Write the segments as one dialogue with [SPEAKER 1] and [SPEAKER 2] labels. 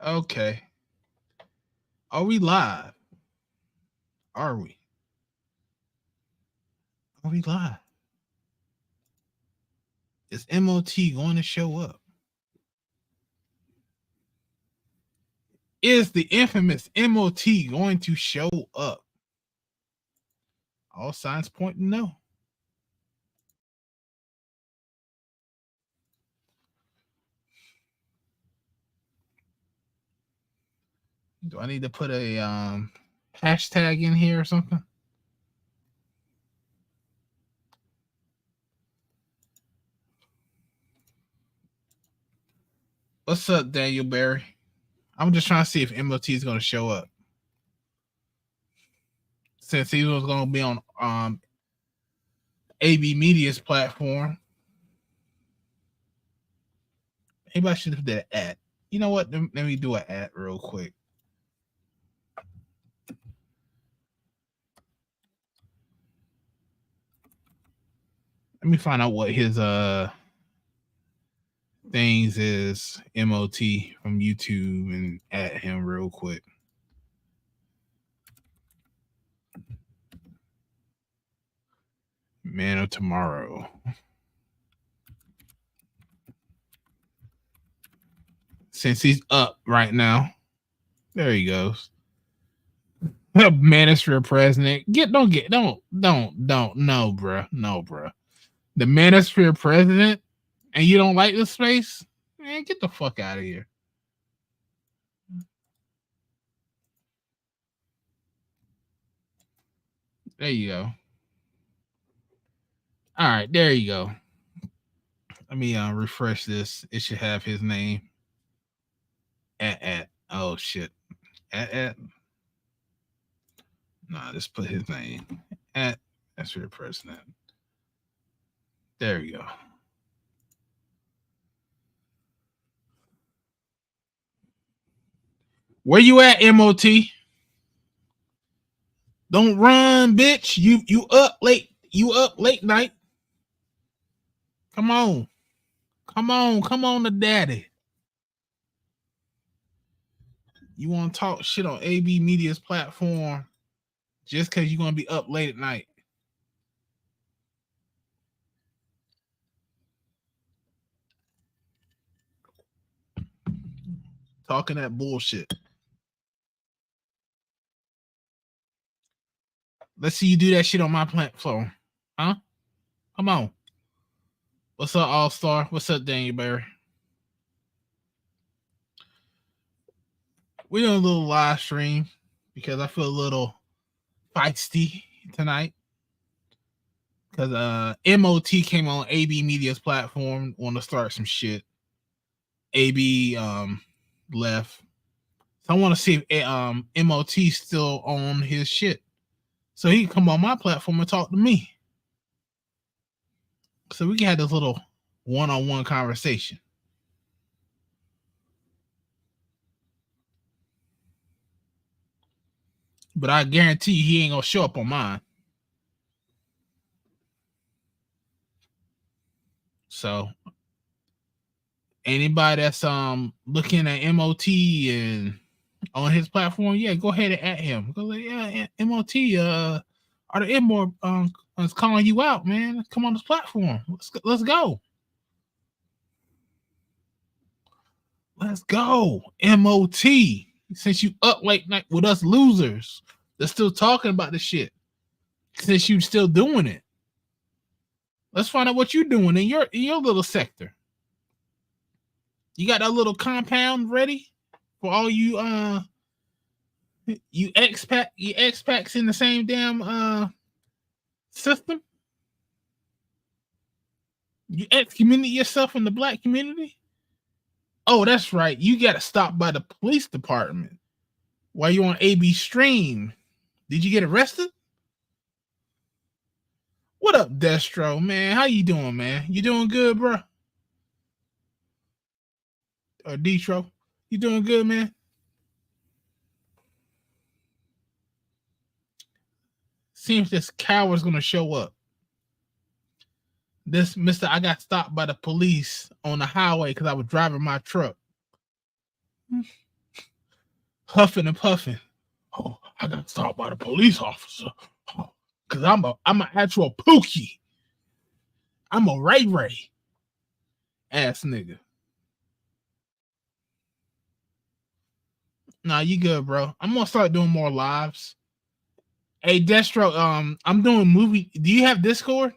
[SPEAKER 1] Okay. Are we live? Are we? Are we live? Is M.O.T going to show up? Is the infamous M.O.T going to show up? All signs point to no. Do I need to put a hashtag in here or something? What's up, Daniel Barry? I'm just trying to see if M.O.T is going to show up. Since he was going to be on AB Media's platform. Maybe I should have did an ad. You know what? Let me do an ad real quick. Let me find out what his things is, M.O.T from YouTube, and add him real quick. Man of Tomorrow. Since he's up right now, there he goes. Manosphere president. No, bruh. The Manosphere president, and you don't like this space? Man, get the fuck out of here. There you go. All right, there you go. Let me refresh this. It should have his name. Oh shit. Nah, just put his name. That's your president. There you go. Where you at, M.O.T? Don't run, bitch. You up late. You up late night. Come on. Come on to daddy. You want to talk shit on AB Media's platform just because you're going to be up late at night. Talking that bullshit. Let's see you do that shit on my platform. Huh? Come on. What's up, All-Star? What's up, Daniel Barry? We're doing a little live stream because I feel a little feisty tonight. Because M.O.T came on AB Media's platform, want to start some shit. AB left. So I want to see if M.O.T still on his shit. So he can come on my platform and talk to me. So we can have this little one-on-one conversation. But I guarantee you he ain't gonna show up on mine. So anybody that's looking at M.O.T and on his platform, yeah, go ahead and at him. Go like, yeah, M.O.T, are the M.O.T is calling you out, man. Come on this platform. Let's go. Let's go, M.O.T. Since you up late night with us losers, they're still talking about the shit. Since you still doing it, let's find out what you're doing in your little sector. You got that little compound ready for all you expats in the same damn system? You excommunicate yourself in the black community? Oh, that's right. You got to stop by the police department while you're on AB stream. Did you get arrested? What up, Destro, man? How you doing, man? You doing good, bro? Or Detro? You doing good, man? Seems this coward's gonna show up. This Mr. I got stopped by the police on the highway because I was driving my truck. huffing and puffing. Oh, I got stopped by the police officer. Oh, cause I'm an actual Pookie. I'm a Ray Ray ass nigga. Nah, you good, bro. I'm gonna start doing more lives. Hey, Destro, I'm doing movie. Do you have Discord?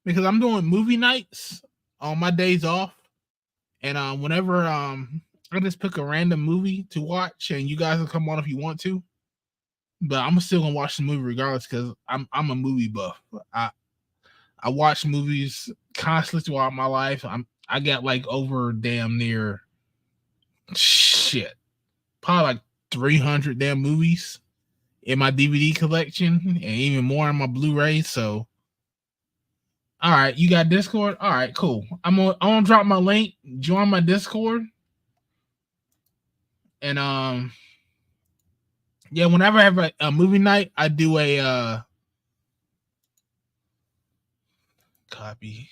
[SPEAKER 1] Because I'm doing movie nights on my days off, and whenever I just pick a random movie to watch, and you guys will come on if you want to. But I'm still gonna watch the movie regardless because I'm a movie buff. I watch movies constantly throughout my life. I got like over damn near shit, probably like 300 damn movies in my DVD collection, and even more on my Blu-ray. So, all right, you got Discord. All right, cool. I'm gonna drop my link. Join my Discord, and yeah. Whenever I have a movie night, I do a copy.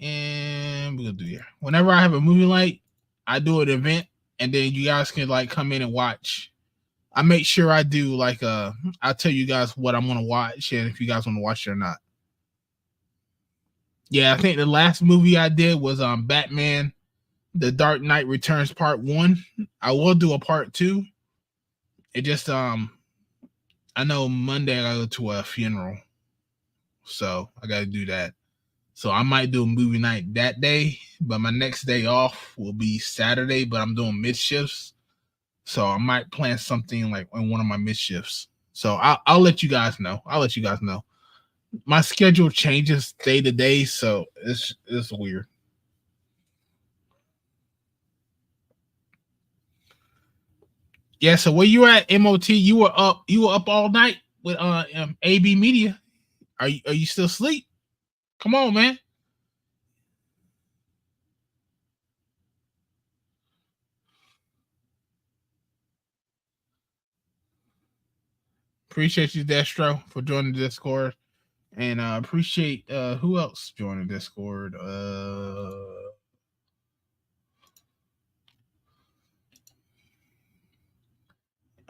[SPEAKER 1] And we're gonna do here. Whenever I have a movie night, I do an event, and then you guys can like come in and watch. I make sure I do like I'll tell you guys what I'm gonna watch and if you guys want to watch it or not. Yeah, I think the last movie I did was Batman The Dark Knight Returns Part 1. I will do a part 2. It just I know Monday I gotta go to a funeral. So I gotta do that. So I might do a movie night that day, but my next day off will be Saturday, but I'm doing mid shifts. So I might plan something like on one of my mid shifts. So I'll let you guys know. My schedule changes day to day, so it's weird. Yeah, so where you at, M.O.T? You were up all night with AB Media. Are you still asleep? Come on, man. Appreciate you, Destro, for joining the Discord. And appreciate who else joined the Discord. All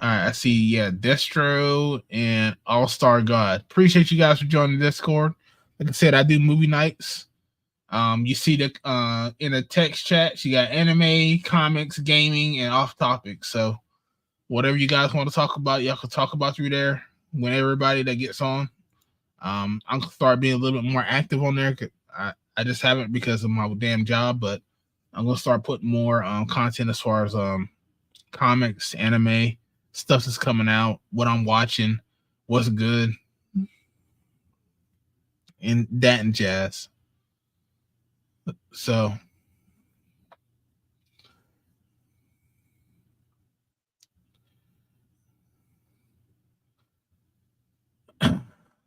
[SPEAKER 1] right, I see. Yeah, Destro and All Star God. Appreciate you guys for joining the Discord. Like I said, I do movie nights. You see the in the text chat, you got anime, comics, gaming, and off topic. So whatever you guys want to talk about, y'all can talk about through there. When everybody that gets on, I'm gonna start being a little bit more active on there. I just haven't because of my damn job, but I'm gonna start putting more content as far as comics, anime, stuff that's coming out, what I'm watching, what's good, and that and jazz. So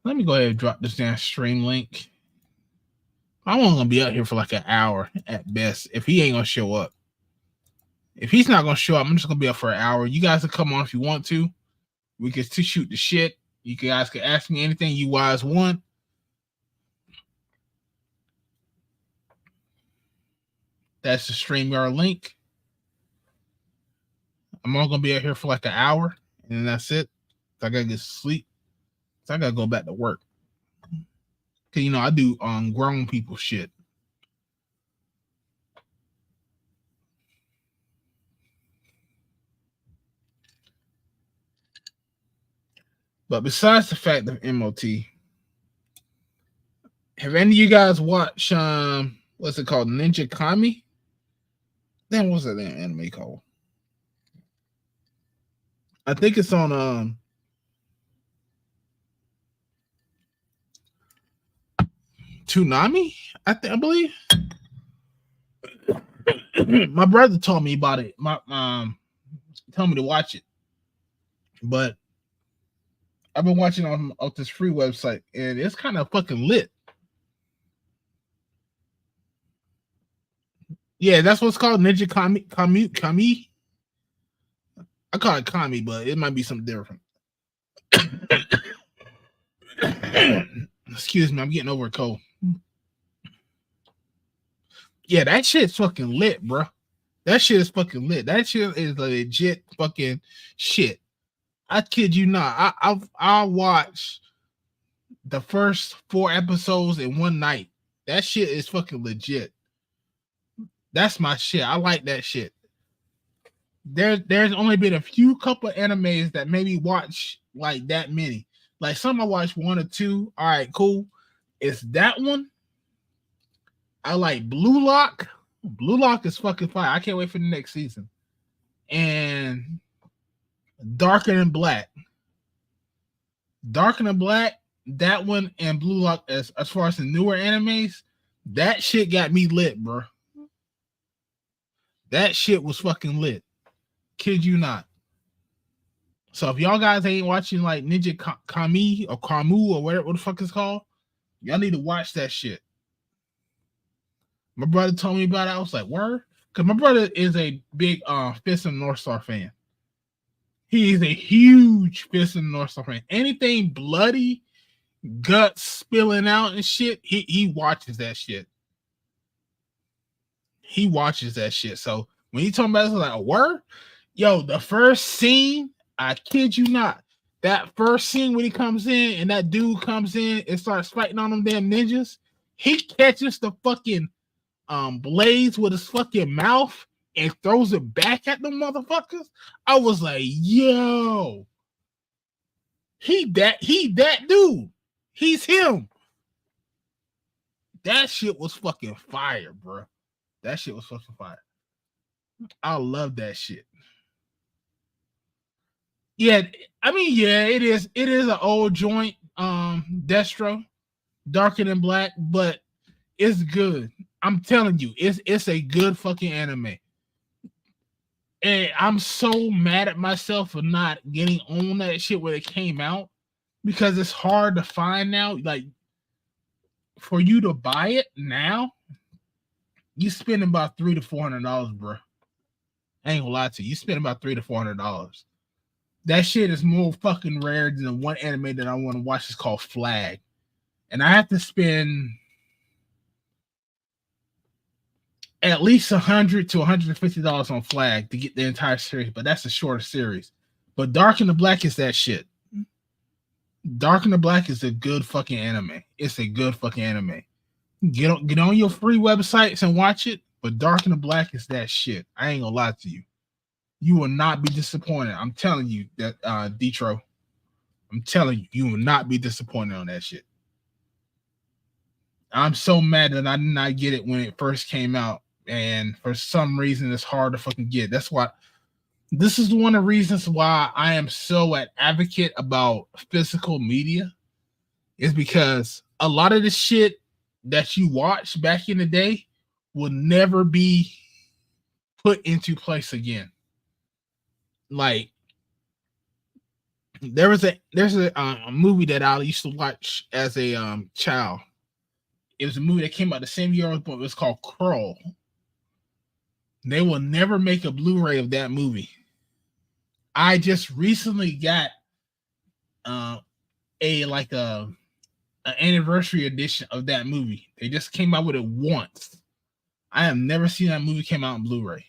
[SPEAKER 1] let me go ahead and drop this damn stream link. I'm only gonna be out here for like an hour at best. If he ain't gonna show up, if he's not gonna show up, I'm just gonna be up for an hour. You guys can come on if you want to. We can shoot the shit. You guys can ask me anything you guys want. That's the StreamYard link. I'm only gonna be out here for like an hour, and then that's it. So I gotta get sleep. So I gotta go back to work. Cause I do grown people shit. But besides the fact of M.O.T, have any of you guys watched what's it called? Ninja Kami? Then what's that damn anime called? I think it's on Toonami, I believe. My brother told me about it. My told me to watch it. But I've been watching on this free website, and it's kind of fucking lit. Yeah, that's what's called Ninja Kami. I call it Kami, but it might be something different. Excuse me, I'm getting over a cold. Yeah, that shit's fucking lit, bro. That shit is fucking lit. That shit is legit fucking shit. I kid you not. I watched the first 4 episodes in one night. That shit is fucking legit. That's my shit. I like that shit. There's only been a few couple animes that maybe watch like that many. Like some I watched 1 or 2. All right, cool. It's that one. I like Blue Lock. Blue Lock is fucking fire. I can't wait for the next season. And Darker Than Black. Darker Than Black, that one and Blue Lock, as far as the newer animes, that shit got me lit, bro. That shit was fucking lit. Kid you not. So if y'all guys ain't watching like Ninja Kami or Kamu or whatever what the fuck it's called, y'all need to watch that shit. My brother told me about it. I was like, word? Because my brother is a big Fist of the North Star fan. He is a huge Fist of the North Star fan. Anything bloody, guts spilling out and shit, he watches that shit. He watches that shit. So when he told me about it, I was like, a word? Yo, the first scene, I kid you not, that first scene when he comes in and that dude comes in and starts fighting on them damn ninjas, he catches the fucking blades with his fucking mouth and throws it back at the motherfuckers. I was like, yo, he that dude. He's him. That shit was fucking fire, bro. That shit was fucking fire. I love that shit. Yeah, I mean, yeah, it is an old joint, Destro, Darker Than Black, but it's good. I'm telling you, it's a good fucking anime. And I'm so mad at myself for not getting on that shit when it came out because it's hard to find now. Like, for you to buy it now, you spend about $300 to $400, bro. I ain't gonna lie to you. You spend about $300 to $400. That shit is more fucking rare than the one anime that I want to watch is called Flag. And I have to spend at least $100 to $150 on Flag to get the entire series, but that's a shorter series. But Darker Than Black is that shit. Darker Than Black is a good fucking anime. It's a good fucking anime. Get on your free websites and watch it, but Darker Than Black is that shit. I ain't gonna lie to you. You will not be disappointed. I'm telling you that, Detro. I'm telling you, you will not be disappointed on that shit. I'm so mad that I did not get it when it first came out, and for some reason it's hard to fucking get. That's why this is one of the reasons why I am so an advocate about physical media, is because a lot of the shit that you watched back in the day will never be put into place again. Like, there's a movie that I used to watch as a child. It was a movie that came out the same year, but it was called Kroll. They will never make a Blu-ray of that movie. I just recently got an anniversary edition of that movie. They just came out with it once. I have never seen that movie came out on Blu-ray.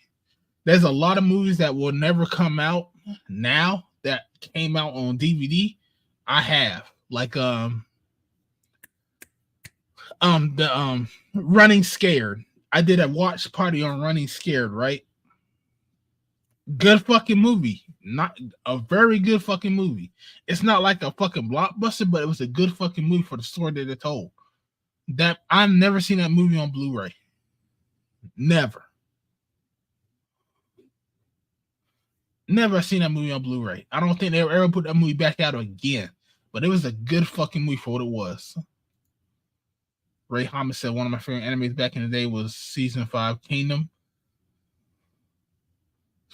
[SPEAKER 1] There's a lot of movies that will never come out now that came out on DVD. I have, like the Running Scared. I did a watch party on Running Scared, right? Good fucking movie. Not a very good fucking movie. It's not like a fucking blockbuster, but it was a good fucking movie for the story that it told. That I've never seen that movie on Blu-ray. Never seen that movie on Blu-ray. I don't think they ever put that movie back out again. But it was a good fucking movie for what it was. Ray Hammond said one of my favorite animes back in the day was season 5 Kingdom.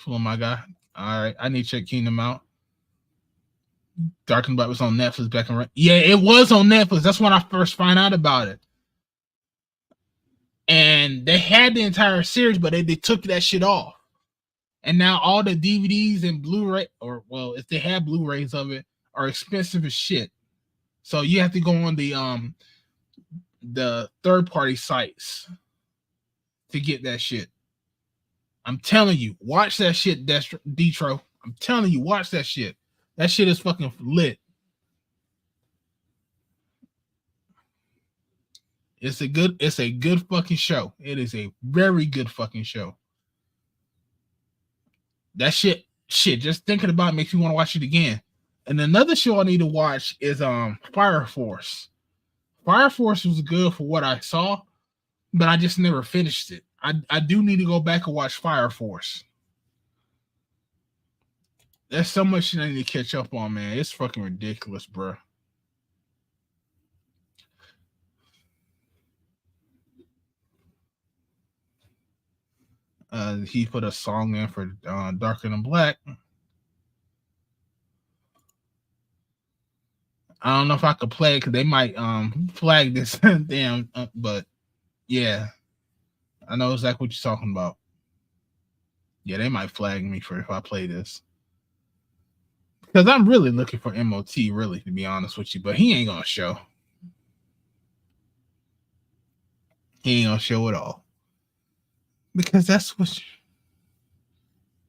[SPEAKER 1] Oh my god. All right, I need to check Kingdom out. Dark and Black was on Netflix back in. Yeah, it was on Netflix. That's when I first found out about it. And they had the entire series, but they took that shit off. And now all the DVDs and Blu-ray, or well, if they have Blu-rays of it, are expensive as shit. So you have to go on the third-party sites to get that shit. I'm telling you, watch that shit, Detro. I'm telling you, watch that shit. That shit is fucking lit. It's a good fucking show. It is a very good fucking show. That shit, just thinking about it makes me want to watch it again. And another show I need to watch is Fire Force. Fire Force was good for what I saw, but I just never finished it. I do need to go back and watch Fire Force. There's so much shit I need to catch up on, man. It's fucking ridiculous, bro. He put a song in for Darker Than Black. I don't know if I could play it because they might flag this damn. But yeah, I know exactly what you're talking about. Yeah, they might flag me for if I play this because I'm really looking for M.O.T. really, to be honest with you. But he ain't gonna show. He ain't gonna show at all because that's what.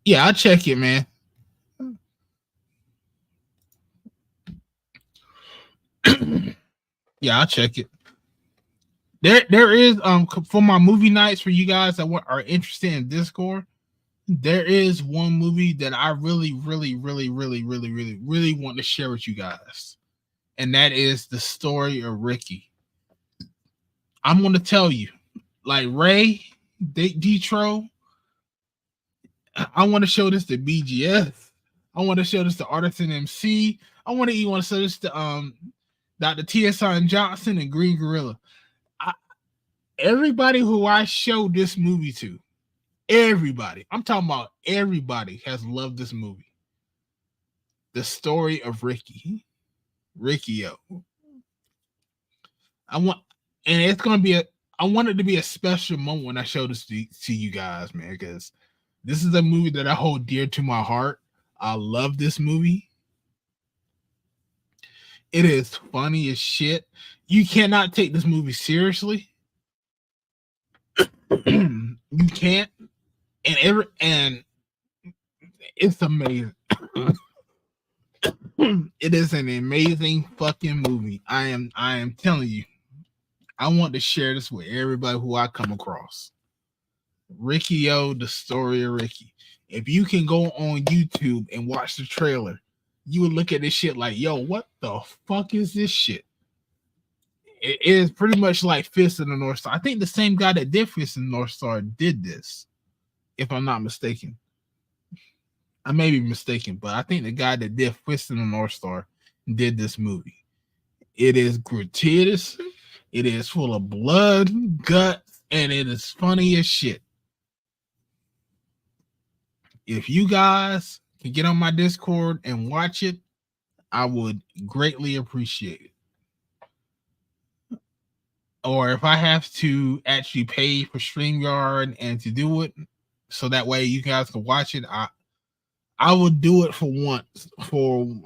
[SPEAKER 1] Yeah, I'll check it, man. Yeah, I'll check it. There is for my movie nights for you guys that are interested in Discord. There is one movie that I really want to share with you guys, and that is the story of Ricky. I'm going to tell you, like Ray, Detro, I want to show this to BGS. I want to show this to Artisan MC. I want to even show this to Dr. T.S.I. Johnson and Green Gorilla. Everybody who I showed this movie to, everybody, I'm talking about everybody, has loved this movie. The story of Ricky. Ricky-O. I want it to be a special moment when I show this to you guys, man, because this is a movie that I hold dear to my heart. I love this movie. It is funny as shit. You cannot take this movie seriously. You can't. And it's amazing. It is an amazing fucking movie. I am telling you. I want to share this with everybody who I come across. Ricky-O, the story of Ricky. If you can go on YouTube and watch the trailer, you would look at this shit like, yo, what the fuck is this shit? It is pretty much like Fist of the North Star. I think the same guy that did Fist of the North Star did this, if I'm not mistaken. I may be mistaken, but I think the guy that did Fist of the North Star did this movie. It is gratuitous. It is full of blood, guts, and it is funny as shit. If you guys can get on my Discord and watch it, I would greatly appreciate it. Or if I have to actually pay for StreamYard and to do it, so that way you guys can watch it, I would do it for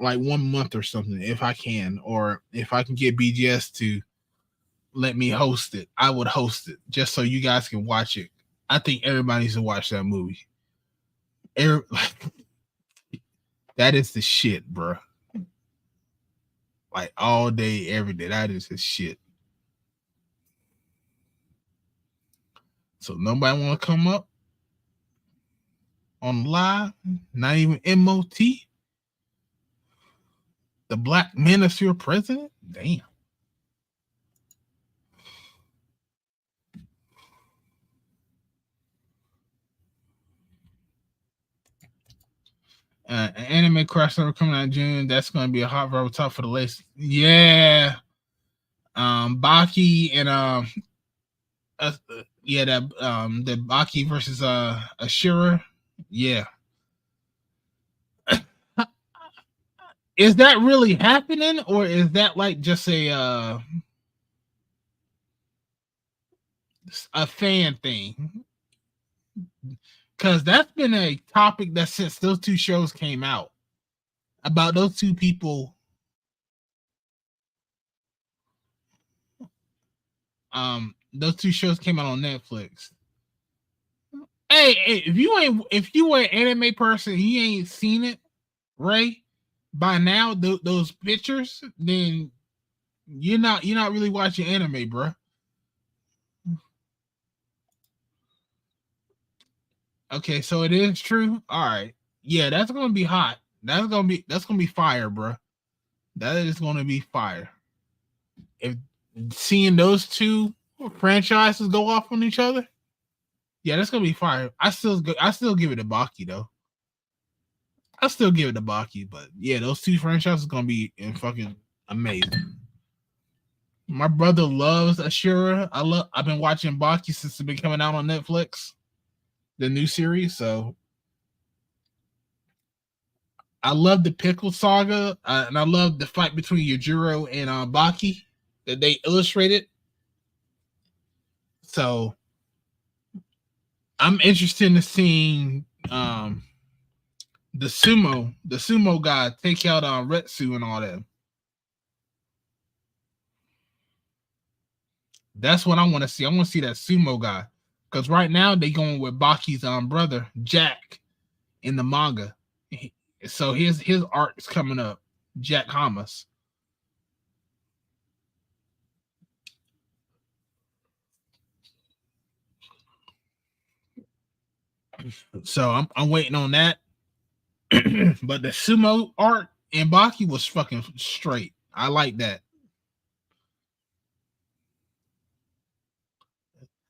[SPEAKER 1] like 1 month or something if I can, or if I can get BGS to let me host it, I would host it just so you guys can watch it. I think everybody needs to watch that movie. That is the shit, bro. Like all day, every day. That is the shit. So nobody want to come up on live? Not even M.O.T. The Black Manosphere president? Damn. Anime crossover coming out in June. That's going to be a hot rubber top for the lace. Yeah. Baki and the Baki versus Ashura. Yeah. Is that really happening, or is that like just a fan thing? Because that's been a topic that since those two shows came out about those two people. Those two shows came out on Netflix. Hey, if you ain't an anime person, you ain't seen it, Ray, by now those pictures, then you're not really watching anime, bro. Okay, so it is true. All right, yeah, that's gonna be hot. That's gonna be fire, bro. That is gonna be fire. If seeing those two franchises go off on each other, yeah, that's gonna be fire. I still give it a Baki though. I still give it a Baki, but yeah, those two franchises gonna be fucking amazing. My brother loves Ashura. I've been watching Baki since it's been coming out on Netflix, the new series. So I love the Pickle Saga, and I love the fight between Yujiro and Baki that they illustrated. So I'm interested in seeing the sumo guy take out Retsu and all that. That's what I want to see. I want to see that sumo guy, because right now they going with Baki's brother Jack in the manga. So his art is coming up, Jack Hamas. So I'm waiting on that. But the sumo art in Baki was fucking straight. I like that.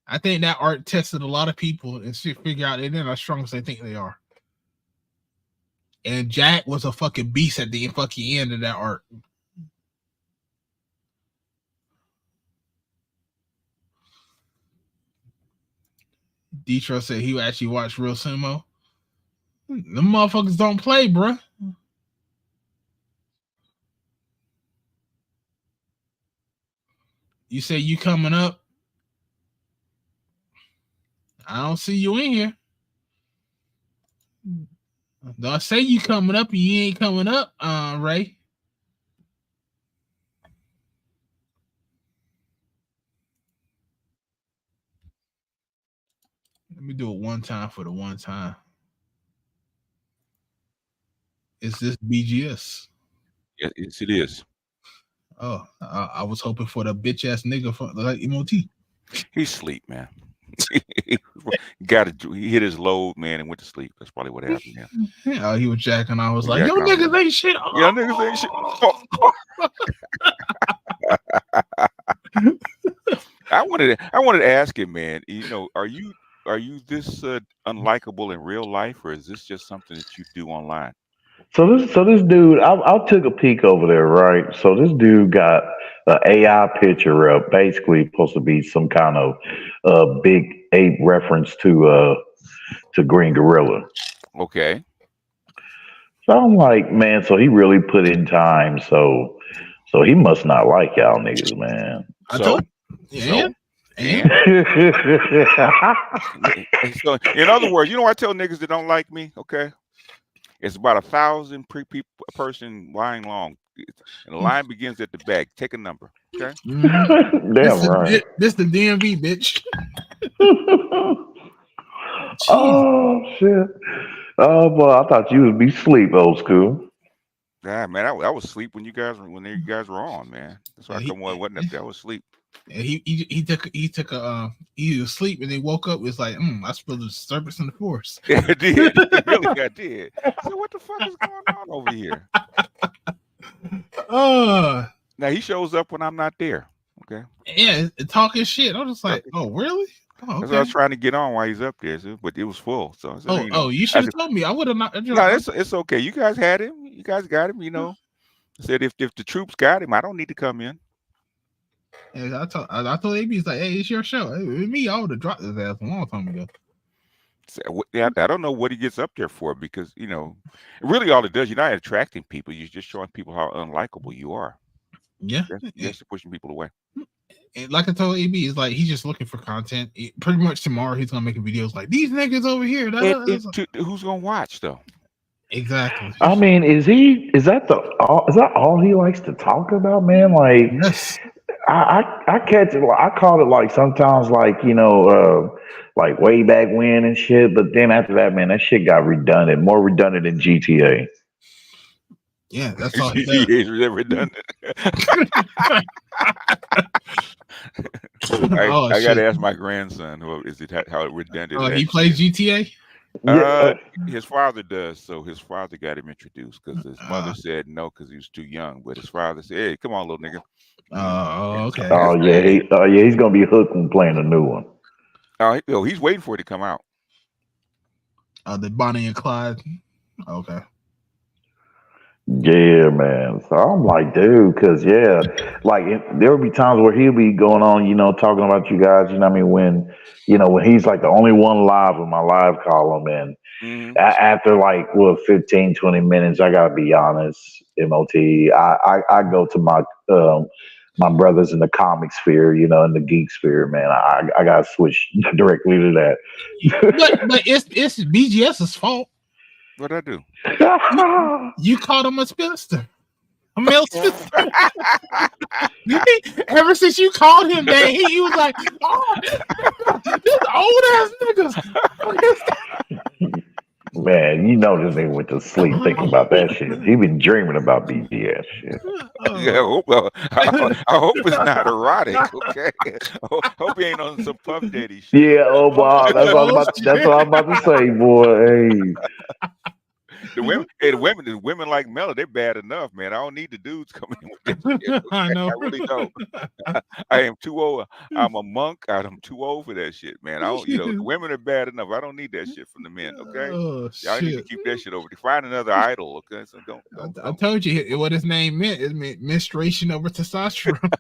[SPEAKER 1] I think that art tested a lot of people and figure out they're not as strong as they think they are. And Jack was a fucking beast at the fucking end of that art. Detro said he would actually watch real sumo. Them motherfuckers don't play, bruh. You say you coming up? I don't see you in here. Don't say you coming up and you ain't coming up, Ray. Let me do it one time for the one time. Is this BGS?
[SPEAKER 2] Yes, it is.
[SPEAKER 1] Oh, I was hoping for the bitch ass nigga from like M.O.T.
[SPEAKER 2] He's asleep, man. He hit his load, man, and went to sleep. That's probably what happened.
[SPEAKER 1] Yeah, he was jacking. I was like, yo, niggas ain't shit.
[SPEAKER 2] Yeah, niggas ain't shit. I wanted to ask him, man. You know, are you this unlikable in real life, or is this just something that you do online?
[SPEAKER 3] So this dude, I took a peek over there, right? So this dude got an AI picture up, basically supposed to be some kind of big ape reference to Green Gorilla.
[SPEAKER 2] Okay.
[SPEAKER 3] So I'm like, man, so he really put in time, so he must not like y'all niggas, man.
[SPEAKER 2] So in other words, you know, I tell niggas that don't like me, okay? It's about 1,000 person line long, and the line begins at the back. Take a number, okay?
[SPEAKER 3] Damn right.
[SPEAKER 1] This the DMV, bitch.
[SPEAKER 3] Oh shit! Oh boy, I thought you would be asleep, old school.
[SPEAKER 2] Yeah, man, I was asleep when you guys were on, man. That's why I wasn't up there. I was asleep.
[SPEAKER 1] Yeah, he took he was asleep and he woke up. Was like, I spilled a disturbance in the force.
[SPEAKER 2] Yeah, it did. Really, I did. So what the fuck is going on over here? Now he shows up when I'm not there. Okay.
[SPEAKER 1] Yeah, talking shit. I'm just like, oh really? Oh, okay.
[SPEAKER 2] That's what I was trying to get on while he's up there, but it was full. So
[SPEAKER 1] you should have told me. I would have not.
[SPEAKER 2] No, it's okay. You guys had him. You guys got him. You know, I said if the troops got him, I don't need to come in.
[SPEAKER 1] Yeah, I told AB, he's like, hey, it's your show. Hey, me, I would have dropped his ass a long time ago.
[SPEAKER 2] So, I don't know what he gets up there for, because really all it does, you're not attracting people. You're just showing people how unlikable you are.
[SPEAKER 1] Yeah,
[SPEAKER 2] just pushing people away.
[SPEAKER 1] And like I told AB, it's like he's just looking for content. Pretty much tomorrow he's gonna make videos like these niggas over here.
[SPEAKER 2] Who's gonna watch though?
[SPEAKER 1] Exactly.
[SPEAKER 3] I mean, is that all he likes to talk about, man? Like,
[SPEAKER 1] yes.
[SPEAKER 3] I catch it. I call it like sometimes, like like way back when and shit. But then after that, man, that shit got redundant, more redundant than GTA.
[SPEAKER 1] Yeah, that's all he
[SPEAKER 2] He
[SPEAKER 1] does.
[SPEAKER 2] is redundant.
[SPEAKER 1] Oh
[SPEAKER 2] I got to
[SPEAKER 1] shit!
[SPEAKER 2] ask my grandson, how redundant that
[SPEAKER 1] He
[SPEAKER 2] shit
[SPEAKER 1] plays
[SPEAKER 2] is.
[SPEAKER 1] GTA.
[SPEAKER 3] Yeah,
[SPEAKER 2] His father does, so his father got him introduced because his mother
[SPEAKER 1] Uh,
[SPEAKER 2] said no because he was too young. But his father said, "Hey, come on, little nigga."
[SPEAKER 1] okay.
[SPEAKER 3] oh yeah, he's gonna be hooked when playing a new one.
[SPEAKER 2] He's waiting for it to come out.
[SPEAKER 1] The Bonnie and Clyde. Okay.
[SPEAKER 3] Yeah, man. So I'm like, dude, because yeah, like there would be times where he'll be going on, talking about you guys. You know what I mean? When he's like the only one live with my live column, and
[SPEAKER 2] Hmm
[SPEAKER 3] after like 15, 20 minutes, I gotta be honest, MOT. I go to my brothers in the comic sphere, in the geek sphere, man. I gotta switch directly to
[SPEAKER 1] But it's BGS's fault.
[SPEAKER 2] What'd I do?
[SPEAKER 3] that.
[SPEAKER 1] You called him a spinster. A male spinster. Ever since you called him that, he was like, "Oh, this old ass niggas."
[SPEAKER 3] Man, this nigga went to sleep thinking about that shit. He been dreaming about BGS shit.
[SPEAKER 2] Yeah, I hope it's not erotic. Okay, hope he ain't on some Puff Daddy shit.
[SPEAKER 3] Yeah, oh boy, that's what I'm about to say, boy. Hey.
[SPEAKER 2] The women like Mella, they're bad enough, man. I don't need the dudes coming in with this shit. Okay?
[SPEAKER 1] I know.
[SPEAKER 2] I really don't. I am too old. I'm a monk. I'm too old for that shit, man. I don't. The women are bad enough. I don't need that shit from the men. Okay,
[SPEAKER 1] Oh
[SPEAKER 2] y'all need to
[SPEAKER 1] shit!
[SPEAKER 2] keep that shit over. Find another idol. Okay, so don't.
[SPEAKER 1] I told you what his name meant. It meant menstruation over testosterone.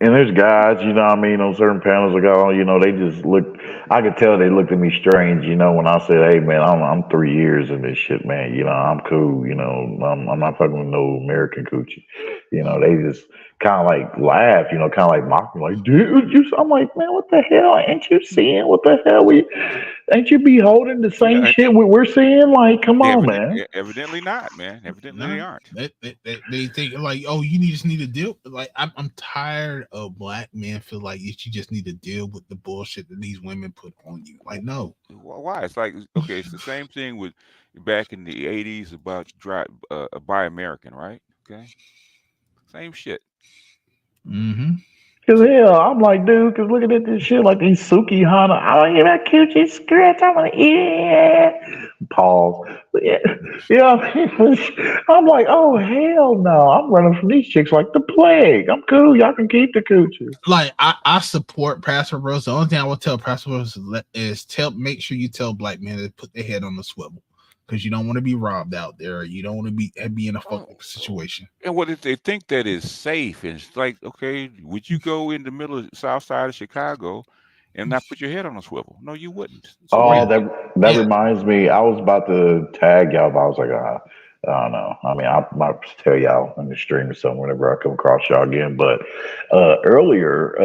[SPEAKER 3] And there's guys, on certain panels that go, they just look. I could tell they looked at me strange, when I said, "Hey, man, I'm 3 years in this shit, man. I'm cool. I'm not fucking with no American coochie." They just kind of like laugh, kind of like mock me, like, "Dude, you." I'm like, "Man, what the hell? Ain't you seeing what the hell ain't you beholding the same
[SPEAKER 2] Yeah,
[SPEAKER 3] shit we're seeing? Like, come on, man."
[SPEAKER 2] evidently not, man. Evidently they aren't.
[SPEAKER 1] They think like, oh, just need to deal. Like, I'm tired of black men feel like you just need to deal with the bullshit that these women put on you. Like, no.
[SPEAKER 2] Why? It's like, okay, it's the same thing with back in the '80s about Buy American, right? Okay, same shit.
[SPEAKER 1] Mm-hmm.
[SPEAKER 3] Cause hell, I'm like, dude, cause looking at this shit, like these Suki Hana, I don't get that coochie scratch. I want to eat it. Pause. But yeah, I'm like, oh hell no, I'm running from these chicks like the plague. I'm cool. Y'all can keep the coochie.
[SPEAKER 1] Like, I support Pastor Rose. The only thing I will tell Pastor Rose is make sure you tell black men to put their head on the swivel. Because you don't want to be robbed out there. You don't want to be in a fucked up situation.
[SPEAKER 2] And what if they think that is safe? And it's like, okay, would you go in the middle of South Side of Chicago and not put your head on a swivel? No, you wouldn't. So what?
[SPEAKER 3] Oh, that reminds me. I was about to tag y'all, but I was like, I don't know. I mean, I might tell y'all in the stream or something whenever I come across y'all again. But earlier,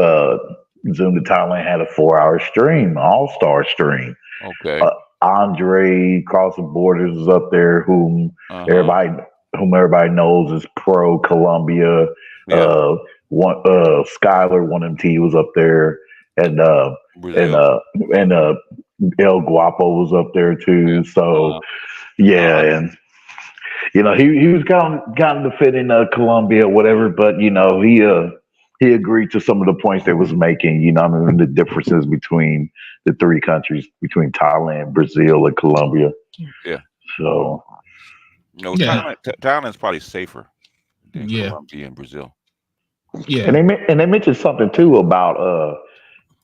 [SPEAKER 3] Zoom to Thailand had a 4-hour stream, all-star stream.
[SPEAKER 2] Okay.
[SPEAKER 3] Andre Cross the Borders is up there,
[SPEAKER 2] Uh-huh.
[SPEAKER 3] everybody knows is pro Colombia.
[SPEAKER 2] Yeah.
[SPEAKER 3] Skylar One MT was up there, and and
[SPEAKER 2] Brazil.
[SPEAKER 3] uh and El Guapo was up there
[SPEAKER 2] Yeah.
[SPEAKER 3] too. So
[SPEAKER 2] Uh-huh.
[SPEAKER 3] yeah, and he was gotten to fit in Colombia, whatever. But he agreed to some of the points they was making. I mean, the differences between the three countries, between Thailand, Brazil, and Colombia.
[SPEAKER 2] Yeah.
[SPEAKER 3] So
[SPEAKER 2] No,
[SPEAKER 1] Yeah.
[SPEAKER 2] Thailand's probably safer than
[SPEAKER 1] Yeah.
[SPEAKER 2] Colombia and Brazil.
[SPEAKER 1] Yeah.
[SPEAKER 3] and they mentioned something too about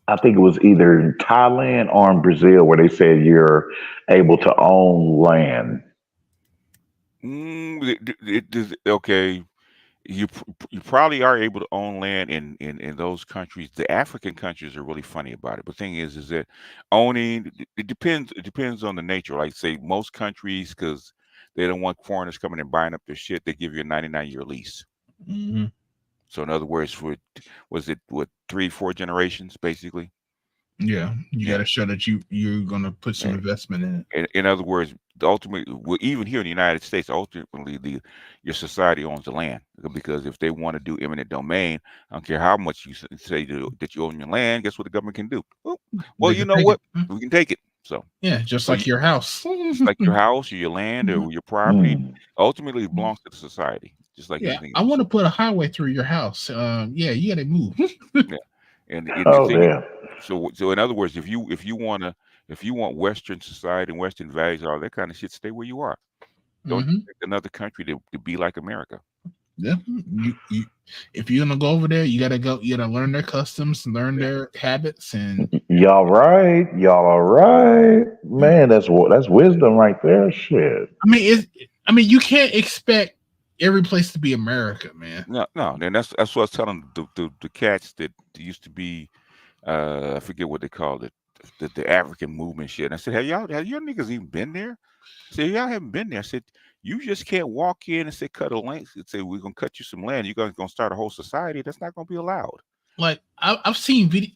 [SPEAKER 3] I think it was either in Thailand or in Brazil where they said you're able to own land.
[SPEAKER 2] Okay. You probably are able to own land in those countries. The African countries are really funny about it. But the thing is that owning it depends on the nature. Like say most countries, because they don't want foreigners coming and buying up their shit, they give you a 99-year lease.
[SPEAKER 1] Mm-hmm.
[SPEAKER 2] So in other words, was it what 3-4 generations basically?
[SPEAKER 1] Yeah, you got to show that you're gonna put some investment in it.
[SPEAKER 2] In other words, ultimately, well, even here in the United States, ultimately, your society owns the land, because if they want to do eminent domain, I don't care how much you say that you own your land. Guess what the government can do? Well,
[SPEAKER 1] They
[SPEAKER 2] you
[SPEAKER 1] can
[SPEAKER 2] know
[SPEAKER 1] take
[SPEAKER 2] what?
[SPEAKER 1] it.
[SPEAKER 2] We can take it. So,
[SPEAKER 1] Yeah, just
[SPEAKER 2] so
[SPEAKER 1] like your house.
[SPEAKER 2] just like your house or your land or your property, ultimately it belongs to the society, just like
[SPEAKER 1] Yeah,
[SPEAKER 2] anything
[SPEAKER 1] I
[SPEAKER 2] else.
[SPEAKER 1] want to put a highway through your house. Yeah, you got to move.
[SPEAKER 2] Yeah, and the
[SPEAKER 3] Oh,
[SPEAKER 2] thing.
[SPEAKER 3] damn.
[SPEAKER 2] So in other words, if you want Western society and Western values, all that kind of shit, stay where you are. Don't
[SPEAKER 1] Hmm.
[SPEAKER 2] expect another country to be like America.
[SPEAKER 1] Yeah, you if you're gonna go over there, you gotta go. You gotta learn their customs, learn
[SPEAKER 2] Yeah.
[SPEAKER 1] their habits, and
[SPEAKER 3] Y'all right. Y'all all right. Man, that's wisdom right there. Shit.
[SPEAKER 1] I mean, you can't expect every place to be America, man.
[SPEAKER 2] No, no. Then that's what I was telling the cats that used to be I forget what they called it, the African movement shit. And I said, have your niggas even been there? I said, y'all haven't been there. I said, you just can't walk in and say cut a length and say we're gonna cut you some land. You're gonna start a whole society. That's not gonna be allowed.
[SPEAKER 1] Like I've seen video.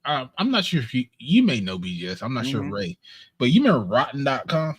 [SPEAKER 1] I'm not sure if you may know BGS. I'm not sure
[SPEAKER 2] Hmm.
[SPEAKER 1] Ray, but you remember Rotten.com?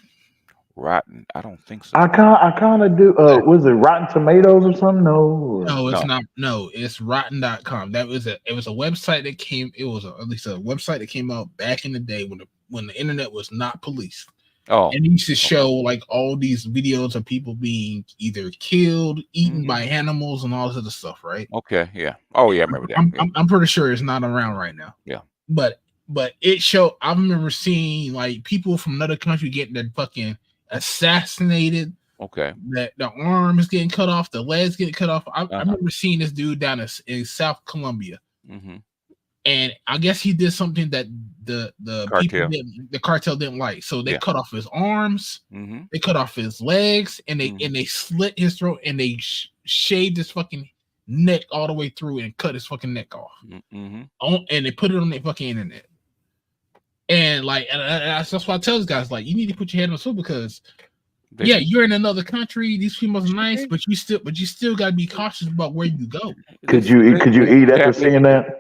[SPEAKER 2] Rotten. I don't think so.
[SPEAKER 3] I kind of do. Was it Rotten Tomatoes or something? No.
[SPEAKER 1] No, it's
[SPEAKER 2] No.
[SPEAKER 1] not. No, it's Rotten.com. It was a website that came. It was at least a website that came out back in the day when the internet was not policed.
[SPEAKER 2] Oh.
[SPEAKER 1] And he used to
[SPEAKER 2] Okay.
[SPEAKER 1] show like all these videos of people being either killed, eaten
[SPEAKER 2] Hmm.
[SPEAKER 1] by animals, and all this other stuff, right?
[SPEAKER 2] Okay. Yeah. Oh yeah, I remember that. Yeah.
[SPEAKER 1] I'm pretty sure it's not around right now.
[SPEAKER 2] Yeah.
[SPEAKER 1] But it showed. I remember seeing like people from another country getting their fucking assassinated.
[SPEAKER 2] Okay.
[SPEAKER 1] That the arms getting cut off, the legs getting cut off. I
[SPEAKER 2] Uh-huh.
[SPEAKER 1] remember seeing this dude down in South Colombia,
[SPEAKER 2] Hmm.
[SPEAKER 1] and I guess he did something that the
[SPEAKER 2] Cartel.
[SPEAKER 1] the cartel didn't like. So they
[SPEAKER 2] Yeah.
[SPEAKER 1] cut off his arms,
[SPEAKER 2] Hmm.
[SPEAKER 1] they cut off his legs, and
[SPEAKER 2] Hmm.
[SPEAKER 1] they slit his throat, and they shaved his fucking neck all the way through and cut his fucking neck off.
[SPEAKER 2] Hmm.
[SPEAKER 1] And they put it on the fucking internet. And like, and that's why I tell these guys, like, you need to put your head on the swivel because you're in another country. These people are nice, but you still got to be cautious about where you go.
[SPEAKER 3] Could you eat after seeing that?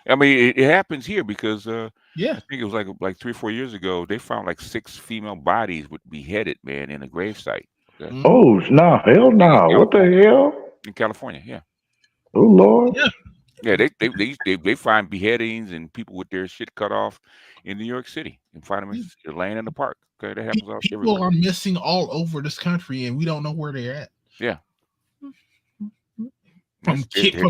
[SPEAKER 2] I mean, it happens here because I
[SPEAKER 1] Yeah.
[SPEAKER 2] think it was like 3 or 4 years ago. They found like 6 female bodies would be beheaded, man, in a gravesite. Okay?
[SPEAKER 1] Mhm.
[SPEAKER 3] Oh no, hell no! What the hell?
[SPEAKER 2] In California, yeah,
[SPEAKER 3] Oh Lord!
[SPEAKER 1] Yeah.
[SPEAKER 2] yeah. They find beheadings and people with their shit cut off in New York City and find them laying in the park. Okay, that happens
[SPEAKER 1] People
[SPEAKER 2] everywhere.
[SPEAKER 1] are missing all over this country, and we don't know where they're at.
[SPEAKER 2] Yeah,
[SPEAKER 1] From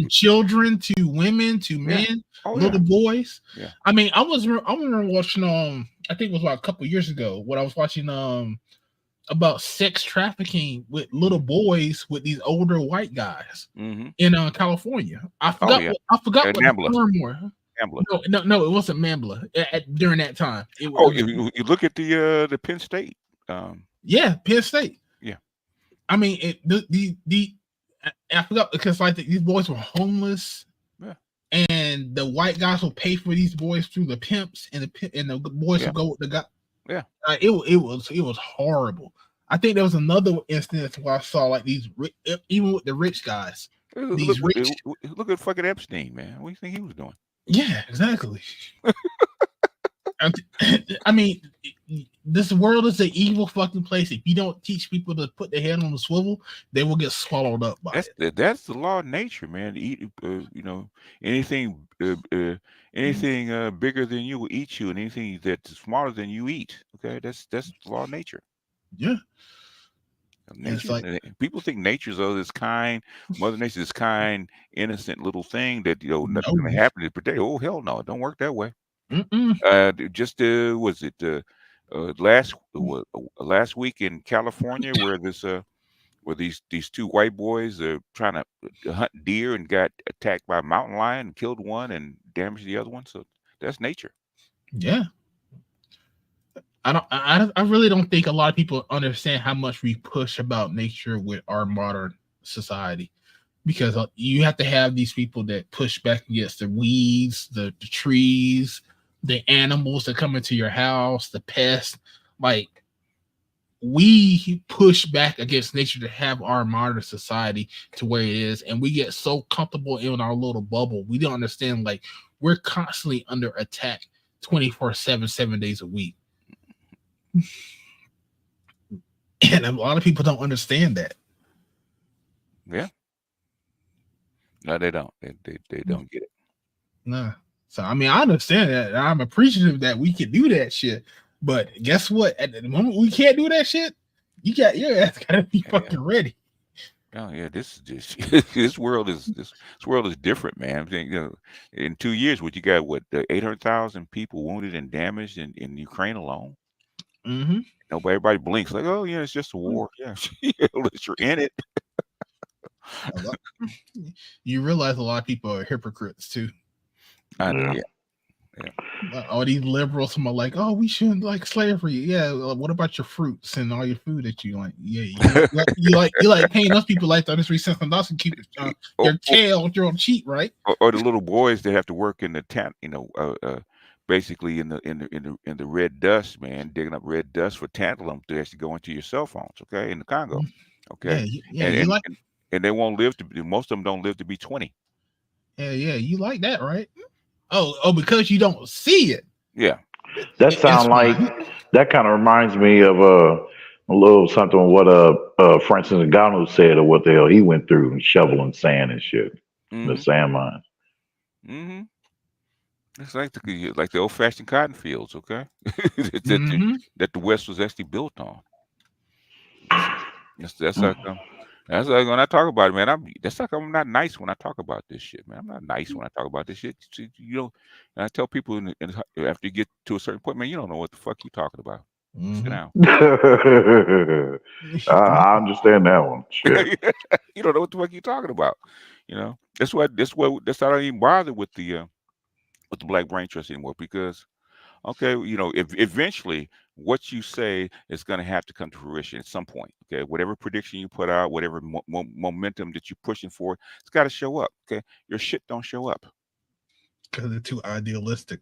[SPEAKER 1] children to women to
[SPEAKER 2] yeah.
[SPEAKER 1] men,
[SPEAKER 2] Oh
[SPEAKER 1] little
[SPEAKER 2] yeah,
[SPEAKER 1] boys.
[SPEAKER 2] yeah.
[SPEAKER 1] I mean, I remember watching I think it was about a couple years ago when I was watching about sex trafficking with little boys with these older white guys
[SPEAKER 2] Mm-hmm.
[SPEAKER 1] in California. I
[SPEAKER 2] Oh
[SPEAKER 1] forgot
[SPEAKER 2] yeah.
[SPEAKER 1] I forgot what the
[SPEAKER 2] Nambla.
[SPEAKER 1] term was. No, it wasn't Mambla during that time. It was,
[SPEAKER 2] You look at the Penn State.
[SPEAKER 1] Yeah, Penn State.
[SPEAKER 2] Yeah.
[SPEAKER 1] I mean, I forgot because like these boys were homeless.
[SPEAKER 2] Yeah.
[SPEAKER 1] And the white guys will pay for these boys through the pimps, and the boys will go with the guy.
[SPEAKER 2] Yeah.
[SPEAKER 1] It was horrible. I think there was another instance where I saw like these even with the rich guys.
[SPEAKER 2] Look at fucking Epstein, man. What do you think he was doing?
[SPEAKER 1] Yeah, exactly. I mean, this world is an evil fucking place. If you don't teach people to put their head on the swivel, they will get swallowed up by it.
[SPEAKER 2] That's the law of nature, man. Anything anything bigger than you will eat you, and anything that's smaller than you eat. Okay, that's the law of nature.
[SPEAKER 1] Yeah.
[SPEAKER 2] Nature. People think nature's this kind. Mother Nature is kind, innocent little thing that nothing's gonna happen to today. Oh hell no, it don't work that way. Just was it last week in California where these 2 white boys are trying to hunt deer and got attacked by a mountain lion and killed one and damaged the other one. So that's nature.
[SPEAKER 1] Yeah. I really don't think a lot of people understand how much we push about nature with our modern society, because you have to have these people that push back against the weeds, the trees, the animals that come into your house, the pests. Like, we push back against nature to have our modern society to where it is, and we get so comfortable in our little bubble. We don't understand, like, we're constantly under attack 24/7, 7 days a week. And a lot of people don't understand that.
[SPEAKER 2] Yeah. No, they don't. They don't get it.
[SPEAKER 1] Nah. So I mean, I understand that. I'm appreciative that we can do that shit. But guess what? At the moment we can't do that shit, your ass gotta be fucking ready.
[SPEAKER 2] Oh yeah, this this world is different, man. I think, in 2 years, what you got? What, 800,000 people wounded and damaged in Ukraine alone.
[SPEAKER 1] Mm-hmm.
[SPEAKER 2] Everybody blinks like, oh yeah, it's just a war. Yeah, unless you're in it.
[SPEAKER 1] You realize a lot of people are hypocrites too.
[SPEAKER 2] I know.
[SPEAKER 3] Yeah.
[SPEAKER 2] Yeah.
[SPEAKER 1] All these liberals are like, oh, we shouldn't like slavery. Yeah, what about your fruits and all your food that you like? Yeah, you like paying those people like 33 cents and also keep your tail your cheap, right?
[SPEAKER 2] Or the little boys that have to work in the tent, basically in the red dust, man, digging up red dust for tantalum to actually go into your cell phones, okay, in the Congo, okay,
[SPEAKER 1] Yeah,
[SPEAKER 2] and they won't live to. Most of them don't live to be 20.
[SPEAKER 1] Yeah, you like that, right? Oh, because you don't see it.
[SPEAKER 2] Yeah.
[SPEAKER 3] That sound like that kind of reminds me of a little something what Francis Ngannou said or what the hell he went through shoveling sand and shit. The sand mine.
[SPEAKER 2] Mm-hmm. It's like the old fashioned cotton fields, okay, that the West was actually built on. That's like when I talk about it, man. I'm not nice when I talk about this shit, man. I'm not nice when I talk about this shit. And I tell people after you get to a certain point, man, you don't know what the fuck you talking about. Sit down.
[SPEAKER 3] I understand that one. Shit.
[SPEAKER 2] You don't know what the fuck you talking about. That's why I don't even bother with the Black Brain Trust anymore, because okay, if eventually what you say is going to have to come to fruition at some point. Okay, whatever prediction you put out, whatever momentum that you're pushing for, it's got to show up. Okay, your shit don't show up
[SPEAKER 1] because they're too idealistic.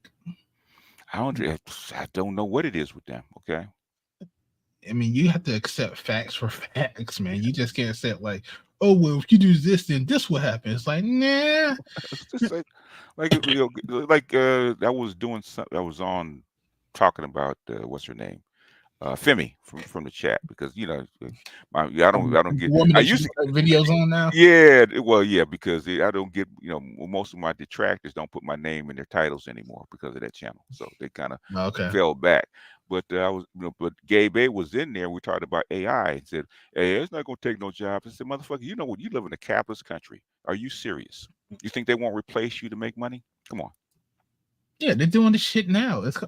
[SPEAKER 2] I don't know what it is with them. Okay,
[SPEAKER 1] I mean, you have to accept facts for facts, man. You just can't say like, oh well, if you do this, then this will happen. It's like, nah.
[SPEAKER 2] It's just I was doing something. I was on talking about what's her name, Femi from the chat, because I don't get. I used to
[SPEAKER 1] videos on now.
[SPEAKER 2] Yeah, well, yeah, because I don't get. Most of my detractors don't put my name in their titles anymore because of that channel, so they kind of fell back. But but Gabe A was in there. We talked about AI and said, "Hey, it's not going to take no jobs." I said, "Motherfucker, you know what? You live in a capitalist country. Are you serious? You think they won't replace you to make money? Come on."
[SPEAKER 1] Yeah, they're doing this shit now. It's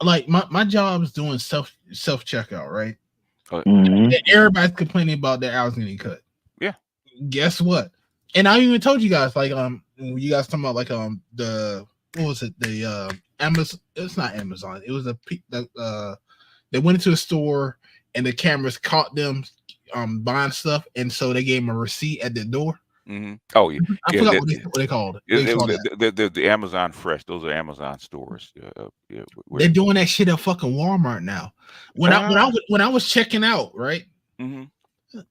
[SPEAKER 1] like my job is doing self checkout, right? And everybody's complaining about their hours getting cut.
[SPEAKER 2] Yeah.
[SPEAKER 1] Guess what? And I even told you guys, like, you guys talking about like the what was it, the Amazon? It's not Amazon. It was they went into a store and the cameras caught them buying stuff, and so they gave them a receipt at the door.
[SPEAKER 2] Mm-hmm. Oh yeah,
[SPEAKER 1] I forgot what they called it.
[SPEAKER 2] The Amazon Fresh. Those are Amazon stores.
[SPEAKER 1] They're doing that shit at fucking Walmart now. When I was checking out, right,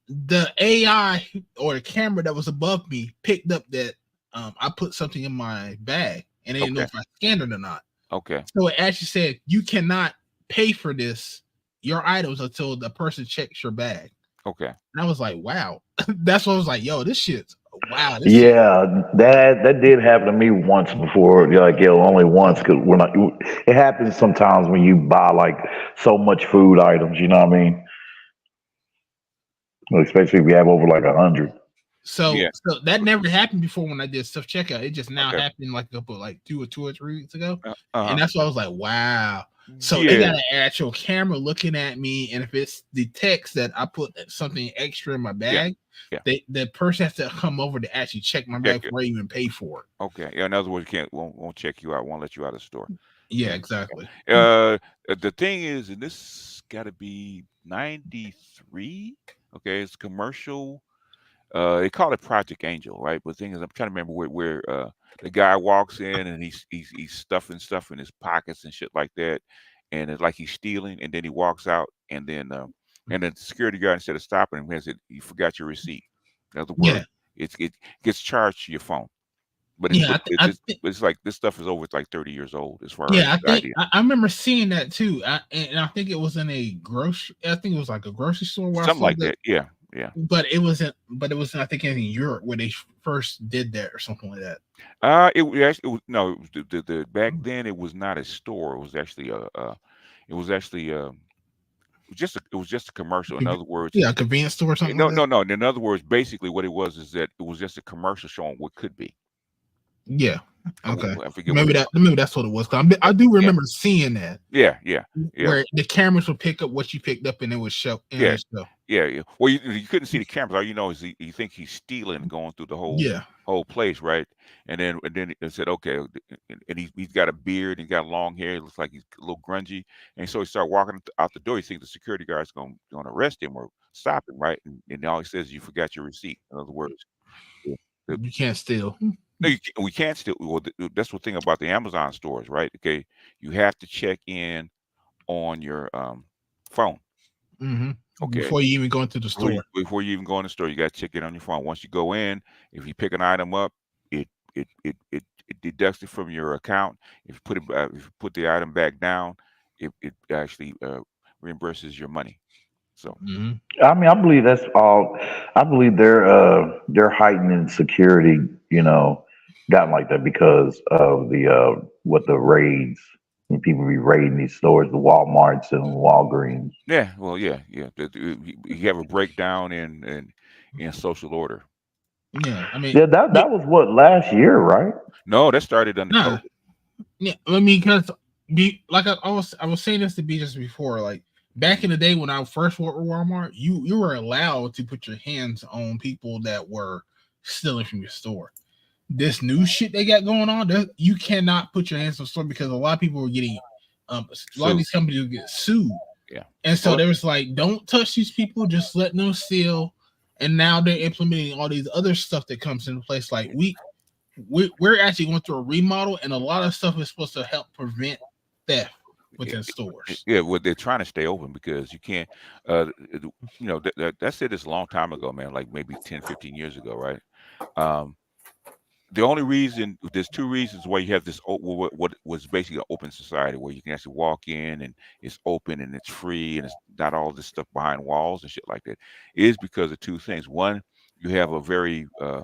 [SPEAKER 1] the AI or the camera that was above me picked up that I put something in my bag and they didn't know if I scanned it or not.
[SPEAKER 2] Okay.
[SPEAKER 1] So it actually said you cannot pay for your items until the person checks your bag.
[SPEAKER 2] Okay.
[SPEAKER 1] And I was like, wow. That's what I was like, yo, this shit's wow.
[SPEAKER 3] That did happen to me once before. Only once, because it happens sometimes when you buy like so much food items. You know what I mean? Especially if you have over like 100.
[SPEAKER 1] So that never happened before when I did self checkout. It just now happened like a couple, like 2 or 3 weeks ago, and that's why I was like, wow. So they got an actual camera looking at me, and if it detects that I put something extra in my bag, the person has to come over to actually check my bag before I even pay for it.
[SPEAKER 2] Okay. Yeah. In other words, won't check you out, won't let you out of the store.
[SPEAKER 1] Yeah, exactly.
[SPEAKER 2] The thing is, and this got to be 93. Okay, it's commercial. They call it Project Angel, right? But the thing is, I'm trying to remember where the guy walks in and he's stuffing stuff in his pockets and shit like that, and it's like he's stealing, and then he walks out, and then the security guard, instead of stopping him, has it, you forgot your receipt. In other words, it gets charged to your phone. But
[SPEAKER 1] Yeah,
[SPEAKER 2] it's like this stuff is over like 30 years old as far as
[SPEAKER 1] yeah, I
[SPEAKER 2] the
[SPEAKER 1] think
[SPEAKER 2] idea.
[SPEAKER 1] I remember seeing that too. And I think it was in a grocery. I think it was like a grocery store where I
[SPEAKER 2] Something
[SPEAKER 1] saw
[SPEAKER 2] like
[SPEAKER 1] that.
[SPEAKER 2] that. Yeah, yeah.
[SPEAKER 1] But it wasn't. But it was, I think, in Europe where they first did that or something like that.
[SPEAKER 2] It was no, it was the back then it was not a store. It was actually it was actually it was just a commercial. In other words,
[SPEAKER 1] Yeah, a convenience store or something
[SPEAKER 2] no,
[SPEAKER 1] like that.
[SPEAKER 2] no, no. In other words, basically what it was is that it was just a commercial showing what could be.
[SPEAKER 1] Yeah. Okay.
[SPEAKER 2] I forget what it was.
[SPEAKER 1] Maybe that's what it was. I do
[SPEAKER 2] Yeah,
[SPEAKER 1] remember seeing that
[SPEAKER 2] yeah, yeah, yeah,
[SPEAKER 1] where the cameras would pick up what you picked up and it would show in
[SPEAKER 2] yeah,
[SPEAKER 1] the show.
[SPEAKER 2] yeah. Well, you couldn't see the cameras. All you know is you think he's stealing and going through the
[SPEAKER 1] Yeah.
[SPEAKER 2] whole place, right? And then it said, okay, and he's got a beard, and he got long hair. It looks like he's a little grungy, and so he started walking out the door. He thinks the security guard's going to arrest him or stop him, right? And all he says is, "You forgot your receipt." In other words, the, the,
[SPEAKER 1] You can't steal.
[SPEAKER 2] no, we can't still. Well, that's the thing about the Amazon stores, right? Okay, you have to check in on your phone.
[SPEAKER 1] Mm-hmm.
[SPEAKER 2] Okay,
[SPEAKER 1] Before you even go into the store.
[SPEAKER 2] before you even go in the store, you got to check it on your phone. Once you go in, if you pick an item up, it deducts it from your account. If you if you put the item back down, it actually reimburses your money. So
[SPEAKER 1] Mm-hmm.
[SPEAKER 3] I mean, I believe that's all. I believe they're heightening security, gotten like that because of the what the raids. When people be raiding these stores, the WalMarts and Walgreens.
[SPEAKER 2] yeah, well, yeah. You have a breakdown in social order.
[SPEAKER 1] Yeah. I mean,
[SPEAKER 3] Yeah, that was what last year, right?
[SPEAKER 2] No, that started under
[SPEAKER 1] nah.
[SPEAKER 2] COVID.
[SPEAKER 1] Yeah. I mean, because like I was saying this to be just before, like back in the day when I first worked with Walmart, you were allowed to put your hands on people that were stealing from your store. This new shit they got going on, you cannot put your hands on the store because a lot of people were getting a lot of these companies will get sued.
[SPEAKER 2] Yeah.
[SPEAKER 1] And so
[SPEAKER 2] Well,
[SPEAKER 1] there was like, don't touch these people, just let them steal. And now they're implementing all these other stuff that comes into place. Like we're actually going through a remodel, and a lot of stuff is supposed to help prevent theft within stores.
[SPEAKER 2] yeah, well, they're trying to stay open because you can't, that said this a long time ago, man, like maybe 10, 15 years ago, right? The only reason, there's two reasons why you have this, what was basically an open society where you can actually walk in and it's open and it's free and it's not all this stuff behind walls and shit like that, is because of two things. One, you have a very, a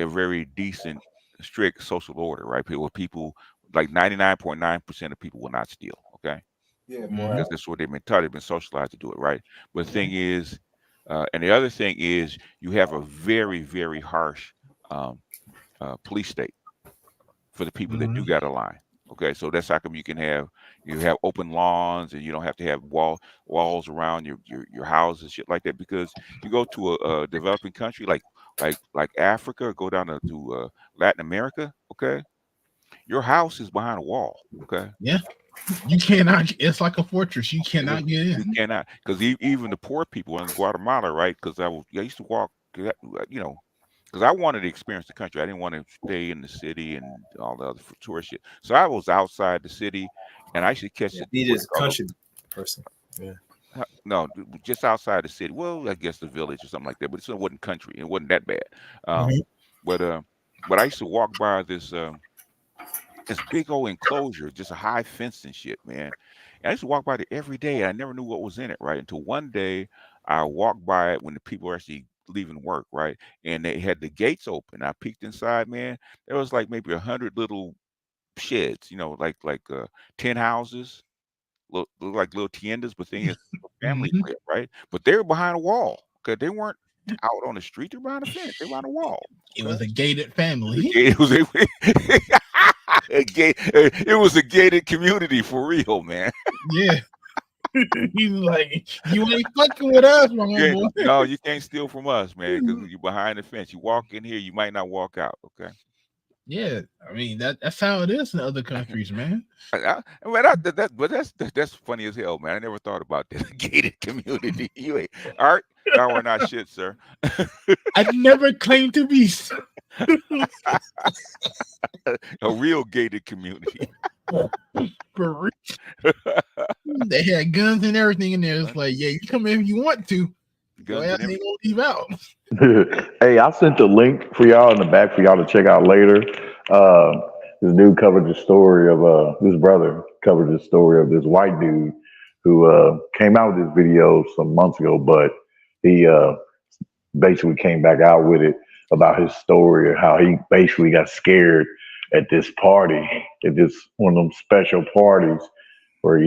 [SPEAKER 2] very decent, strict social order, right? People like 99.9% of people will not steal. Okay,
[SPEAKER 4] Yeah,
[SPEAKER 1] Mhm.
[SPEAKER 2] that's what they've been taught. They've been socialized to do it, right? But the thing is, and the other thing is, you have a very, very harsh police state for the people that do got a line. Okay, so that's how come you have open lawns and you don't have to have walls around your houses, shit like that. Because you go to a developing country like Africa, or go down to Latin America, okay, your house is behind a wall, okay.
[SPEAKER 1] Yeah, you cannot. It's like a fortress. You cannot get
[SPEAKER 2] You
[SPEAKER 1] in.
[SPEAKER 2] cannot, because even the poor people in Guatemala, right? Because I used to walk, because I wanted to experience the country. I didn't want to stay in the city and all the other tourist shit. So I was outside the city, and I used to catch
[SPEAKER 4] yeah.
[SPEAKER 2] it.
[SPEAKER 4] He
[SPEAKER 2] What do
[SPEAKER 4] is
[SPEAKER 2] you call it?
[SPEAKER 4] country person. Yeah.
[SPEAKER 2] No, just outside the city. Well, I guess the village or something like that. But it wasn't country. It wasn't that bad.
[SPEAKER 1] Mhm.
[SPEAKER 2] But but I used to walk by this big old enclosure, just a high fence and shit, man. And I used to walk by it every day, and I never knew what was in it, right? Until one day I walked by it when the people were actually leaving work, right? And they had the gates open. I peeked inside, man. There was like maybe 100 little sheds, like 10 houses, look like little tiendas, but thing is, families
[SPEAKER 1] Mhm.
[SPEAKER 2] live, right? But they were behind a wall. Okay, they weren't out on the street. They're behind a fence. They're behind a wall.
[SPEAKER 1] It
[SPEAKER 2] Okay,
[SPEAKER 1] was a gated family.
[SPEAKER 2] it was it was a gated community for real, man.
[SPEAKER 1] Yeah. He's like, you ain't fucking with us, my
[SPEAKER 2] Yeah,
[SPEAKER 1] boy.
[SPEAKER 2] no, you can't steal from us, man, because you're behind the fence. You walk in here, you might not walk out. Okay.
[SPEAKER 1] Yeah, I mean that's how it is in other countries, man.
[SPEAKER 2] But that's funny as hell, man. I never thought about this gated community. You ain't Art, y'all are not shit, sir.
[SPEAKER 1] I never claimed to be.
[SPEAKER 2] A real gated community.
[SPEAKER 1] For real. They had guns and everything in there. It's like, yeah, you come in if you want to.
[SPEAKER 2] guns
[SPEAKER 1] ass
[SPEAKER 2] and everything.
[SPEAKER 1] ain't gonna leave out.
[SPEAKER 3] Hey, I sent the link for y'all in the back for y'all to check out later. This dude covered the story of this brother covered the story of this white dude who came out with this video some months ago, but he basically came back out with it about his story of how he basically got scared at this party, at this one of them special parties where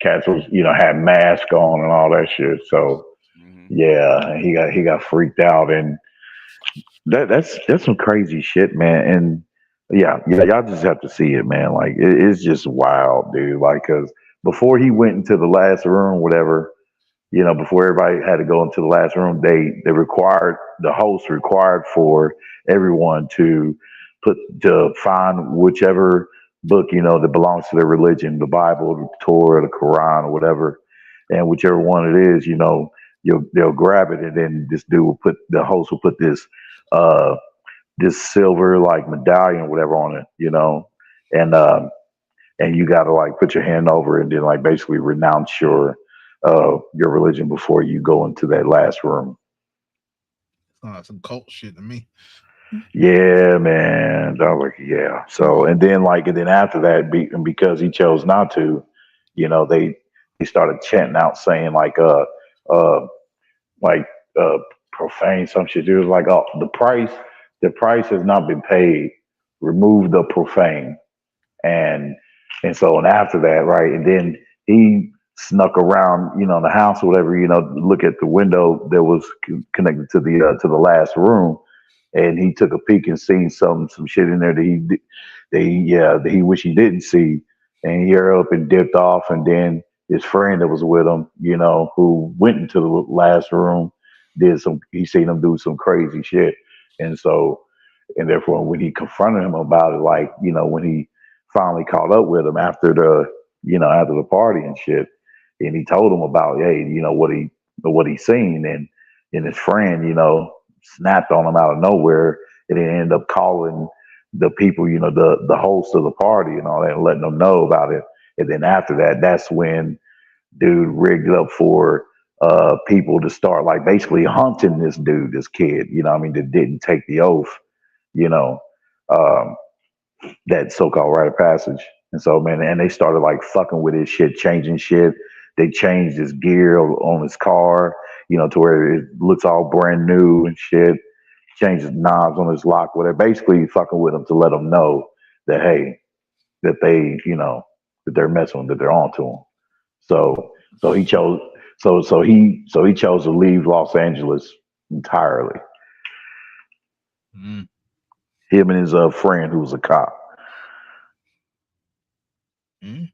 [SPEAKER 3] cats was had masks on and all that shit. So
[SPEAKER 2] Hmm.
[SPEAKER 3] yeah, he got freaked out, and that's some crazy shit, man. And yeah, y'all just have to see it, man. Like it's just wild, dude. Like, cause before he went into the last room, whatever, before everybody had to go into the last room, the host required for everyone to find whichever book that belongs to their religion, the Bible, the Torah, the Quran, or whatever, and whichever one it is, they'll grab it, and then the host will put uh this silver like medallion or whatever on it, and and you got to like put your hand over it and then like basically renounce your religion before you go into that last room.
[SPEAKER 1] Some cult shit to me.
[SPEAKER 3] Yeah, man. I was like, yeah. So and then after that, because he chose not to, they started chanting out saying uh like uh profane some shit. It was like, oh, the price has not been paid. Remove the profane. And and after that, right, and then he snuck around, the house or whatever, look at the window that was connected to the last room, and he took a peek and seen some shit in there that he wish he didn't see, and he hurried up and dipped off, and then his friend that was with him, who went into the last room, he seen him do some crazy shit, and so and therefore when he confronted him about it, like when he finally caught up with him after the party and shit, and he told him about what he seen, and his friend snapped on him out of nowhere, and then ended up calling the people, the host of the party and all that, and letting them know about it. And then after that, that's when dude rigged it up for people to start like basically hunting this kid, what I mean, that didn't take the oath, you know, um, that so-called rite of passage. And so, man, and they started like fucking with his shit, changing shit. They changed his gear on his car, to where it looks all brand new and shit. Changed his knobs on his lock, whatever. Basically, fucking with him to let him know that hey, that they, that they're messing with him, that they're onto him. So he chose. So he chose to leave Los Angeles entirely.
[SPEAKER 1] Mm.
[SPEAKER 3] Him and his friend, who was a cop.
[SPEAKER 1] Mm.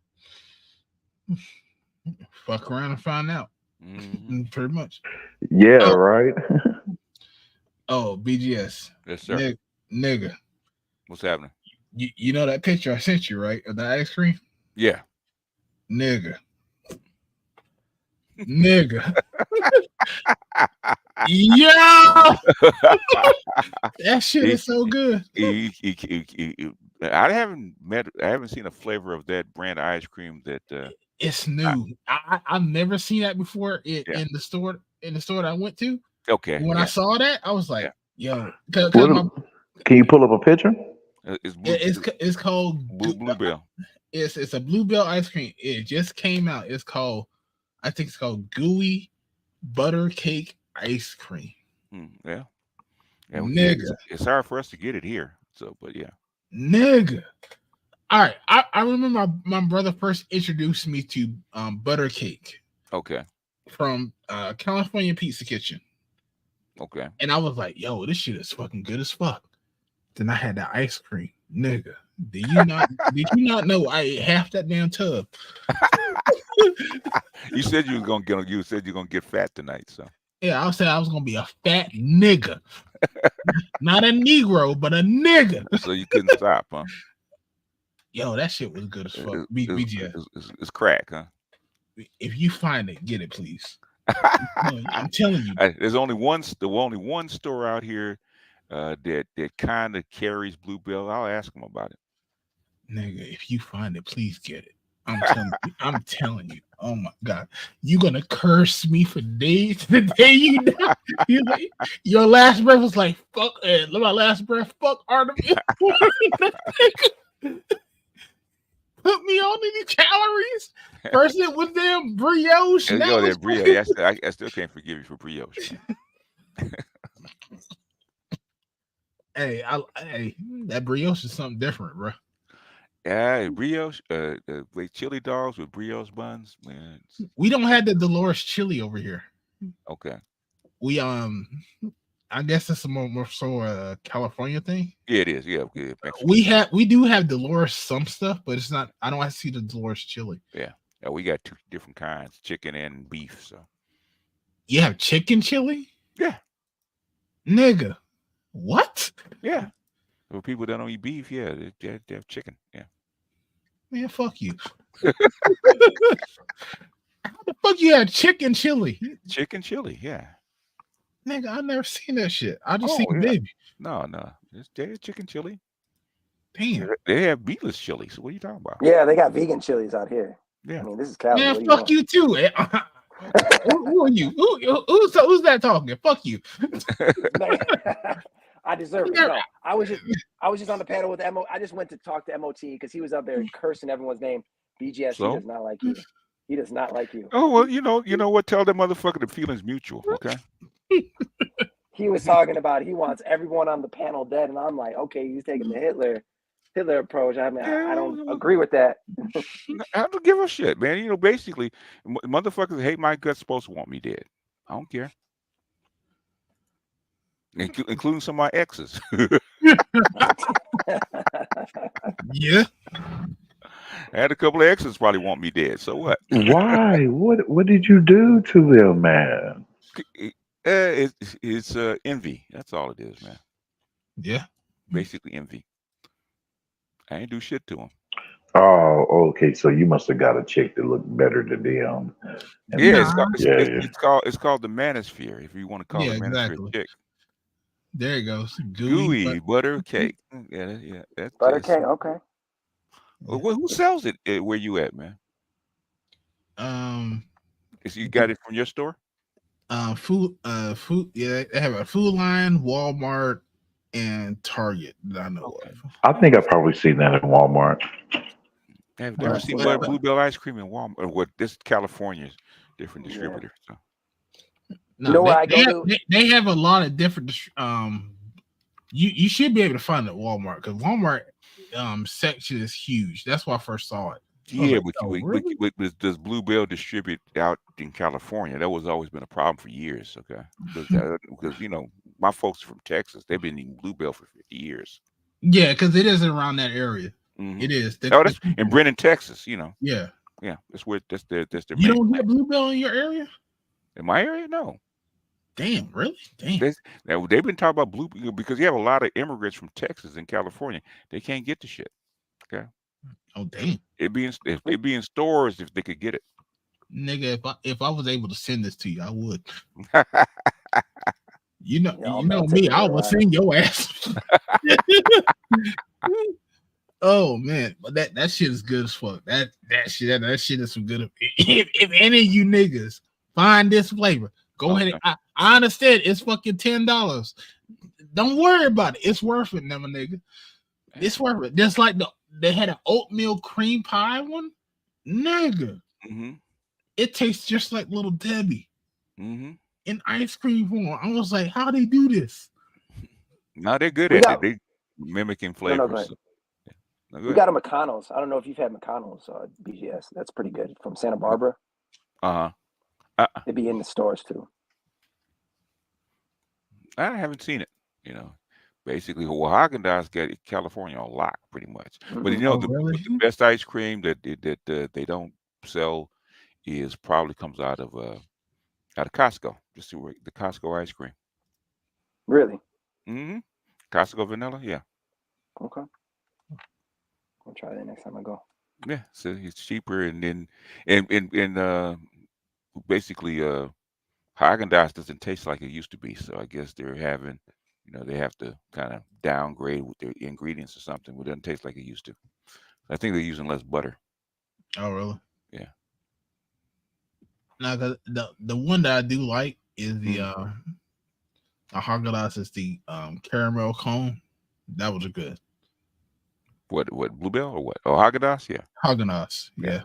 [SPEAKER 1] Fuck around and find out.
[SPEAKER 2] Hmm.
[SPEAKER 1] Pretty much.
[SPEAKER 3] Yeah,
[SPEAKER 1] Oh,
[SPEAKER 3] right.
[SPEAKER 1] BGS.
[SPEAKER 2] Yes, sir.
[SPEAKER 1] Nigga.
[SPEAKER 2] What's happening?
[SPEAKER 1] You know that picture I sent you, right? Of the ice cream?
[SPEAKER 2] Yeah.
[SPEAKER 1] Nigga. Yeah. That shit
[SPEAKER 2] He,
[SPEAKER 1] is so good.
[SPEAKER 2] I haven't seen a flavor of that brand of ice cream that
[SPEAKER 1] It's
[SPEAKER 2] I,
[SPEAKER 1] new. I've never seen that before
[SPEAKER 2] yeah.
[SPEAKER 1] in the store that I went to.
[SPEAKER 2] Okay.
[SPEAKER 1] When I
[SPEAKER 2] Yeah.
[SPEAKER 1] saw that, I was
[SPEAKER 2] Yeah.
[SPEAKER 1] like, yo, because
[SPEAKER 3] What? Can you pull up a picture?
[SPEAKER 2] It's blue.
[SPEAKER 1] it's called
[SPEAKER 2] Bluebell.
[SPEAKER 1] it's a Bluebell ice cream. It just came out. I think it's called gooey butter cake ice cream.
[SPEAKER 2] Yeah. Yeah.
[SPEAKER 1] Nigga.
[SPEAKER 2] It's hard for us to get it here. So, but yeah.
[SPEAKER 1] Nigga. All right. I remember my brother first introduced me to butter cake
[SPEAKER 2] Okay.
[SPEAKER 1] from California Pizza Kitchen.
[SPEAKER 2] Okay.
[SPEAKER 1] And I was like, yo, this shit is fucking good as fuck. Then I had that ice cream. Nigga. Did you not know I ate half that damn tub?
[SPEAKER 2] You said you was gonna get. You said you're gonna get fat tonight. So
[SPEAKER 1] Yeah, I said I was gonna be a fat nigga. Not a Negro, but a nigga.
[SPEAKER 2] so you couldn't stop, huh?
[SPEAKER 1] Yo, that shit was good as fuck. BGS.
[SPEAKER 2] It's crack, huh?
[SPEAKER 1] If you find it, get it, please. I'm telling you.
[SPEAKER 2] There's only one store out here that kind of carries Bluebell. I'll ask them about it.
[SPEAKER 1] Nigga, if you find it, please get it. I'm telling you. Oh my God, you gonna curse me for days? The day you die, like, your last breath was like fuck. My last breath, fuck Artemis. Put me on any calories. First it was damn brioche.
[SPEAKER 2] And,
[SPEAKER 1] Now it's
[SPEAKER 2] that brioche.
[SPEAKER 1] fucking...
[SPEAKER 2] I still can't forgive you for brioche, man.
[SPEAKER 1] Hey, that brioche is something different, bro.
[SPEAKER 2] Yeah, brioche. Like chili dogs with brioche buns, man.
[SPEAKER 1] We don't have the Dolores chili over here.
[SPEAKER 2] Okay.
[SPEAKER 1] We I guess it's a more so California thing.
[SPEAKER 2] Yeah, it is. Yeah, good.
[SPEAKER 1] We do have Dolores some stuff, but it's not. I don't see the Dolores chili.
[SPEAKER 2] Yeah, we got 2 different kinds, chicken and beef. So
[SPEAKER 1] You have chicken chili,
[SPEAKER 2] yeah,
[SPEAKER 1] nigga. What?
[SPEAKER 2] yeah. For people that don't eat beef, yeah, they have chicken. Yeah.
[SPEAKER 1] Man, fuck you. How the fuck you have chicken chili?
[SPEAKER 2] Chicken chili, yeah.
[SPEAKER 1] Nigga, I never seen that shit. I just
[SPEAKER 2] Oh,
[SPEAKER 1] seen
[SPEAKER 2] yeah.
[SPEAKER 1] baby.
[SPEAKER 2] No. They have chicken chili.
[SPEAKER 1] Damn.
[SPEAKER 2] They have beefless chili. So what are you talking about?
[SPEAKER 5] Yeah, they got vegan chilies out here.
[SPEAKER 2] Yeah.
[SPEAKER 5] I mean, this is Cali.
[SPEAKER 1] Man,
[SPEAKER 5] What do
[SPEAKER 1] fuck you too. Who are you? Who's that talking? Fuck you.
[SPEAKER 5] I deserve it. No, I was just on the panel with M.O.T. I just went to talk to M.O.T. because he was up there cursing everyone's name. BGS,
[SPEAKER 2] So?
[SPEAKER 5] he does not like you. He does not like you.
[SPEAKER 2] Oh well, you know what? Tell that motherfucker the feeling's mutual. Okay.
[SPEAKER 5] He was talking about he wants everyone on the panel dead, and I'm like, okay, he's taking the Hitler approach. I mean, I don't agree with that.
[SPEAKER 2] I don't give a shit, man. You know, basically, motherfuckers hate my guts supposed to want me dead. I don't care. Including some of my exes.
[SPEAKER 1] Yeah.
[SPEAKER 2] I had a couple of exes probably want me dead. So what?
[SPEAKER 3] Why? What did you do to them, man?
[SPEAKER 2] It's envy. That's all it is, man.
[SPEAKER 1] Yeah.
[SPEAKER 2] Basically envy. I ain't do shit to them.
[SPEAKER 3] Oh, okay. So you must have got a chick that looked better than them. And
[SPEAKER 2] Yeah, it's called the Manosphere. If you want to call it Manosphere
[SPEAKER 1] exactly.
[SPEAKER 2] chick.
[SPEAKER 1] There it goes.
[SPEAKER 2] Gooey butter cake. Yeah. That's
[SPEAKER 5] butter cake. Okay.
[SPEAKER 2] Who sells it? Where you at, man? You got it from your store?
[SPEAKER 1] Food. Yeah, they have a Food Line, Walmart, and Target that I know of.
[SPEAKER 3] I think I've probably seen that in Walmart.
[SPEAKER 2] I've never seen Bluebell ice cream in Walmart. Or what? This is California's different distributor. So.
[SPEAKER 1] No,
[SPEAKER 5] you know where I go to?
[SPEAKER 1] They have a lot of different. You should be able to find it at Walmart because Walmart section is huge. That's why I first saw it.
[SPEAKER 2] Yeah,
[SPEAKER 1] really?
[SPEAKER 2] but does Bluebell distribute out in California? That was always been a problem for years. Okay, because my folks from Texas, they've been eating Bluebell for 50 years.
[SPEAKER 1] Yeah, because it is around that area.
[SPEAKER 2] Mm-hmm.
[SPEAKER 1] It is.
[SPEAKER 2] That's in Brennan, Texas.
[SPEAKER 1] Yeah.
[SPEAKER 2] That's where that's their.
[SPEAKER 1] You don't get Bluebell in your area?
[SPEAKER 2] In my area, no.
[SPEAKER 1] Damn, really? Damn.
[SPEAKER 2] They've been talking about Bluebell because you have a lot of immigrants from Texas and California. They can't get the shit. Okay.
[SPEAKER 1] Oh damn!
[SPEAKER 2] It'd be in stores if they could get it.
[SPEAKER 1] Nigga, if I was able to send this to you, I would. you know me, I would send your ass. Oh man, but that shit is good as fuck. That shit is some good. If any of you niggas find this flavor, go ahead. I understand it's fucking $10. Don't worry about it. It's worth it, never nigga. It's worth it. Just like they had an oatmeal cream pie one, nigga.
[SPEAKER 2] Mm-hmm.
[SPEAKER 1] It tastes just like Little Debbie in ice cream form. I was like, how they do this?
[SPEAKER 2] No, they're good at it. They mimicking flavors.
[SPEAKER 5] We got a McConnell's. I don't know if you've had McConnell's BGS. That's pretty good from Santa Barbara. They'd be in the stores too.
[SPEAKER 2] I haven't seen it. Basically, Haagen-Dazs got California on lock pretty much. But the best ice cream that they don't sell is probably comes out of Costco. Just the Costco ice cream.
[SPEAKER 5] Really?
[SPEAKER 2] Mm-hmm. Costco vanilla, yeah.
[SPEAKER 5] Okay. I'll try that next time I go.
[SPEAKER 2] Yeah, so it's cheaper, and then and basically Haagen-Dazs doesn't taste like it used to be. So I guess they're having. They have to kind of downgrade with their ingredients or something. It doesn't taste like it used to. I think they're using less butter.
[SPEAKER 1] Oh, really?
[SPEAKER 2] Yeah.
[SPEAKER 1] Now the one that I do like is the Haagen-Dazs is the caramel cone. That was good.
[SPEAKER 2] What Bluebell or what? Oh, Haagen-Dazs, yeah.
[SPEAKER 1] Haagen-Dazs, yeah.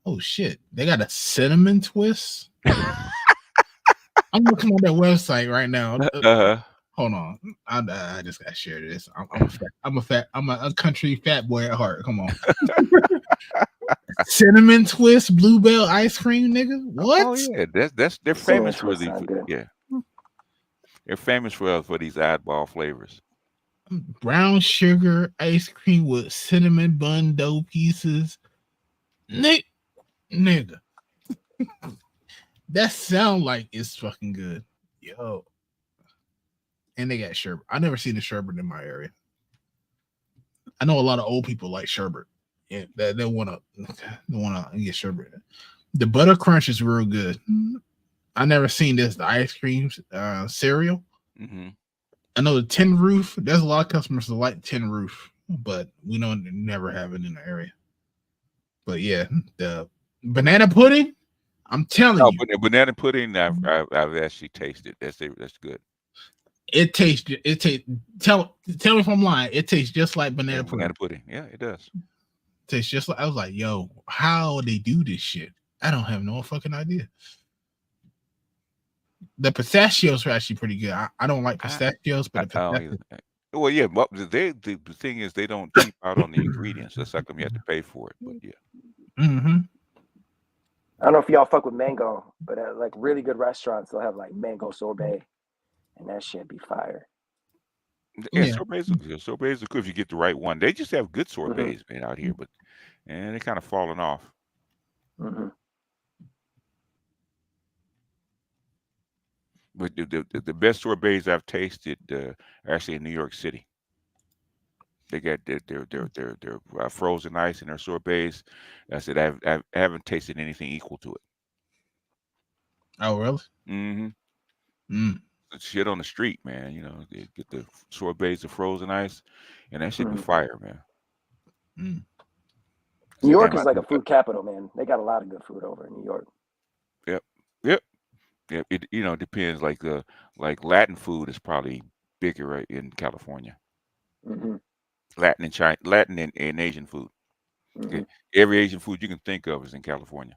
[SPEAKER 1] Oh shit, they got a cinnamon twist. I'm looking on their website right now. Hold on, I just got to share this. I'm a country fat boy at heart. Come on. Cinnamon twist bluebell ice cream, nigga. What?
[SPEAKER 2] Oh yeah, they're famous for these. Yeah, they're famous for these oddball flavors.
[SPEAKER 1] Brown sugar ice cream with cinnamon bun dough pieces. Nigga. That sound like it's fucking good. Yo. And they got sherbet. I never seen the sherbet in my area. I know a lot of old people like sherbet. Yeah, they wanna get sherbet. The butter crunch is real good. I never seen this. The ice cream cereal.
[SPEAKER 2] Mm-hmm.
[SPEAKER 1] I know the tin roof. There's a lot of customers that like tin roof, but we don't never have it in the area. But yeah, the banana pudding. I'm telling you,
[SPEAKER 2] but banana pudding. I've actually tasted. That's good.
[SPEAKER 1] It tastes. Tell me if I'm lying. It tastes just like banana pudding.
[SPEAKER 2] Banana pudding. Yeah, it does.
[SPEAKER 1] It tastes just like. I was like, yo, how they do this shit? I don't have no fucking idea. The pistachios are actually pretty good. I don't like pistachios, but
[SPEAKER 2] well, yeah. But the thing is, they don't cheap out on the ingredients. That's like you have to pay for it. But yeah.
[SPEAKER 1] Mm-hmm.
[SPEAKER 5] I don't know if y'all fuck with mango, but at like really good restaurants, they'll have like mango sorbet, and that shit be fire.
[SPEAKER 2] Yeah, sorbets are good if you get the right one. They just have good sorbets, man, out here, but they're kind of falling off.
[SPEAKER 5] Mm-hmm.
[SPEAKER 2] But the best sorbets I've tasted are actually in New York City. They got their frozen ice and their sorbets. I said I haven't tasted anything equal to it.
[SPEAKER 1] Oh really?
[SPEAKER 2] Mm-hmm. Shit on the street, man. You know, they get the sorbets of frozen ice, and that shit be fire, man.
[SPEAKER 5] New York is like a food capital, man. They got a lot of good food over in New York.
[SPEAKER 2] Yep. It depends. Like Latin food is probably bigger right in California.
[SPEAKER 5] Mm-hmm.
[SPEAKER 2] Latin and China, Latin and Asian food.
[SPEAKER 5] Mm-hmm.
[SPEAKER 2] Every Asian food you can think of is in California.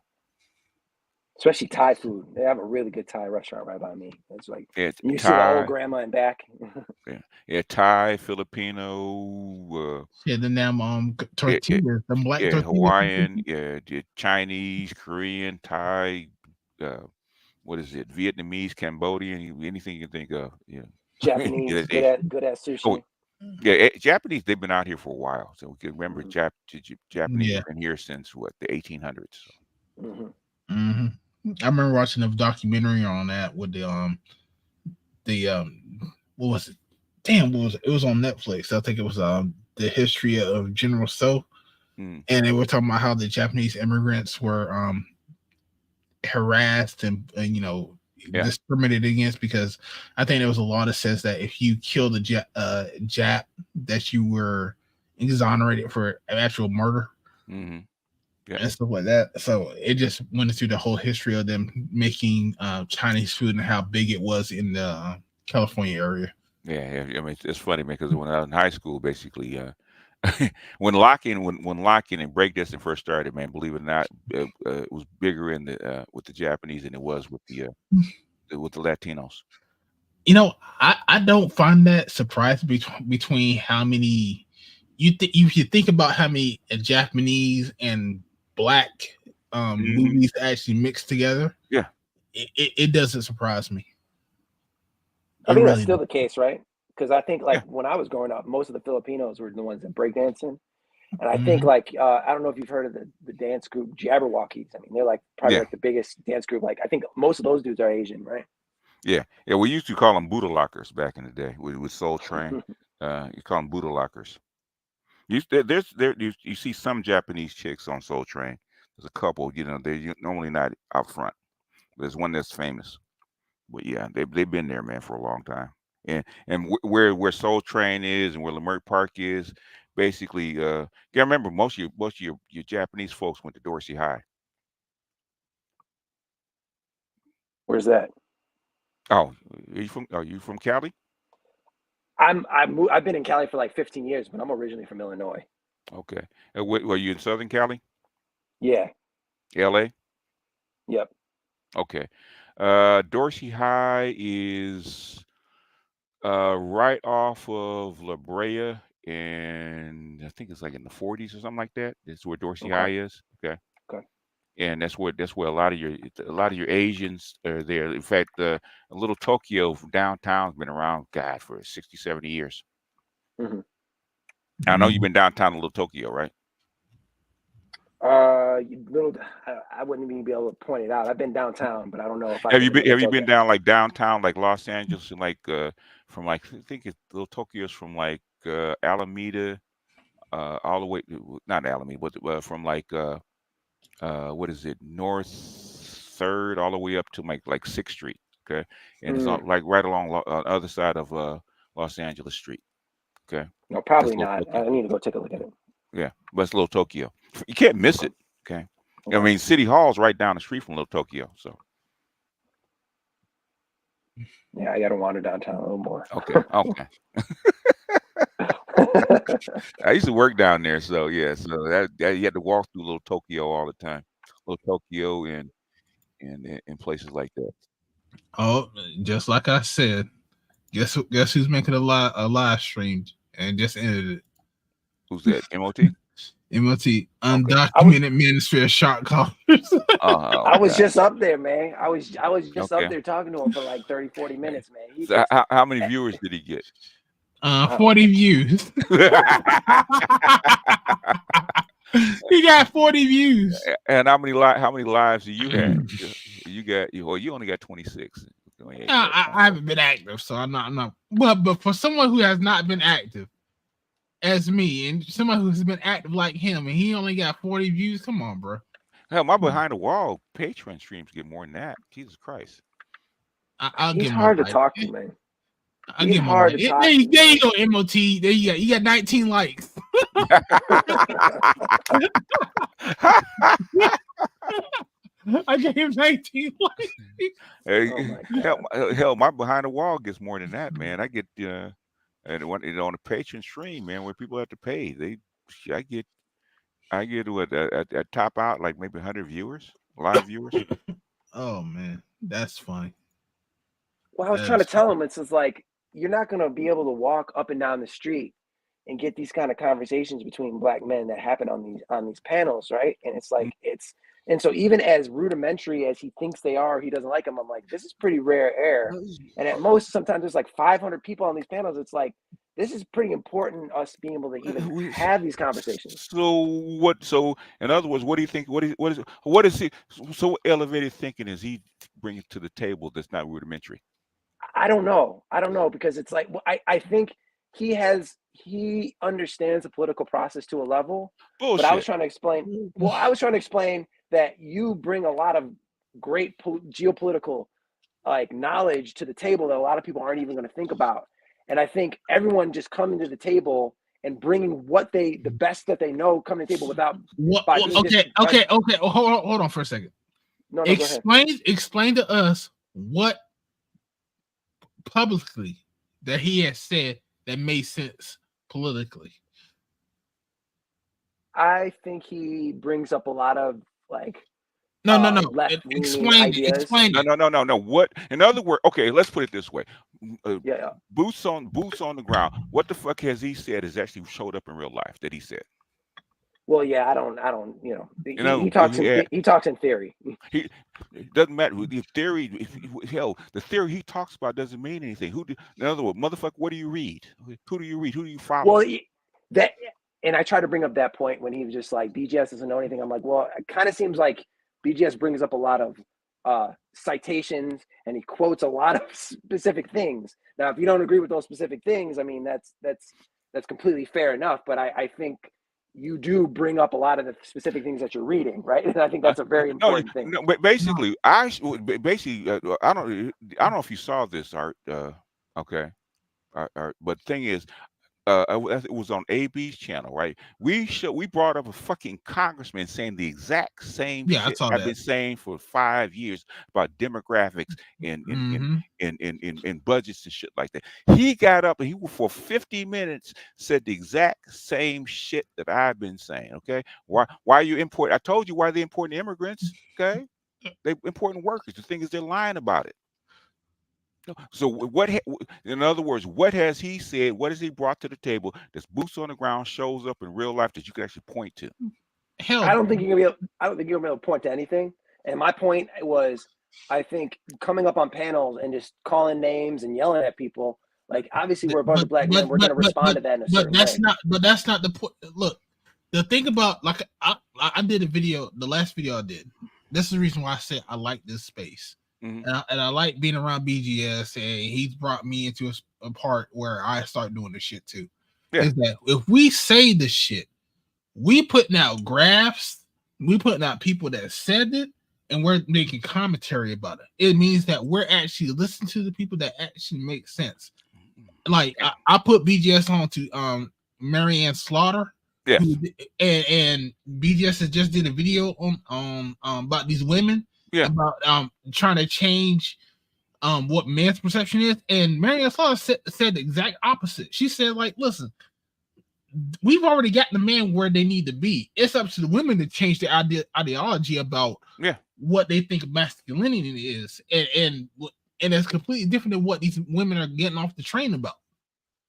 [SPEAKER 5] Especially Thai food. They have a really good Thai restaurant right by me. It's like you
[SPEAKER 2] Thai,
[SPEAKER 5] see the old grandma and back.
[SPEAKER 2] Thai, Filipino.
[SPEAKER 1] The damn tortillas, them black tortillas.
[SPEAKER 2] Hawaiian, Chinese, Korean, Thai. What is it? Vietnamese, Cambodian, anything you can think of. Yeah.
[SPEAKER 5] Japanese, good at sushi.
[SPEAKER 2] Oh, yeah, Japanese. They've been out here for a while, so we can remember Japanese have been here since what, the 1800s. So.
[SPEAKER 1] I remember watching a documentary on that with what was it? Damn, what was it? It was on Netflix. I think it was the history of General Tso, and they were talking about how the Japanese immigrants were harassed and discriminated against, because I think there was a law that says that if you killed a Jap, that you were exonerated for actual murder. And stuff like that. So it just went through the whole history of them making Chinese food and how big it was in the California area.
[SPEAKER 2] Yeah. I mean, it's funny, man, because when I was in high school, basically, when locking and breakdancing first started, man, believe it or not, it was bigger in the with the Japanese than it was with the Latinos.
[SPEAKER 1] You know, I don't find that surprising between how many if you think about how many Japanese and black movies actually mixed together.
[SPEAKER 2] Yeah,
[SPEAKER 5] it
[SPEAKER 1] doesn't surprise me.
[SPEAKER 5] I think that's still the case, right? Because I think when I was growing up, most of the Filipinos were the ones that breakdancing, and I think I don't know if you've heard of the dance group Jabberwockies. I mean, they're like probably like the biggest dance group. Like I think most of those dudes are Asian, right?
[SPEAKER 2] Yeah. We used to call them Buddha lockers back in the day with Soul Train. You call them Buddha lockers. You see some Japanese chicks on Soul Train. There's a couple, they're normally not out front. There's one that's famous, but yeah, they've been there, man, for a long time. And where Soul Train is and where Leimert Park is, basically, remember most of your Japanese folks went to Dorsey High.
[SPEAKER 5] Where's that?
[SPEAKER 2] Oh, are you from Cali?
[SPEAKER 5] I've been in Cali for like 15 years, but I'm originally from Illinois.
[SPEAKER 2] Okay. Were you in Southern Cali?
[SPEAKER 5] Yeah.
[SPEAKER 2] LA?
[SPEAKER 5] Yep.
[SPEAKER 2] Okay. Dorsey High is right off of La Brea, and I think it's like in the 40s or something like that. That's where Dorsey High is. Okay.
[SPEAKER 5] Okay.
[SPEAKER 2] And that's where a lot of your Asians are there. In fact, a little Tokyo from downtown's been around, God, for 60, 70 years.
[SPEAKER 5] Mm-hmm.
[SPEAKER 2] I know you've been downtown a little Tokyo, right?
[SPEAKER 5] I wouldn't even be able to point it out. I've been downtown, but I don't know if
[SPEAKER 2] Have you been down like downtown, like Los Angeles, and like from like I think it's little Tokyo's from like Alameda, all the way not Alameda, but from like what is it, North Third, all the way up to like 6th Street. Okay, and it's on like right along other side of Los Angeles Street. Okay,
[SPEAKER 5] no, probably
[SPEAKER 2] That's
[SPEAKER 5] not. I need to go take a look at it.
[SPEAKER 2] Yeah, but it's Little Tokyo. You can't miss it. Okay. I mean, City Hall's right down the street from Little Tokyo. So
[SPEAKER 5] yeah, I got to wander downtown a little more.
[SPEAKER 2] Okay. I used to work down there, so yeah. So that you had to walk through Little Tokyo all the time. Little Tokyo and places like that.
[SPEAKER 1] Oh, just like I said, guess who's making a live stream and just ended it?
[SPEAKER 2] Who's that? M.O.T.
[SPEAKER 1] M.O.T. Undocumented Manosphere shark callers.
[SPEAKER 5] I was just up there, man. I was just up there talking to him for like 30, 40 minutes, man.
[SPEAKER 2] So how many viewers did he get?
[SPEAKER 1] 40 views. He got 40 views.
[SPEAKER 2] And how many lives do you have? You only got 26.
[SPEAKER 1] I haven't been active, so I'm not. But for someone who has not been active, as me, and someone who's been active like him, and he only got 40 views, come on, bro.
[SPEAKER 2] Hell, my behind the wall Patreon streams get more than that. Jesus Christ.
[SPEAKER 5] He's hard to talk to, man.
[SPEAKER 1] He's hard to talk to. There you go, M.O.T. There you go. You got 19 likes. I gave him 19 likes.
[SPEAKER 2] Hell, my behind the wall gets more than that, man. I get and on the Patreon stream, man, where people have to pay, I get what a top out like maybe 100 viewers, live viewers.
[SPEAKER 1] Oh man, that's funny.
[SPEAKER 5] Well, I was trying to tell him, it's just like you're not gonna be able to walk up and down the street and get these kind of conversations between Black men that happen on these panels, right? And it's like and so even as rudimentary as he thinks they are, he doesn't like them. I'm like, this is pretty rare air. And at most, sometimes there's like 500 people on these panels. It's like, this is pretty important, us being able to even have these conversations.
[SPEAKER 2] So in other words, what do you think? What is he? So elevated thinking is he bringing to the table that's not rudimentary?
[SPEAKER 5] I don't know because it's like I think he understands the political process to a level.
[SPEAKER 2] Bullshit.
[SPEAKER 5] But I was trying to explain that you bring a lot of great geopolitical like knowledge to the table that a lot of people aren't even going to think about. And I think everyone just coming to the table and bringing the best that they know, coming to the table without.
[SPEAKER 1] Okay. Hold on for a second.
[SPEAKER 5] No,
[SPEAKER 1] explain to us what publicly that he has said that made sense politically.
[SPEAKER 5] I think he brings up a lot of like
[SPEAKER 1] no.
[SPEAKER 5] Explain
[SPEAKER 2] it. No. What? In other words, okay, let's put it this way. Boots on the ground. What the fuck has he said has actually showed up in real life that he said?
[SPEAKER 5] Well, yeah, I don't. He talks in theory.
[SPEAKER 2] It doesn't matter the theory. The theory he talks about doesn't mean anything. In other words, motherfucker, what do you read? Who do you read? Who do you follow?
[SPEAKER 5] Well, and I try to bring up that point when he was just like, BGS doesn't know anything. I'm like, well, it kind of seems like BGS brings up a lot of citations and he quotes a lot of specific things. Now, if you don't agree with those specific things, I mean, that's completely fair enough. But I think you do bring up a lot of the specific things that you're reading, right? And I think that's a very important thing.
[SPEAKER 2] No, but basically, I don't know if you saw this, Art. Okay, Art, but the thing is, it was on AB's channel, right? We brought up a fucking congressman saying the exact same
[SPEAKER 1] Yeah, I
[SPEAKER 2] shit
[SPEAKER 1] saw
[SPEAKER 2] I've been
[SPEAKER 1] that.
[SPEAKER 2] saying for 5 years about demographics and in budgets and shit like that. He got up and he for 50 minutes said the exact same shit that I've been saying. Okay, why are you important? I told you why they importing immigrants. Okay, they important workers. The thing is, they're lying about it. So in other words, what has he said? What has he brought to the table that's boots on the ground, shows up in real life that you can actually point to?
[SPEAKER 1] Hell,
[SPEAKER 5] I don't think you're gonna be able to point to anything. And my point was, I think coming up on panels and just calling names and yelling at people, like obviously we're a bunch of black men, we're gonna respond to that in a certain way.
[SPEAKER 1] That's not the point. Look, the thing about like I did a video, the last video I did. This is the reason why I said I like this space. And I like being around BGS, and he's brought me into a part where I start doing this shit too. Yeah. Is that if we say this shit, we putting out graphs, we putting out people that said it, and we're making commentary about it. It means that we're actually listening to the people that actually make sense. Like I put BGS on to Marianne Slaughter. Yeah, and BGS has just did a video on about these women. Yeah, about trying to change what men's perception is, and Marianne Slaughter said the exact opposite. She said, like, listen, we've already got the men where they need to be. It's up to the women to change their ideology about what they think masculinity is, and it's completely different than what these women are getting off the train about.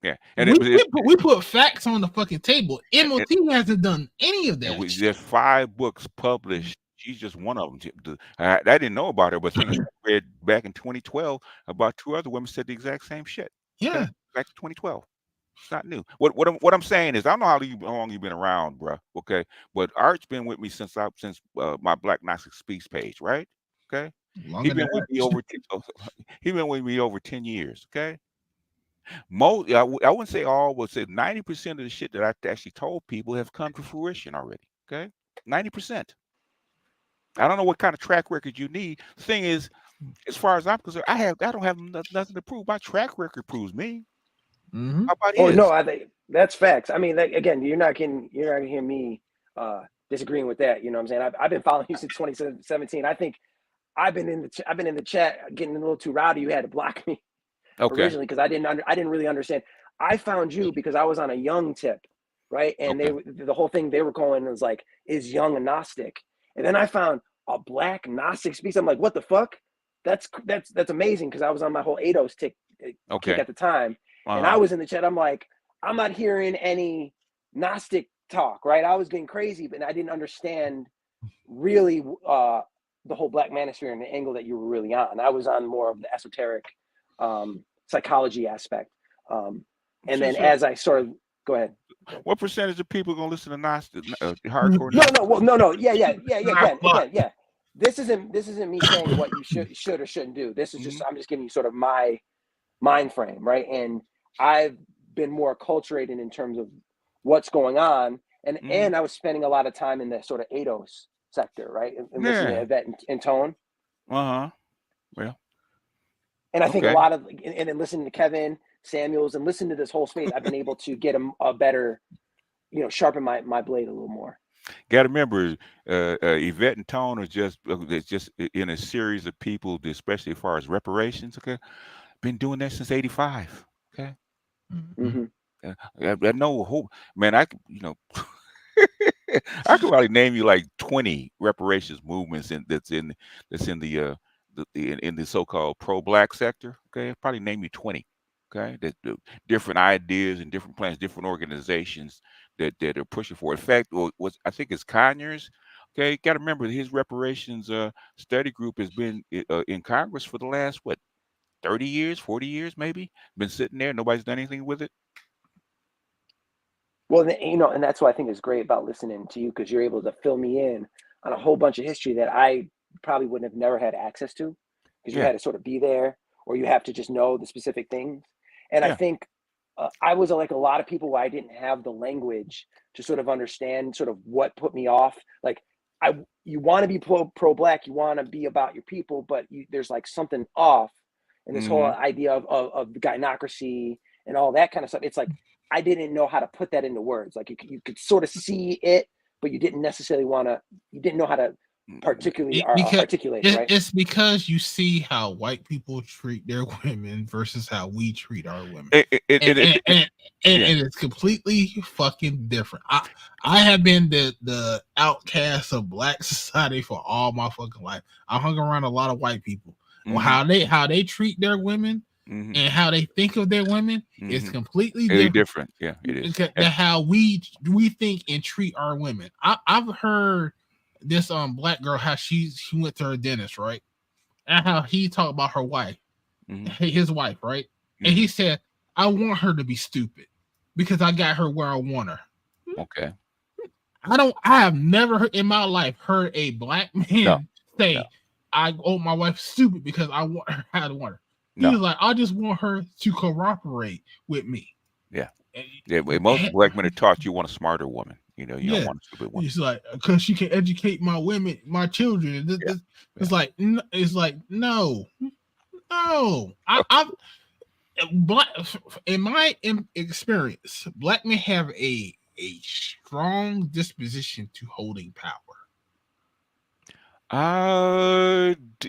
[SPEAKER 1] Yeah, and we put facts on the fucking table. M.O.T. hasn't done any of that.
[SPEAKER 2] There's 5 books published. She's just one of them. I didn't know about her, but things I read back in 2012 about 2 other women said the exact same shit.
[SPEAKER 1] Yeah,
[SPEAKER 2] back to 2012. It's not new. What I'm saying is, I don't know how long you've been around, bro. Okay, but Art's been with me since my Black Gnostic Speaks page, right? Okay, he's been with me over 10 years. Okay. Most, I wouldn't say all, but say 90% of the shit that I actually told people have come to fruition already. Okay, 90%. I don't know what kind of track record you need. The thing is, as far as I'm concerned, I don't have nothing to prove. My track record proves me.
[SPEAKER 1] Mm-hmm.
[SPEAKER 2] How about
[SPEAKER 5] no, I think that's facts. I mean, again, you're not gonna hear me disagreeing with that. You know what I'm saying? I've been following you since 2017. I think I've been in the chat getting a little too rowdy. You had to block me. Originally, because I didn't really understand. I found you because I was on a young tip, right? And the whole thing they were calling was like, is Young a Gnostic? And then I found a Black Gnostic Speaks. I'm like, what the fuck? That's amazing, because I was on my whole ADOS kick at the time, and I was in the chat. I'm like, I'm not hearing any Gnostic talk, right? I was getting crazy, but I didn't understand really the whole Black Manosphere and the angle that you were really on. I was on more of the esoteric psychology aspect, and then as I sort of go ahead.
[SPEAKER 2] What percentage of people are gonna listen to Gnostic hardcore?
[SPEAKER 5] No. Yeah. Again. This isn't me saying what you should or shouldn't do. This is just I'm just giving you sort of my mind frame, right? And I've been more acculturated in terms of what's going on, and I was spending a lot of time in the sort of ADOS sector, right, and listening to Yvette and Tone.
[SPEAKER 2] Well.
[SPEAKER 5] And I think a lot of, and then listening to Kevin Samuels and listening to this whole space, I've been able to get a better, sharpen my blade a little more.
[SPEAKER 2] Got to remember, Yvette and Tone are just in a series of people, especially as far as reparations. Okay, been doing that since '85. Okay, I know who, man. I I could probably name you like 20 reparations movements that's in the so-called pro-Black sector. Okay, I'll probably name you 20. Okay, that different ideas and different plans, different organizations that are pushing for. In fact, I think it's Conyers. Okay, got to remember his reparations study group has been in Congress for the last 30 years, 40 years, maybe. Been sitting there, nobody's done anything with it.
[SPEAKER 5] Well, and that's what I think is great about listening to you, because you're able to fill me in on a whole bunch of history that I probably wouldn't have never had access to, because you had to sort of be there, or you have to just know the specific things. And I think I was like a lot of people where I didn't have the language to sort of understand sort of what put me off. Like you want to be pro-Black, you want to be about your people, but there's like something off. And this whole idea of the gynocracy and all that kind of stuff. It's like, I didn't know how to put that into words. Like you could sort of see it, but you didn't necessarily you didn't know how to particularly articulate it, right?
[SPEAKER 1] It's because you see how white people treat their women versus how we treat our women. And it's completely fucking different. I have been the outcast of Black society for all my fucking life. I hung around a lot of white people. Well, how they treat their women and how they think of their women is completely different.
[SPEAKER 2] Yeah, it is.
[SPEAKER 1] Than how we think and treat our women. I've heard this Black girl how she went to her dentist, right? And how he talked about her wife, his wife, right? And he said, I want her to be stupid because I got her where I want her.
[SPEAKER 2] Okay.
[SPEAKER 1] I have never heard in my life heard a Black man say, I my wife stupid because I want her how to want her. He was like, I just want her to cooperate with me.
[SPEAKER 2] Yeah. Most Black men are taught you want a smarter woman. You know, you don't want a stupid woman.
[SPEAKER 1] It's like, because she can educate my women, my children. It's like no. In my experience, Black men have a strong disposition to holding power.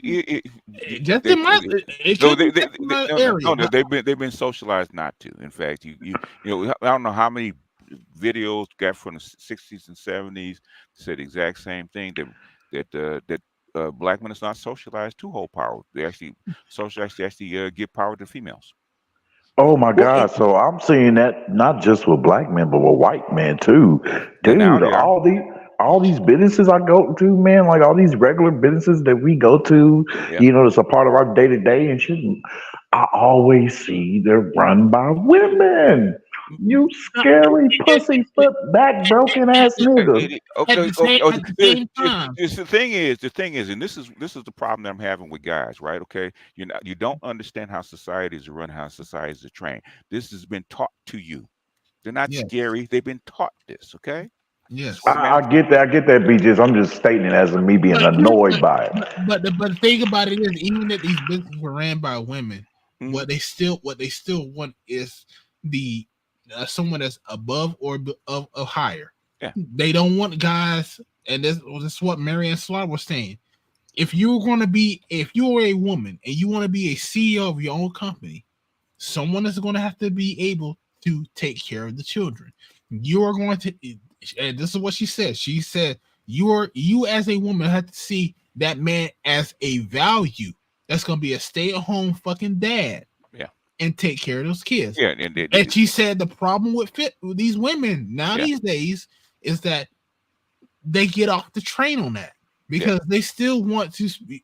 [SPEAKER 1] Just in my area.
[SPEAKER 2] They've been socialized not to. In fact, you know, I don't know how many videos got from the 60s and 70s said the exact same thing, that Black men is not socialized to hold power. They actually socialized to actually give power to females.
[SPEAKER 3] Oh my God! So I'm seeing that not just with Black men, but with white men too, dude. All these businesses I go to, man, like all these regular businesses that we go to, you know, it's a part of our day to day and shit. I always see they're run by women. You scary pussy foot back broken ass nigga.
[SPEAKER 2] The thing is, and this is the problem that I'm having with guys, right? Okay, you don't understand how societies are run, how societies are trained. This has been taught to you. They're not scary. They've been taught this. Okay.
[SPEAKER 1] Yes,
[SPEAKER 3] I get that. BJs. I'm just stating it as me being annoyed by it.
[SPEAKER 1] But the thing about it is, even if these businesses were ran by women, what they still want is the someone that's above or of higher.
[SPEAKER 2] Yeah.
[SPEAKER 1] They don't want guys, and this is what Marianne Slaughter was saying. If you're a woman and you want to be a CEO of your own company, someone is going to have to be able to take care of the children. You are going to. And this is what she said. She said, you as a woman have to see that man as a value. That's going to be a stay-at-home fucking dad.
[SPEAKER 2] Yeah.
[SPEAKER 1] And take care of those kids.
[SPEAKER 2] Yeah.
[SPEAKER 1] And she said the problem with these women now these days is that they get off the train on that because they still want to speak.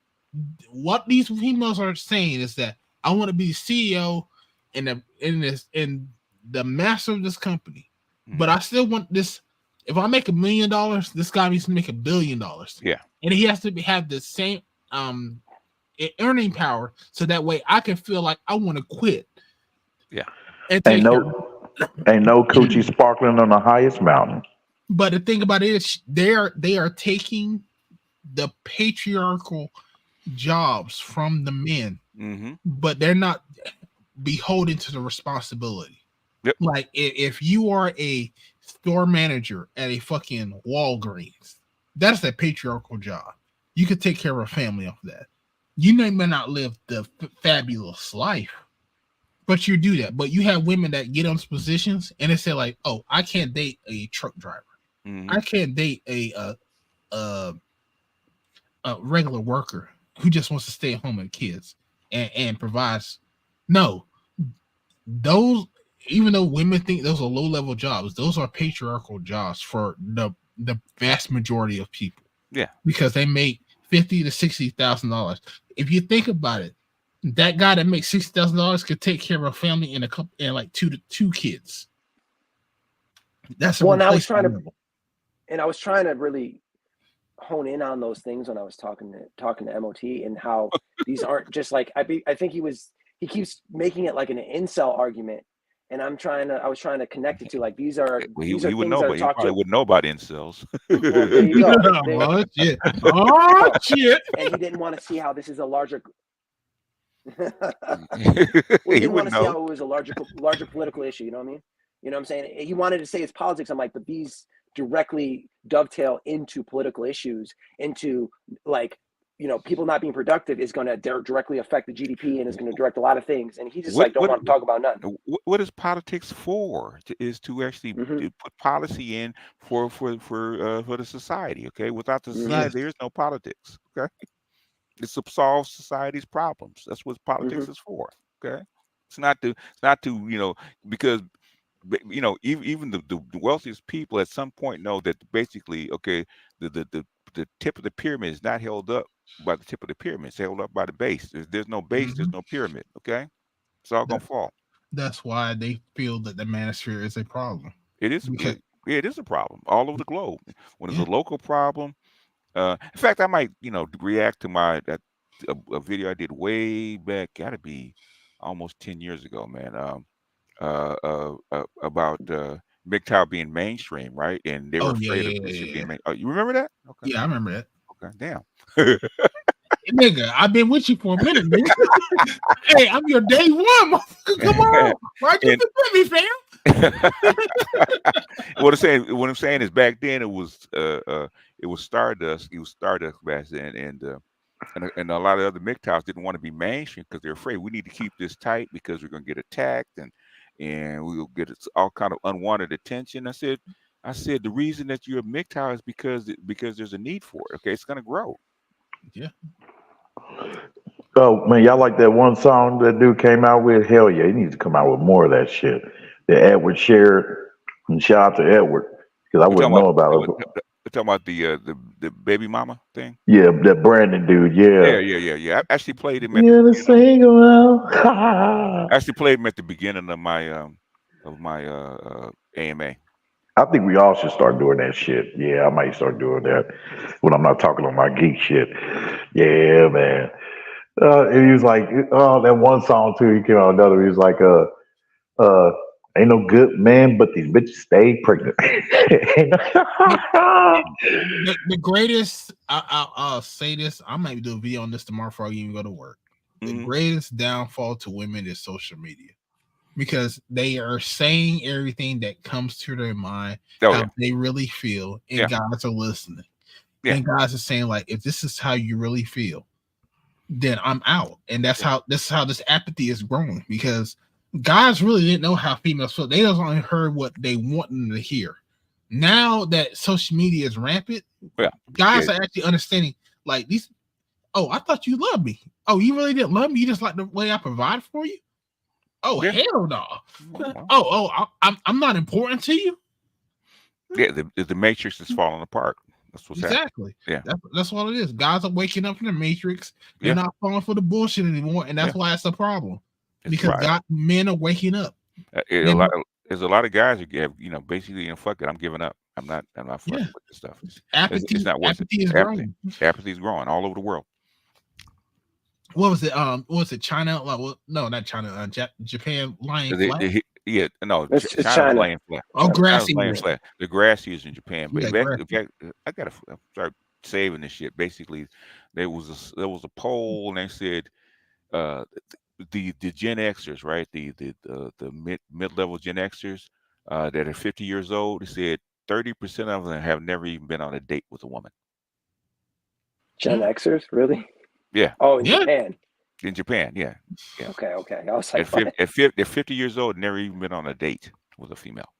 [SPEAKER 1] What these females are saying is that I want to be the CEO and the master of this company. But I still want this. If I make $1 million, this guy needs to make $1 billion.
[SPEAKER 2] Yeah,
[SPEAKER 1] and he has to have the same earning power, so that way I can feel like I want to quit.
[SPEAKER 2] Yeah,
[SPEAKER 3] and ain't no coochie sparkling on the highest mountain.
[SPEAKER 1] But the thing about it is, they are taking the patriarchal jobs from the men, but they're not beholden to the responsibility.
[SPEAKER 2] Yep.
[SPEAKER 1] Like if you are a store manager at a fucking Walgreens, that's a patriarchal job. You could take care of a family off that. You may not live the fabulous life, but you do that. But you have women that get on positions and they say like, "Oh, I can't date a truck driver. I can't date a regular worker who just wants to stay at home with kids and provides." No, those. Even though women think those are low-level jobs, those are patriarchal jobs for the vast majority of people.
[SPEAKER 2] Yeah,
[SPEAKER 1] because they make $50,000 to $60,000. If you think about it, that guy that makes $60,000 could take care of a family and like two kids. That's
[SPEAKER 5] I was trying to really hone in on those things when I was talking to M.O.T. and how these aren't just like I think he keeps making it like an incel argument. And I was trying to connect it to like these are things that are talked
[SPEAKER 2] probably wouldn't know about incels.
[SPEAKER 5] Well, there you go.
[SPEAKER 1] Oh shit! Oh shit!
[SPEAKER 5] And he didn't want to see how this is a larger.
[SPEAKER 2] He
[SPEAKER 5] didn't want
[SPEAKER 2] wouldn't
[SPEAKER 5] to see
[SPEAKER 2] know.
[SPEAKER 5] how it was a larger political issue. You know what I mean? You know what I'm saying? He wanted to say it's politics. I'm like, but these directly dovetail into political issues, into like, you know, people not being productive is going to directly affect the GDP and is going to direct a lot of things. And he just don't want to talk about nothing.
[SPEAKER 2] What is politics for? Is to actually put policy in for the society. Okay, without the society, there is no politics. Okay, it's to solve society's problems. That's what politics is for. Okay, it's not to because even the wealthiest people at some point know that basically, okay, the tip of the pyramid is not held up by the tip of the pyramid. It's held up by the base. There's no base, there's no pyramid. Okay, it's all gonna fall. That's
[SPEAKER 1] why they feel that the Manosphere is a problem.
[SPEAKER 2] It is. It is a problem all over the globe. When it's a local problem, in fact, I might react to a video I did way back. Got to be almost 10 years ago, man. About MGTOW being mainstream, right? And they were afraid of it being mainstream. Oh, you remember that? Okay.
[SPEAKER 1] Yeah, I remember that.
[SPEAKER 2] Okay, damn.
[SPEAKER 1] Nigga, I've been with you for a minute, nigga. Hey, I'm your day one, motherfucker. Come on. Why'd you forget me, fam?
[SPEAKER 2] What I'm saying is back then it was Stardust. It was Stardust back then, and a lot of other MGTOWs didn't want to be mainstream because they're afraid we need to keep this tight because we're gonna get attacked and we'll get all kind of unwanted attention. I said the reason that you're a MGTOW is because there's a need for it. Okay, it's gonna grow.
[SPEAKER 1] Yeah.
[SPEAKER 3] Oh man, y'all like that one song that dude came out with? Hell yeah, he needs to come out with more of that shit. That Edward shared, and shout out to Edward because I wouldn't know about it.
[SPEAKER 2] You're talking about the baby mama thing?
[SPEAKER 3] Yeah, that Brandon dude.
[SPEAKER 2] Yeah. I actually played him. I actually played him at the beginning of my AMA.
[SPEAKER 3] I think we all should start doing that shit. Yeah, I might start doing that when I'm not talking on my geek shit. Yeah, man. And he was like, that one song too. He came out another. He was like, ain't no good man, but these bitches stay pregnant.
[SPEAKER 1] the greatest. I'll say this. I might do a video on this tomorrow before I even go to work. The greatest downfall to women is social media. Because they are saying everything that comes to their mind, how they really feel, and guys are listening. And guys are saying, like, if this is how you really feel, then I'm out. And that's how this apathy is growing, because guys really didn't know how females feel. They just only heard what they want them to hear. Now that social media is rampant, guys are actually understanding, like, these. Oh, I thought you loved me. Oh, you really didn't love me? You just like the way I provide for you? Oh, hell no. I'm not important to you.
[SPEAKER 2] Yeah, the matrix is falling apart. That's what's happening. Yeah,
[SPEAKER 1] that's what it is. Guys are waking up from the matrix. They're not falling for the bullshit anymore, and that's why it's a problem. Because men are waking up.
[SPEAKER 2] There's a lot of guys who have, basically, fuck it, I'm giving up. I'm not fucking with this stuff. It's not worth it. Apathy is growing all over the world.
[SPEAKER 1] What was it? What was it? China? No, not China. Japan lying flat.
[SPEAKER 5] It's China.
[SPEAKER 2] Laying flat.
[SPEAKER 1] Oh, grassy.
[SPEAKER 2] The grassy is in Japan, but I gotta start saving this shit. Basically, there was a poll, and they said the Gen Xers, right? The mid-level Gen Xers that are 50 years old. They said 30% of them have never even been on a date with a woman.
[SPEAKER 5] Gen Xers, really?
[SPEAKER 2] Yeah.
[SPEAKER 5] Oh, in Japan.
[SPEAKER 2] In Japan, yeah.
[SPEAKER 5] Okay. I was like,
[SPEAKER 2] at 50 years old, never even been on a date with a female.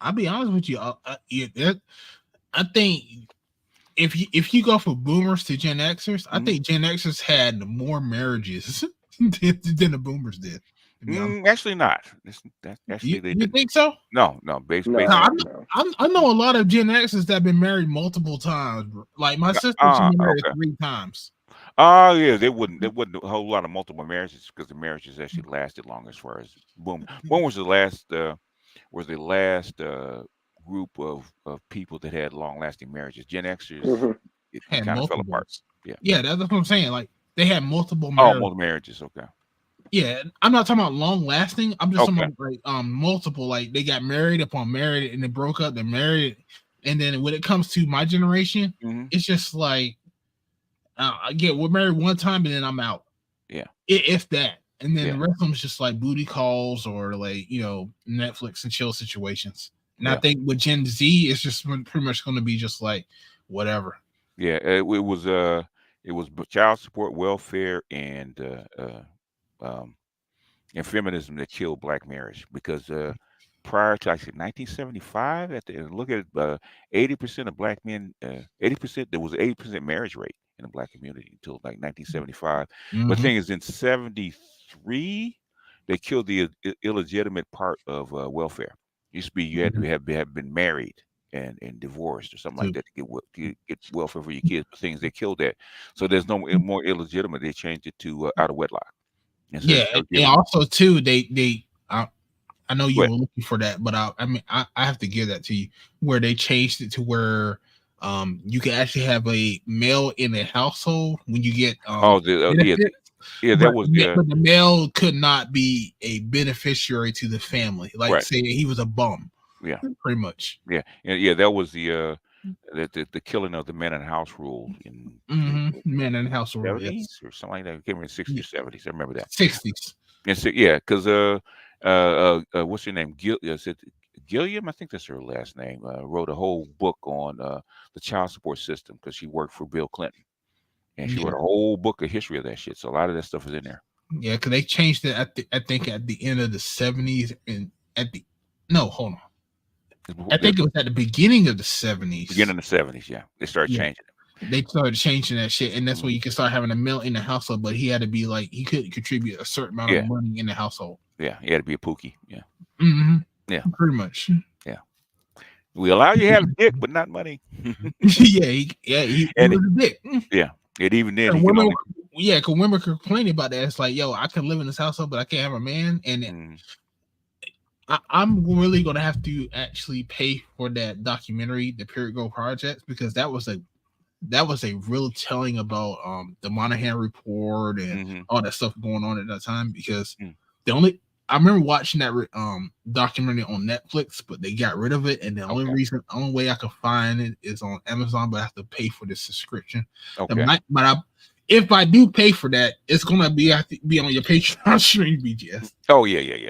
[SPEAKER 1] I'll be honest with you. I think if you go from boomers to Gen Xers, I think Gen Xers had more marriages than the boomers did.
[SPEAKER 2] Actually, not.
[SPEAKER 1] You think so?
[SPEAKER 2] No. Basically,
[SPEAKER 1] I know a lot of Gen Xers that have been married multiple times. Like my sister, she's been married 3 times.
[SPEAKER 2] Yeah, they wouldn't a whole lot of multiple marriages because the marriages actually lasted long. As far as boom was the last group of people that had long lasting marriages. Gen Xers it kind of fell apart.
[SPEAKER 1] Yeah, that's what I'm saying. Like they had multiple marriages.
[SPEAKER 2] Multiple marriages. Okay.
[SPEAKER 1] Yeah, I'm not talking about long lasting. I'm just talking about like multiple. Like they got married upon married and they broke up. They married, and then when it comes to my generation, it's just like. We're married one time and then I'm out.
[SPEAKER 2] Yeah.
[SPEAKER 1] If that. And then
[SPEAKER 2] Yeah.
[SPEAKER 1] the rest of them is just like booty calls or like, Netflix and chill situations. And I think with Gen Z, it's just pretty much going to be just like whatever.
[SPEAKER 2] Yeah, it was child support, welfare, um, and feminism that killed black marriage because prior to, I said, 1975, look at 80% of black men, 80%, there was an 80% marriage rate in the black community until like 1975. But the thing is, in 73, they killed the illegitimate part of welfare. Used to be you had to have been married and divorced or something like that to get welfare for your kids. But things, they killed that, so there's no more illegitimate. They changed it to out of wedlock.
[SPEAKER 1] Yeah, and also too, I know you were looking for that, but I have to give that to you, where they changed it to where you can actually have a male in a household when you get benefits.
[SPEAKER 2] That was
[SPEAKER 1] but the male could not be a beneficiary to the family, like say he was a bum.
[SPEAKER 2] Yeah,
[SPEAKER 1] pretty much.
[SPEAKER 2] Yeah, that was the killing of the man in the house rule in
[SPEAKER 1] man in the house rule,
[SPEAKER 2] 70s or something like that. It came in the 60s or 70s. I remember that.
[SPEAKER 1] 60s.
[SPEAKER 2] Yeah, because what's your name? Is it Gilliam? I think that's her last name. Wrote a whole book on the child support system because she worked for Bill Clinton, and she wrote a whole book of history of that shit. So a lot of that stuff is in there.
[SPEAKER 1] Yeah, because they changed it I think at the end of the 70s and hold on. I think it was at the beginning of the 70s.
[SPEAKER 2] Beginning of the 70s, yeah. They started changing it.
[SPEAKER 1] They started changing that shit, and that's when you can start having a male in the household, but he had to be like, he couldn't contribute a certain amount of money in the household.
[SPEAKER 2] Yeah, he had to be a pookie. Yeah.
[SPEAKER 1] Yeah. Pretty much.
[SPEAKER 2] Yeah. We allow you to have a dick, but not money.
[SPEAKER 1] he was a dick.
[SPEAKER 2] Yeah. And even then,
[SPEAKER 1] because women complaining about that. It's like, yo, I can live in this household, but I can't have a man. And I'm really gonna have to actually pay for that documentary, the Period Go Project, because that was a real telling about the Monahan report and all that stuff going on at that time. Because I remember watching that documentary on Netflix, but they got rid of it, and the only way I can find it is on Amazon, but I have to pay for the subscription. If I do pay for that, it's gonna be have to be on your Patreon stream, BGS.
[SPEAKER 2] Oh yeah.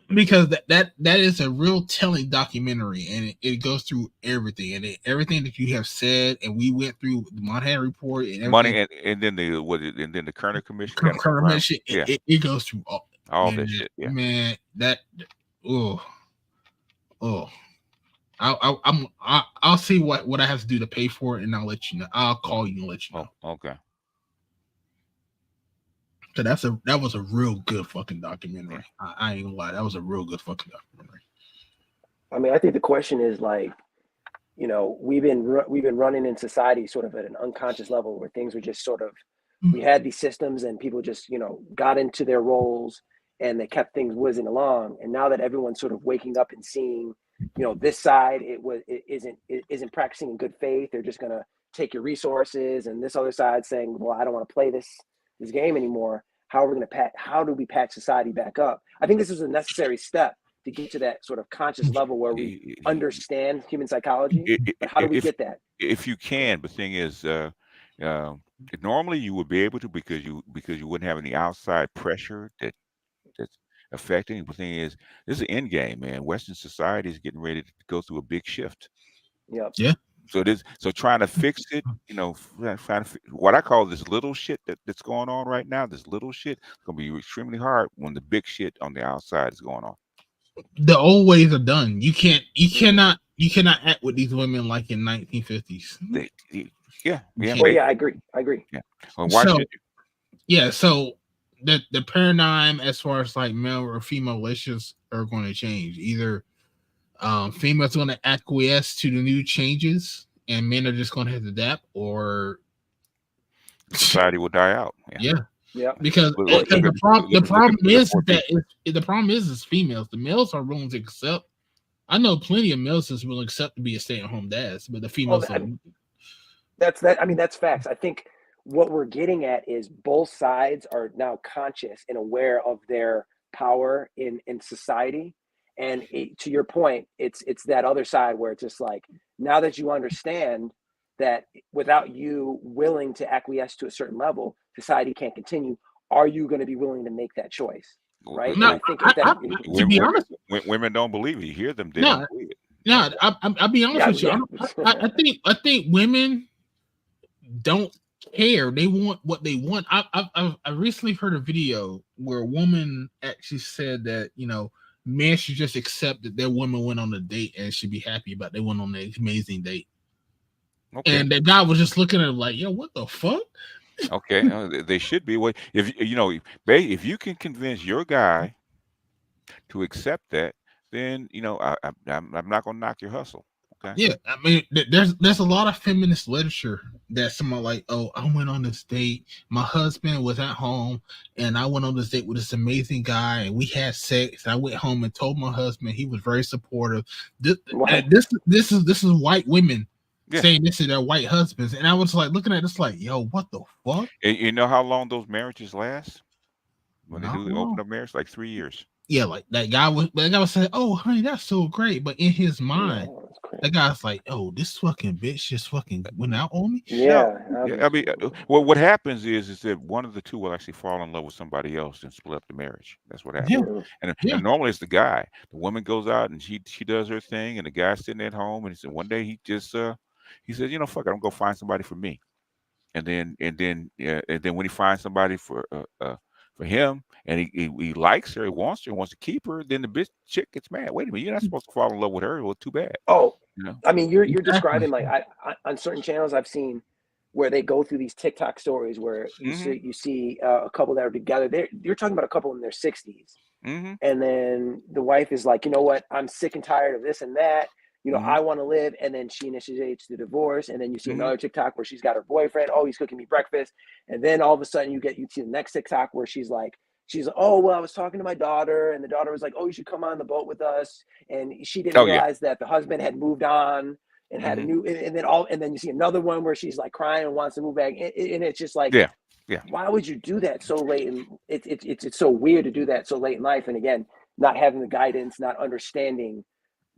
[SPEAKER 1] Because that is a real telling documentary, and it goes through everything, and everything that you have said, and we went through the Monahan report and everything.
[SPEAKER 2] and then the Kerner Commission.
[SPEAKER 1] It goes through
[SPEAKER 2] all that shit. Yeah,
[SPEAKER 1] man. I'll see what I have to do to pay for it, and I'll let you know. I'll call you and let you know.
[SPEAKER 2] Okay.
[SPEAKER 1] So that was a real good fucking documentary. I ain't gonna lie, that was a real good fucking documentary.
[SPEAKER 5] I mean, I think the question is like, we've been running in society sort of at an unconscious level where things were just sort of, we had these systems and people just got into their roles and they kept things whizzing along. And now that everyone's sort of waking up and seeing, this side it isn't practicing in good faith. They're just gonna take your resources, and this other side saying, well, I don't want to play this game anymore. How do we patch society back up? I think this is a necessary step to get to that sort of conscious level where we understand human psychology. But how do we get that?
[SPEAKER 2] If you can, the thing is, normally you would be able to because you wouldn't have any outside pressure that's affecting. The thing is, this is an end game, man. Western society is getting ready to go through a big shift.
[SPEAKER 5] Yep.
[SPEAKER 1] Yeah.
[SPEAKER 2] So trying to fix it, what I call this little shit that's going on right now, this little shit, it's gonna be extremely hard when the big shit on the outside is going on.
[SPEAKER 1] The old ways are done. You cannot act with these women like in 1950s.
[SPEAKER 2] Yeah.
[SPEAKER 5] Well, yeah, I agree. Yeah.
[SPEAKER 2] Well, why should you?
[SPEAKER 1] Yeah, so the paradigm as far as like male or female relationships are going to change. Either females going to acquiesce to the new changes and men are just going to have to adapt, or
[SPEAKER 2] society will die out.
[SPEAKER 1] Yeah. Because the problem is females. The males are willing to accept. I know plenty of males that will accept to be a stay-at-home dads, but the females
[SPEAKER 5] that's facts. I think what we're getting at is both sides are now conscious and aware of their power in society. And to your point, it's that other side where it's just like, now that you understand that without you willing to acquiesce to a certain level, society can't continue. are you going to be willing to make that choice? Right?
[SPEAKER 1] No,
[SPEAKER 5] And I think that
[SPEAKER 1] to be honest,
[SPEAKER 2] women don't believe it. You hear them, they
[SPEAKER 1] no,
[SPEAKER 2] don't believe it.
[SPEAKER 1] no. I'll be honest with you. I think women don't care. They want what they want. I recently heard a video where a woman actually said that, you know, men should just accept that their woman went on a date and should be happy about they went on an amazing date. Okay. And the guy was just looking at him like, yo, what the fuck?
[SPEAKER 2] Okay, they should be. Well, if you know, if you can convince your guy to accept that, then you know I'm not gonna knock your hustle. Okay.
[SPEAKER 1] Yeah, I mean, there's a lot of feminist literature that someone like, oh, I went on this date, my husband was at home, and I went on this date with this amazing guy, and we had sex. I went home and told my husband, he was very supportive. This is white women saying this to their white husbands, and I was like looking at this like, yo, what the fuck?
[SPEAKER 2] And you know how long those marriages last? When they do the open up marriage, like 3 years.
[SPEAKER 1] Yeah, like that guy was saying, "Oh, honey, that's so great," but in his mind, that guy's like, "Oh, this fucking bitch just fucking went out on me."
[SPEAKER 5] Yeah,
[SPEAKER 2] I mean, well, what happens is that one of the two will actually fall in love with somebody else and split up the marriage. That's what happens. And normally it's the guy. The woman goes out and she does her thing, and the guy's sitting at home. And he said one day he just he says, you know, fuck it, I'm gonna go find somebody for me. And then when he finds somebody for him, and he likes her, he wants her, wants to keep her, then the bitch chick gets mad. Wait a minute, you're not supposed to fall in love with her. Well, too bad.
[SPEAKER 5] Oh,
[SPEAKER 2] you know?
[SPEAKER 5] I mean, you're describing like I on certain channels I've seen where they go through these TikTok stories where you see a couple that are together. You're talking about a couple in their 60s, and then the wife is like, you know what, I'm sick and tired of this and that. You know, I want to live, and then she initiates the divorce, and then you see another TikTok where she's got her boyfriend. Oh, he's cooking me breakfast, and then all of a sudden you see the next TikTok where she's like, oh, well, I was talking to my daughter, and the daughter was like, oh, you should come on the boat with us, and she didn't realize that the husband had moved on and had a new, and then you see another one where she's like crying and wants to move back, and it's just like, why would you do that so late? And it's so weird to do that so late in life, and again, not having the guidance, not understanding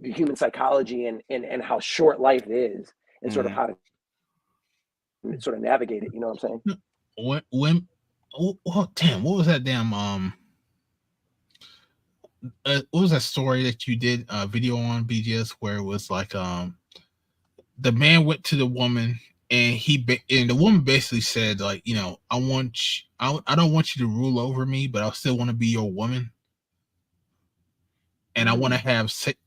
[SPEAKER 5] the human psychology and how short life is, and sort of how to sort of navigate it. You know what I'm saying?
[SPEAKER 1] Oh damn! What was that damn what was that story that you did a video on BGS where it was like the man went to the woman and and the woman basically said like, you know, I don't want you to rule over me, but I still want to be your woman, and I want to have sex.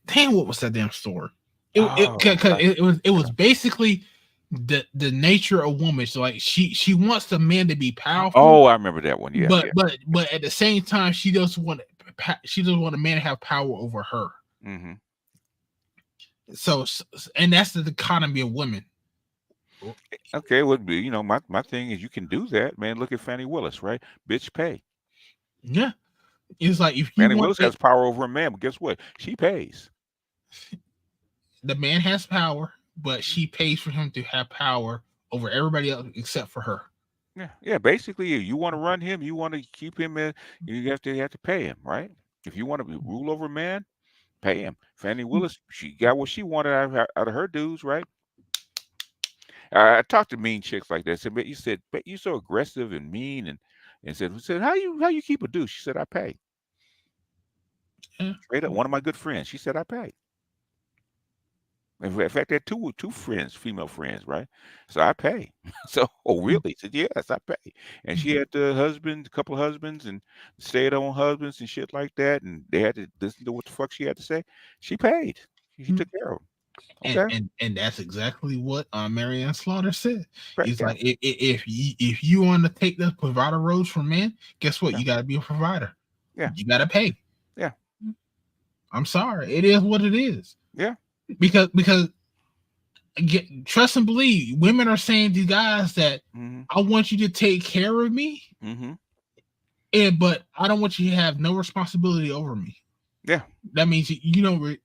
[SPEAKER 1] Damn, what was that damn story? It was basically the nature of woman. So like she wants the man to be powerful.
[SPEAKER 2] Oh, I remember that one. Yeah.
[SPEAKER 1] But at the same time, she doesn't want a man to have power over her. So and that's the economy of women.
[SPEAKER 2] Okay, well, you know, my thing is you can do that, man. Look at Fannie Willis, right? Bitch, pay.
[SPEAKER 1] Yeah. It's like if
[SPEAKER 2] Fannie Willis has power over a man, but guess what? She pays.
[SPEAKER 1] The man has power, but she pays for him to have power over everybody else except for her.
[SPEAKER 2] Yeah. Basically, you want to run him, you want to keep him in, you have to pay him, right? If you want to rule over a man, pay him. Fannie Willis, she got what she wanted out of her dudes, right? I talked to mean chicks like that. I said, but you're so aggressive and mean, and said, how you keep a dude? She said, I pay. Straight up, one of my good friends. She said, I pay. In fact, they had two friends, female friends, right? So I pay. So, really? She said, yes, I pay. And she had a couple of husbands, and stay-at-home husbands and shit like that, and they had to listen to what the fuck she had to say. She paid. She took care of them. Okay.
[SPEAKER 1] And that's exactly what Marianne Slaughter said. He's like, if you want to take the provider roles from men, guess what? You got to be a provider.
[SPEAKER 2] Yeah.
[SPEAKER 1] You got to pay.
[SPEAKER 2] Yeah.
[SPEAKER 1] I'm sorry. It is what it is.
[SPEAKER 2] Yeah.
[SPEAKER 1] Because trust and believe, women are saying to guys that I want you to take care of me, but I don't want you to have no responsibility over me.
[SPEAKER 2] Yeah.
[SPEAKER 1] That means you don't.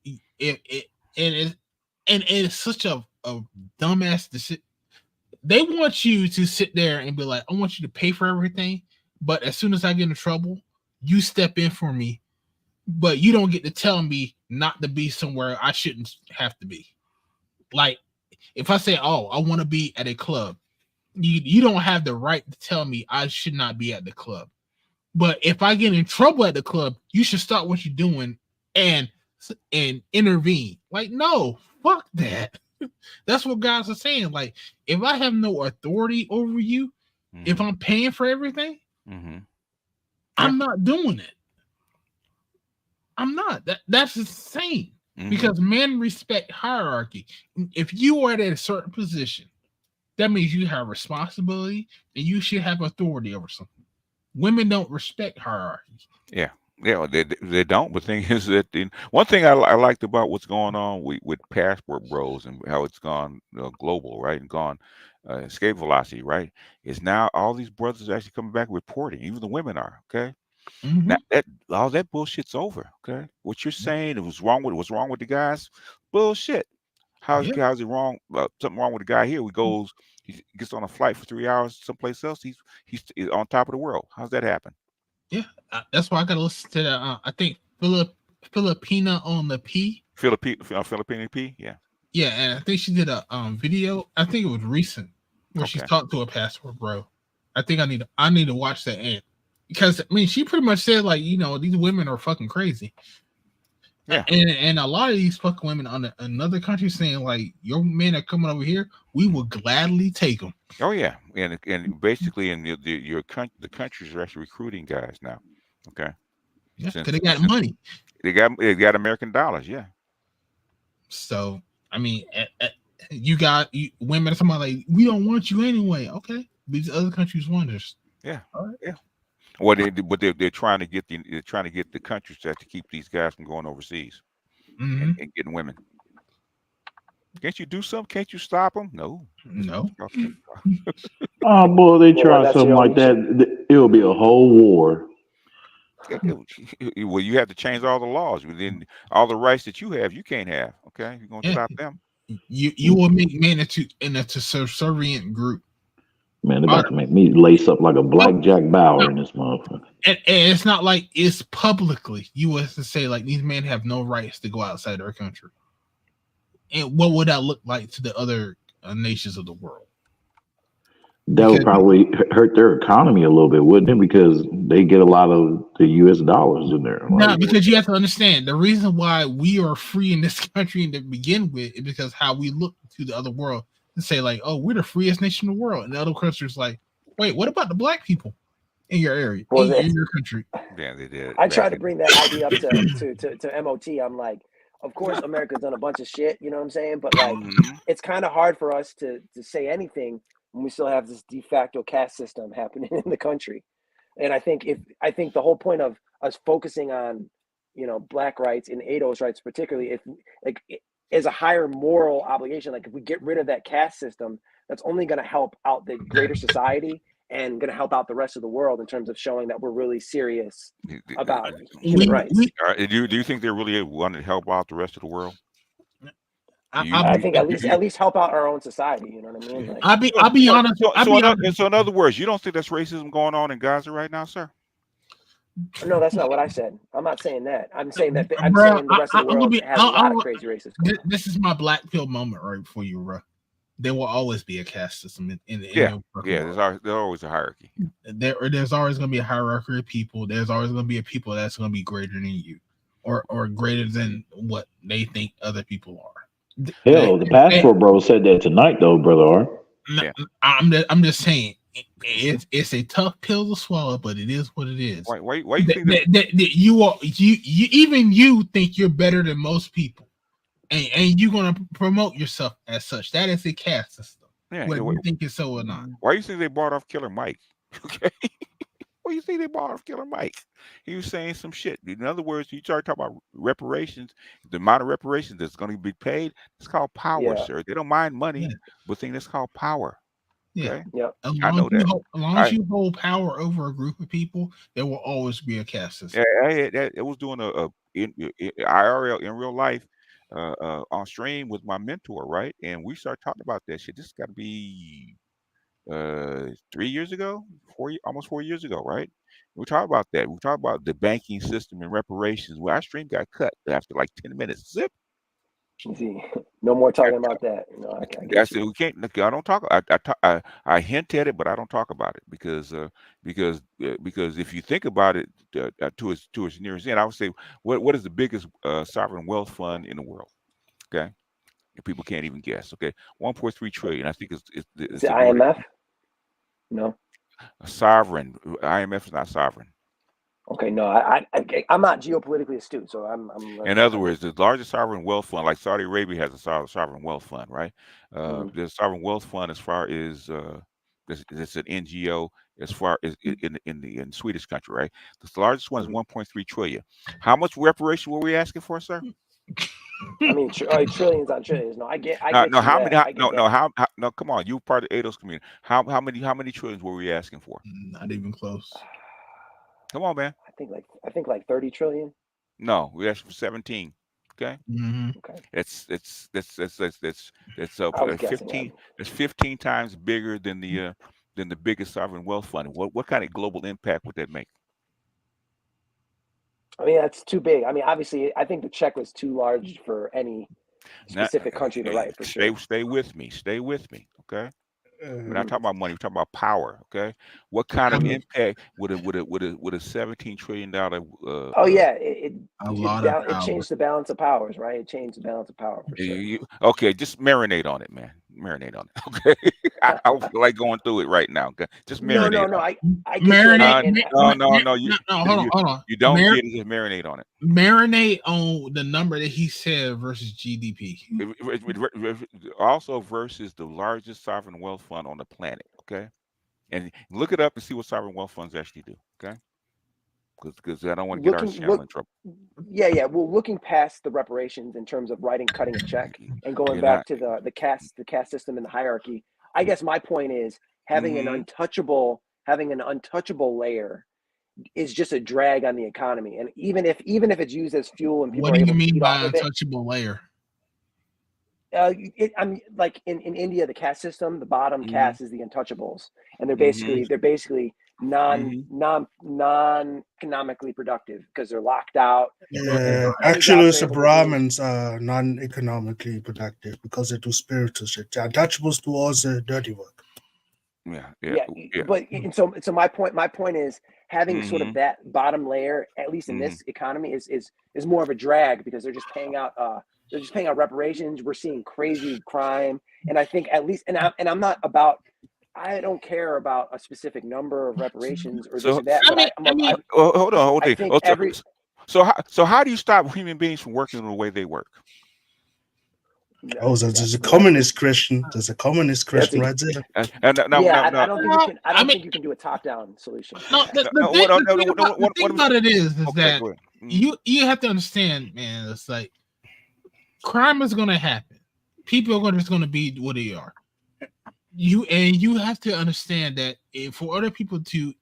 [SPEAKER 1] It's such a dumbass decision. They want you to sit there and be like, I want you to pay for everything, but as soon as I get in trouble, you step in for me, but you don't get to tell me not to be somewhere I shouldn't have to be. Like, if I say, oh, I want to be at a club, you don't have the right to tell me I should not be at the club. But if I get in trouble at the club, you should stop what you're doing and intervene. Like, no, fuck that. That's what guys are saying. Like, if I have no authority over you, if I'm paying for everything, I'm not doing it. I'm not. That's insane. Because men respect hierarchy. If you are at a certain position, that means you have responsibility and you should have authority over something. Women don't respect hierarchies.
[SPEAKER 2] Yeah, they don't. But the thing is that one thing I liked about what's going on with Passport Bros and how it's gone global, right, and gone escape velocity, right, is now all these brothers are actually coming back reporting. Even the women are, okay. Now that all that bullshit's over, okay. What you're saying, what's wrong with the guys, bullshit. How's it wrong? Something wrong with the guy here? He gets on a flight for 3 hours someplace else. He's on top of the world. How's that happen?
[SPEAKER 1] Yeah, that's why I gotta listen to that. I think Filipina on the P.
[SPEAKER 2] Filipina P. Yeah.
[SPEAKER 1] Yeah, and I think she did a video. I think it was recent where she talked to a passport bro. I think I need to watch that end because I mean she pretty much said like these women are fucking crazy. Yeah, and a lot of these fucking women on another country saying like your men are coming over here, we will gladly take them.
[SPEAKER 2] Oh yeah, and basically, the countries are actually recruiting guys now. Okay,
[SPEAKER 1] yeah, because they got money.
[SPEAKER 2] They got American dollars. Yeah.
[SPEAKER 1] So I mean, you women are talking about like we don't want you anyway. Okay, these other countries want us.
[SPEAKER 2] Yeah. All right. Yeah. Well, they're trying to get the countries to keep these guys from going overseas and getting women. Can't you do something? Can't you stop them? No.
[SPEAKER 1] Okay.
[SPEAKER 3] Oh boy, they try something like that. It'll be a whole war.
[SPEAKER 2] Well, you have to change all the laws. Within all the rights that you have, you can't have. Okay, you're gonna stop them.
[SPEAKER 1] You will make men into subservient group.
[SPEAKER 3] Man, they're about to make me lace up like a blackjack Bauer in this motherfucker.
[SPEAKER 1] And it's not like it's publicly. You have to say like these men have no rights to go outside their country. And what would that look like to the other nations of the world?
[SPEAKER 3] That would probably hurt their economy a little bit, wouldn't it? Because they get a lot of the U.S. dollars in there.
[SPEAKER 1] No, because you have to understand the reason why we are free in this country to begin with is because how we look to the other world and say like, oh, we're the freest nation in the world. And the other countries like, wait, what about the black people in your area, in your country?
[SPEAKER 2] Yeah, they did.
[SPEAKER 5] I tried to bring that idea up to M.O.T. I'm like, of course, America's done a bunch of shit, you know what I'm saying? But like, it's kind of hard for us to say anything when we still have this de facto caste system happening in the country. And I think the whole point of us focusing on, black rights and ADOS rights, particularly if like is a higher moral obligation. Like if we get rid of that caste system, that's only going to help out the greater society and going to help out the rest of the world in terms of showing that we're really serious about human rights.
[SPEAKER 2] Do you think they really want to help out the rest of the world?
[SPEAKER 5] I think at least help out our own society. You know what I mean? Like,
[SPEAKER 1] I'll be honest.
[SPEAKER 2] So in other words, you don't think that's racism going on in Gaza right now, sir?
[SPEAKER 5] No, that's not what I said. I'm not saying that. I'm saying that saying the rest of the world has a lot of crazy racists.
[SPEAKER 1] This is my black pill moment right before you, bro. There will always be a caste system in
[SPEAKER 2] there's always a hierarchy.
[SPEAKER 1] There's always going to be a hierarchy of people. There's always going to be a people that's going to be greater than you, or greater than what they think other people are.
[SPEAKER 3] Hell, the passport bro said that tonight, though, brother R.
[SPEAKER 1] I'm just saying it's a tough pill to swallow, but it is what it is.
[SPEAKER 2] Why you think that
[SPEAKER 1] you even you think you're better than most people, and you're gonna promote yourself as such? That is a caste system. Whether you think it's so or not.
[SPEAKER 2] Why do you think they bought off Killer Mike? Okay. What do you think they bought off Killer Mike? He was saying some shit. In other words, you start talking about reparations, the amount of reparations that's going to be paid, it's called power, sir. They don't mind money, but thing that's called power.
[SPEAKER 1] Okay? Yeah. I know that. As long as you hold power over a group of people, there will always be a caste system.
[SPEAKER 2] Yeah, I was doing IRL in real life on stream with my mentor, right? And we started talking about that shit. This has got to be 3 years ago, almost 4 years ago, right? We talked about that. We talked about the banking system and reparations. Well, our stream got cut after like 10 minutes. Zip.
[SPEAKER 5] You see, no more talking about that. I get
[SPEAKER 2] That's
[SPEAKER 5] you.
[SPEAKER 2] it. We can't. Look, I don't talk. I hint at it, but I don't talk about it because if you think about it to its nearest end, I would say what is the biggest sovereign wealth fund in the world? Okay, and people can't even guess. Okay, 1.3 trillion. I think
[SPEAKER 5] Is
[SPEAKER 2] it's
[SPEAKER 5] it
[SPEAKER 2] the Nordic
[SPEAKER 5] IMF? No.
[SPEAKER 2] sovereign. IMF is not sovereign.
[SPEAKER 5] Okay, no, I'm not geopolitically astute, so I'm
[SPEAKER 2] In other words, the largest sovereign wealth fund, like Saudi Arabia, has a sovereign wealth fund, right? The sovereign wealth fund, as far as it's an NGO, as far as in Swedish country, right? The largest one is 1.3 trillion. How much reparation were we asking for, sir?
[SPEAKER 5] I mean, trillions on trillions. No, I get.
[SPEAKER 2] No, how many?
[SPEAKER 5] That.
[SPEAKER 2] No, come on. You part of ADOS community. How many trillions were we asking for?
[SPEAKER 1] Not even close.
[SPEAKER 2] Come on, man.
[SPEAKER 5] I think like 30 trillion.
[SPEAKER 2] No, we asked for 17. Okay.
[SPEAKER 1] Mm-hmm.
[SPEAKER 5] Okay.
[SPEAKER 2] That's 15. It's 15 times bigger than the biggest sovereign wealth fund. What kind of global impact would that make?
[SPEAKER 5] I mean, that's too big. I mean, obviously, I think the check was too large for any specific country to write. For sure.
[SPEAKER 2] Stay with me. Stay with me. Okay. We're not talking about money. We're talking about power. Okay. What kind of impact would a $17 trillion
[SPEAKER 5] It changed the balance of powers, right? It changed the balance of power for sure.
[SPEAKER 2] Okay, just marinate on it, man. Marinate on it. Okay. I feel like going through it right now. Okay. Just marinate.
[SPEAKER 5] No. I get
[SPEAKER 1] marinate.
[SPEAKER 2] No.
[SPEAKER 1] Hold on.
[SPEAKER 2] You don't get it. Just marinate on it.
[SPEAKER 1] Marinate on the number that he said versus GDP.
[SPEAKER 2] Also versus the largest sovereign wealth fund on the planet. Okay. And look it up and see what sovereign wealth funds actually do. Okay. Because I don't want to get our channel in trouble.
[SPEAKER 5] Yeah. Well, looking past the reparations in terms of cutting a check and going back to the caste system and the hierarchy, I guess my point is having an untouchable layer is just a drag on the economy. And even if it's used as fuel and people
[SPEAKER 1] what do you
[SPEAKER 5] able
[SPEAKER 1] mean
[SPEAKER 5] to eat
[SPEAKER 1] by
[SPEAKER 5] off of it,
[SPEAKER 1] untouchable layer?
[SPEAKER 5] I'm like in India, the caste system, the bottom caste is the untouchables, and they're basically non-economically productive because they're locked out.
[SPEAKER 6] Yeah, actually, it's Brahmins are non-economically productive because they do spiritual shit. The untouchables do all the dirty work.
[SPEAKER 5] Yeah. But so my point is having sort of that bottom layer, at least in this economy, is more of a drag because they're just paying out reparations. We're seeing crazy crime, and I think at least, and I'm not about. I don't care about a specific number of reparations or this or that.
[SPEAKER 2] Hold on. So how do you stop human beings from working the way they work?
[SPEAKER 6] There's a communist Christian. There's a communist Christian right there.
[SPEAKER 5] I don't think you can do a top-down solution.
[SPEAKER 1] The thing about it is that you have to understand, man. It's like crime is going to happen. People are just going to be what they are. You have to understand that for other people to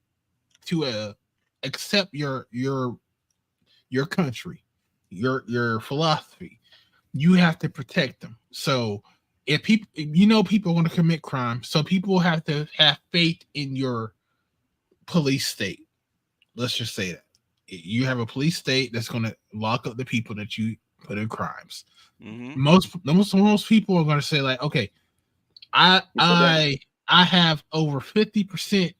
[SPEAKER 1] accept your country, your philosophy, you have to protect them. So if people are going to commit crime, so people have to have faith in your police state. Let's just say that you have a police state that's going to lock up the people that you put in crimes. Most people are going to say like, okay, I have over 50%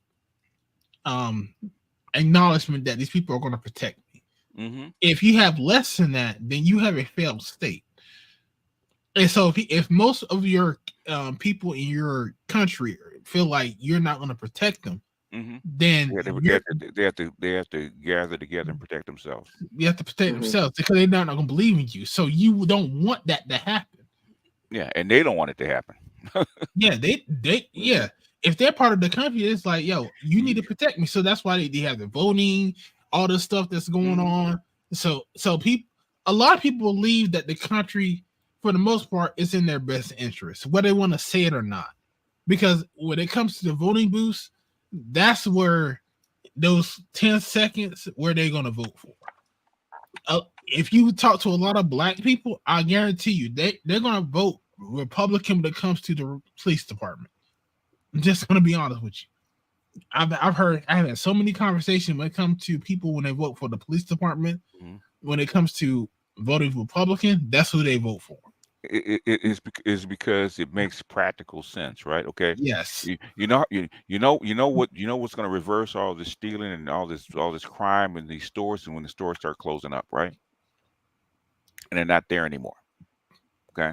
[SPEAKER 1] acknowledgement that these people are going to protect me. If you have less than that, then you have a failed state. And so if most of your people in your country feel like you're not going to protect them, then
[SPEAKER 2] they have to gather together and protect themselves.
[SPEAKER 1] You have to protect themselves because they're not going to believe in you. So you don't want that to happen.
[SPEAKER 2] Yeah, and they don't want it to happen.
[SPEAKER 1] If they're part of the country, it's like, yo, you need to protect me. So that's why they have the voting, all the stuff that's going on. So a lot of people believe that the country, for the most part, is in their best interest, whether they want to say it or not. Because when it comes to the voting booths, that's where those 10 seconds where they're going to vote for. If you talk to a lot of black people, I guarantee you they're going to vote Republican when it comes to the police department. I'm just going to be honest with you. I've had so many conversations when it comes to people when they vote for the police department. When it comes to voting Republican, that's who they vote for.
[SPEAKER 2] It's because it makes practical sense, right? Okay.
[SPEAKER 1] Yes.
[SPEAKER 2] You know what's going to reverse all this stealing and all this crime in these stores, and when the stores start closing up, right? And they're not there anymore. Okay.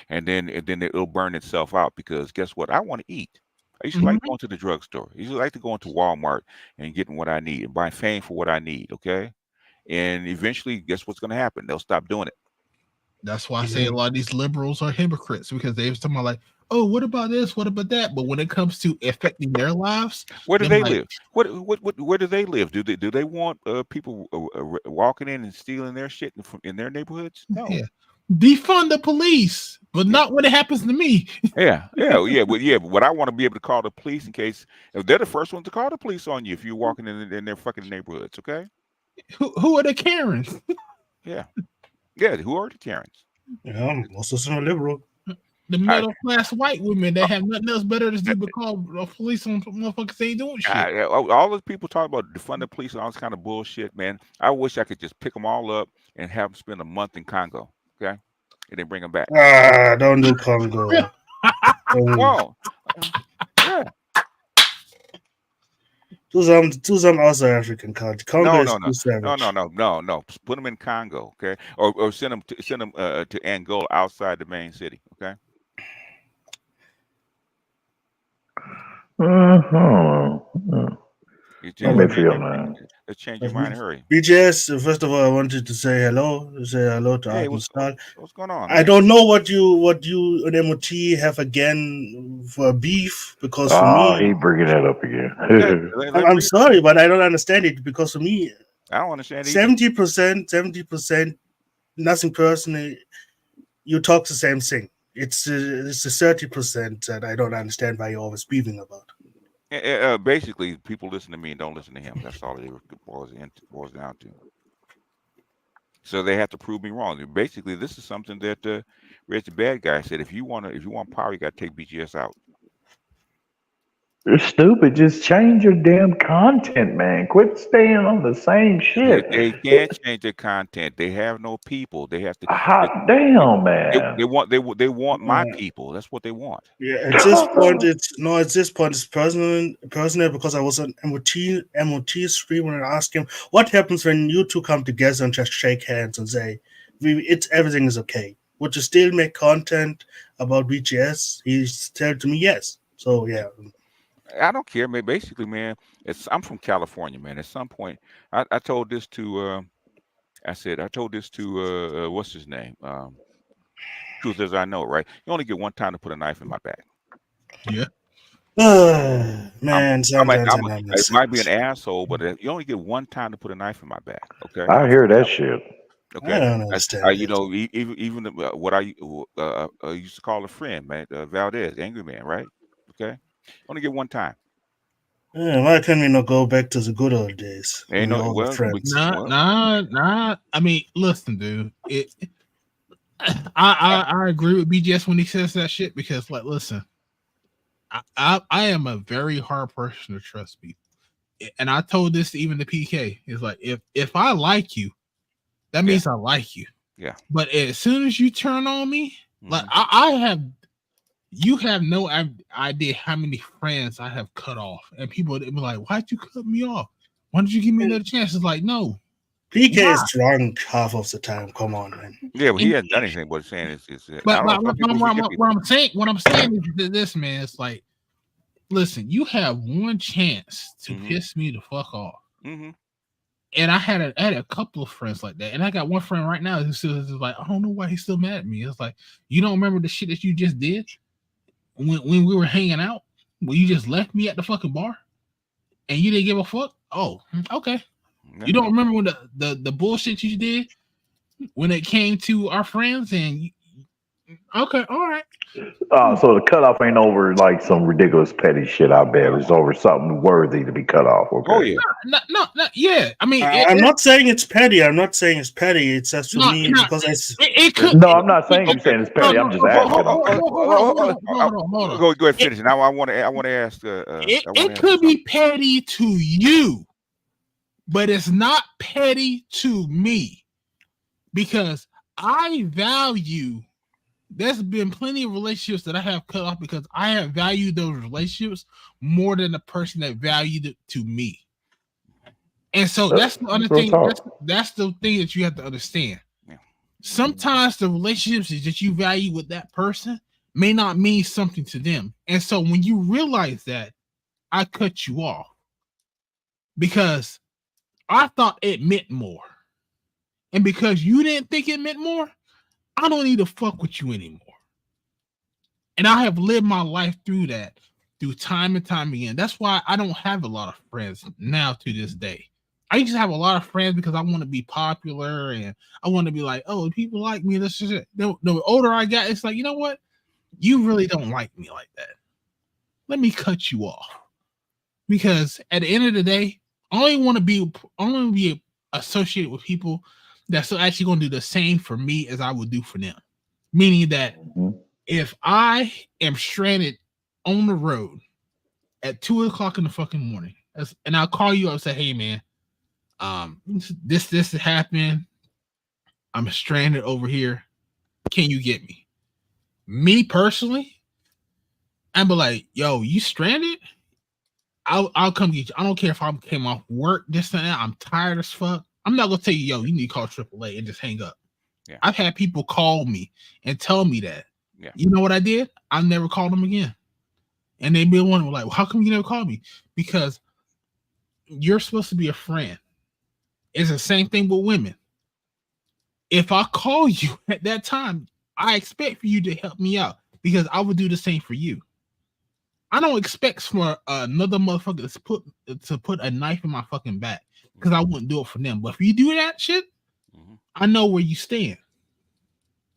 [SPEAKER 2] And then it'll burn itself out, because guess what? I want to eat. I used to like going to the drugstore. I used to like to go into Walmart and getting what I need and buying paying for what I need. Okay. And eventually, guess what's going to happen? They'll stop doing it.
[SPEAKER 1] That's why I say a lot of these liberals are hypocrites, because they was talking about like, oh, what about this? What about that? But when it comes to affecting their lives,
[SPEAKER 2] where do they live? Where do they live? Do they want people walking in and stealing their shit in their neighborhoods? No.
[SPEAKER 1] Yeah. Defund the police, but not when it happens to me.
[SPEAKER 2] But I want to be able to call the police in case if they're the first ones to call the police on you if you're walking in their fucking neighborhoods. Okay.
[SPEAKER 1] Who are the Karens?
[SPEAKER 2] Yeah. Who are the Karens?
[SPEAKER 6] Yeah, most of them are liberal.
[SPEAKER 1] The middle class white women that have nothing else better to do but call the police on motherfuckers ain't doing shit.
[SPEAKER 2] All those people talk about defund the police and all this kind of bullshit, man. I wish I could just pick them all up and have them spend a month in Congo, okay? And then bring them back.
[SPEAKER 6] Don't do Congo.
[SPEAKER 2] Whoa. Yeah.
[SPEAKER 6] Do some outside African country. Congo is too savage.
[SPEAKER 2] No. Put them in Congo, okay? Or send them to Angola outside the main city, okay? Let's change your mind. Hurry.
[SPEAKER 6] BGS, first of all, I wanted to say hello. Say hello to
[SPEAKER 2] what's going on?
[SPEAKER 6] I don't know what you and M.O.T have again for beef, because for me,
[SPEAKER 3] he bringing that up again.
[SPEAKER 6] I'm sorry, but I don't understand it, because for me,
[SPEAKER 2] I don't understand it.
[SPEAKER 6] 70%, nothing personal. You talk the same thing. It's the 30% that I don't understand why you're always beefing about.
[SPEAKER 2] Basically, people listen to me and don't listen to him. That's all it boils down to. So they have to prove me wrong. Basically, this is something that Rich the Bad Guy said. If you want power, you got to take BGS out.
[SPEAKER 3] You're stupid. Just change your damn content, man. Quit staying on the same shit.
[SPEAKER 2] They can't change their content. They have no people. They have to.
[SPEAKER 3] Hot damn, man.
[SPEAKER 2] They want my people. That's what they want.
[SPEAKER 6] Yeah, at this point, it's personal because I was on M.O.T stream when I asked him what happens when you two come together and just shake hands and say everything is okay. Would you still make content about BGS? He said to me yes. So yeah.
[SPEAKER 2] I don't care, man. Basically, man, I'm from California, man. At some point, I told this to what's his name? Truth as I know, right? You only get one time to put a knife in my back.
[SPEAKER 1] Yeah.
[SPEAKER 6] Man,
[SPEAKER 2] it might be an asshole, but you only get one time to put a knife in my back. Okay.
[SPEAKER 3] I hear that shit.
[SPEAKER 2] Okay.
[SPEAKER 6] I don't understand.
[SPEAKER 2] Even what I used to call a friend, man, Valdez, angry man, right? Okay. Only get one time.
[SPEAKER 6] Yeah, why can't we not go back to the good old days?
[SPEAKER 2] Ain't no
[SPEAKER 6] friends.
[SPEAKER 1] Nah. I mean, listen, dude. I agree with BGS when he says that shit, because, like, listen, I am a very hard person to trust people, and I told this to even the PK. It's like if I like you, that means I like you.
[SPEAKER 2] Yeah.
[SPEAKER 1] But as soon as you turn on me, like you have no idea how many friends I have cut off, and people would be like, "Why'd you cut me off? Why did you give me another chance?" It's like, no.
[SPEAKER 6] PK is drunk half of the time. Come on, man.
[SPEAKER 2] Yeah, but he hasn't done anything but saying it's
[SPEAKER 1] But what I'm saying is this, man. It's like, listen, you have one chance to piss me the fuck off.
[SPEAKER 2] Mm-hmm.
[SPEAKER 1] And I had a couple of friends like that, and I got one friend right now who still is like, I don't know why he's still mad at me. It's like, you don't remember the shit that you just did when we were hanging out, when you just left me at the fucking bar, and you didn't give a fuck. Oh, okay. You don't remember when the bullshit you did when it came to our friends, and okay, all right.
[SPEAKER 3] So the cutoff ain't over like some ridiculous petty shit. I bet it's over something worthy to be cut off. Okay.
[SPEAKER 2] Oh yeah.
[SPEAKER 1] No. Yeah. I mean,
[SPEAKER 6] I'm not saying it's petty. It's just for me because
[SPEAKER 1] it could.
[SPEAKER 3] No, I'm not saying you're saying it's petty. I'm just asking.
[SPEAKER 1] Hold on.
[SPEAKER 2] Go ahead, finish. Now I want to ask.
[SPEAKER 1] It could be petty to you, but it's not petty to me, because I value there's been plenty of relationships that I have cut off because I have valued those relationships more than the person that valued it to me. And so that's the other thing. That's the thing that you have to understand.
[SPEAKER 2] Yeah.
[SPEAKER 1] Sometimes the relationships that you value with that person may not mean something to them. And so when you realize that, I cut you off because I thought it meant more. And because you didn't think it meant more, I don't need to fuck with you anymore. And I have lived my life through that, through time and time again. That's why I don't have a lot of friends now to this day. I used to have a lot of friends because I want to be popular and I want to be like, oh, people like me. This is it. The older I got, it's like, you know what? You really don't like me like that. Let me cut you off. Because at the end of the day, I only want to be associated with people that's actually going to do the same for me as I would do for them. Meaning that if I am stranded on the road at 2:00 in the fucking morning, and I'll call you up and say, hey man, this happened. I'm stranded over here. Can you get me? Me personally, I'd be like, yo, you stranded? I'll come get you. I don't care if I came off work, this and that. I'm tired as fuck. I'm not gonna tell you, yo, you need to call AAA and just hang up.
[SPEAKER 2] Yeah.
[SPEAKER 1] I've had people call me and tell me that.
[SPEAKER 2] Yeah.
[SPEAKER 1] You know what I did? I never called them again. And they be wondering, like, well, how come you never called me? Because you're supposed to be a friend. It's the same thing with women. If I call you at that time, I expect for you to help me out because I would do the same for you. I don't expect for another motherfucker to put a knife in my fucking back because I wouldn't do it for them. But if you do that shit, I know where you stand.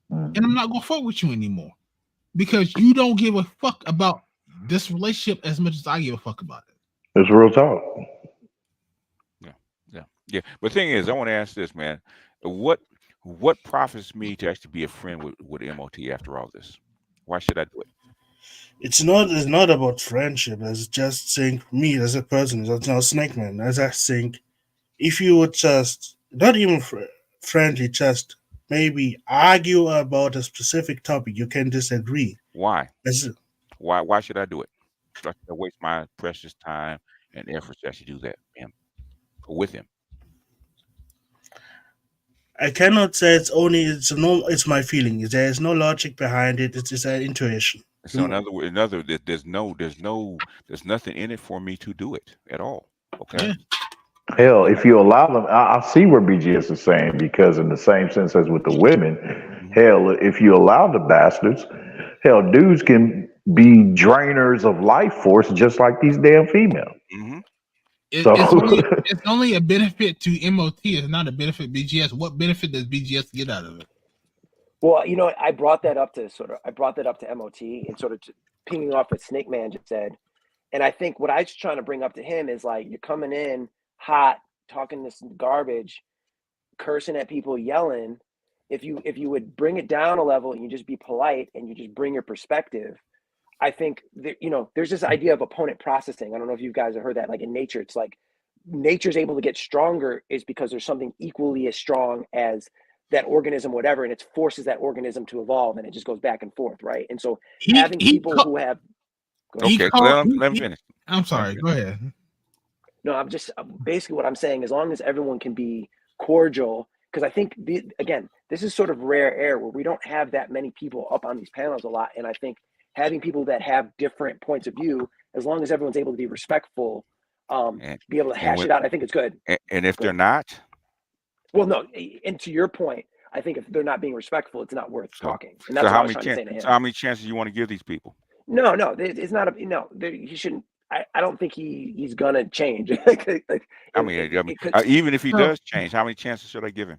[SPEAKER 1] And I'm not gonna fuck with you anymore because you don't give a fuck about this relationship as much as I give a fuck about it.
[SPEAKER 3] It's real talk.
[SPEAKER 2] Yeah. But the thing is, I want to ask this, man. What profits me to actually be a friend with M.O.T. after all this? Why should I do it?
[SPEAKER 6] It's not about friendship. It's just saying me as a person, as now Snake Man, as I think, if you would just not even friendly, just maybe argue about a specific topic, you can disagree.
[SPEAKER 2] Why? Why should I do it? I waste my precious time and effort to actually do that with him.
[SPEAKER 6] I cannot say it's my feeling. There is no logic behind it. It's an intuition.
[SPEAKER 2] So in other words, there's nothing in it for me to do it at all. Okay.
[SPEAKER 3] Hell, if you allow them, I see where BGS is saying, because in the same sense as with the women, hell, if you allow the bastards, hell, dudes can be drainers of life force just like these damn females.
[SPEAKER 1] It's only a benefit to M.O.T. It's not a benefit to BGS. What benefit does BGS get out of it?
[SPEAKER 5] Well, I brought that up to M.O.T. and sort of pinging off what Snake Man just said. And I think what I was trying to bring up to him is like, you're coming in hot, talking this garbage, cursing at people, yelling. If you would bring it down a level and you just be polite and you just bring your perspective, I think that, there's this idea of opponent processing. I don't know if you guys have heard that. Like in nature, it's like nature's able to get stronger is because there's something equally as strong as that organism, whatever, and it forces that organism to evolve, and it just goes back and forth, right? And so having people who have...
[SPEAKER 2] Okay, let me finish.
[SPEAKER 1] I'm sorry, go ahead.
[SPEAKER 5] No, I'm just basically what I'm saying, as long as everyone can be cordial, because I think, this is sort of rare air where we don't have that many people up on these panels a lot, and I think having people that have different points of view, as long as everyone's able to be respectful, be able to hash it out, I think it's good.
[SPEAKER 2] And if they're not?
[SPEAKER 5] Well, no, and to your point, I think if they're not being respectful, it's not worth talking. And that's
[SPEAKER 2] so
[SPEAKER 5] what I was trying to say to him.
[SPEAKER 2] So how many chances you want to give these people?
[SPEAKER 5] No, it's not he shouldn't. I don't think he's gonna change.
[SPEAKER 2] Even if he does change, how many chances should I give him?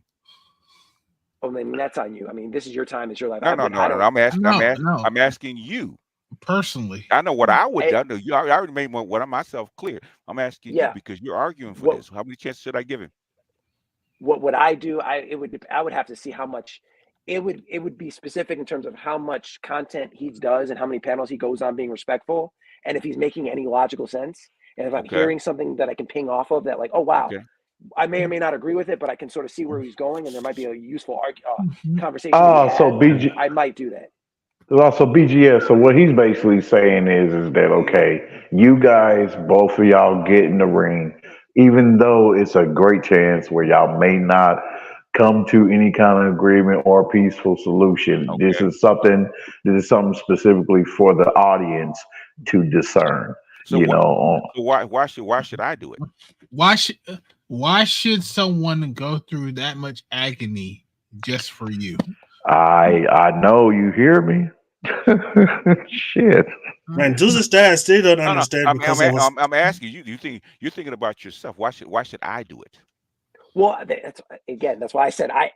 [SPEAKER 5] Well, I mean, that's on you. I mean, this is your time. It's your life.
[SPEAKER 2] No. I'm asking you
[SPEAKER 1] personally.
[SPEAKER 2] I know what I would do. I already made what myself clear. I'm asking you because you're arguing for this. How many chances should I give him?
[SPEAKER 5] What would I do? I would have to see how much. It would be specific in terms of how much content he does and how many panels he goes on being respectful, and if he's making any logical sense, and if I'm hearing something that I can ping off of that, like, oh wow, I may or may not agree with it, but I can sort of see where he's going, and there might be a useful conversation.
[SPEAKER 3] So BG,
[SPEAKER 5] I might do that.
[SPEAKER 3] Also, BGS. So what he's basically saying is that okay, you guys, both of y'all get in the ring, even though it's a great chance where y'all may not come to any kind of agreement or peaceful solution. This
[SPEAKER 2] Okay.
[SPEAKER 3] is something. This is something specifically for the audience to discern.
[SPEAKER 2] So
[SPEAKER 3] You
[SPEAKER 2] what?
[SPEAKER 3] know,
[SPEAKER 2] So why should I do it?
[SPEAKER 1] Why should someone go through that much agony just for you?
[SPEAKER 3] I know you hear me. Shit.
[SPEAKER 6] Man, to this day, I still don't
[SPEAKER 2] No, no.
[SPEAKER 6] understand because I was.
[SPEAKER 2] I'm asking you. You think you're thinking about yourself? Why should I do it?
[SPEAKER 5] Well, that's why I said I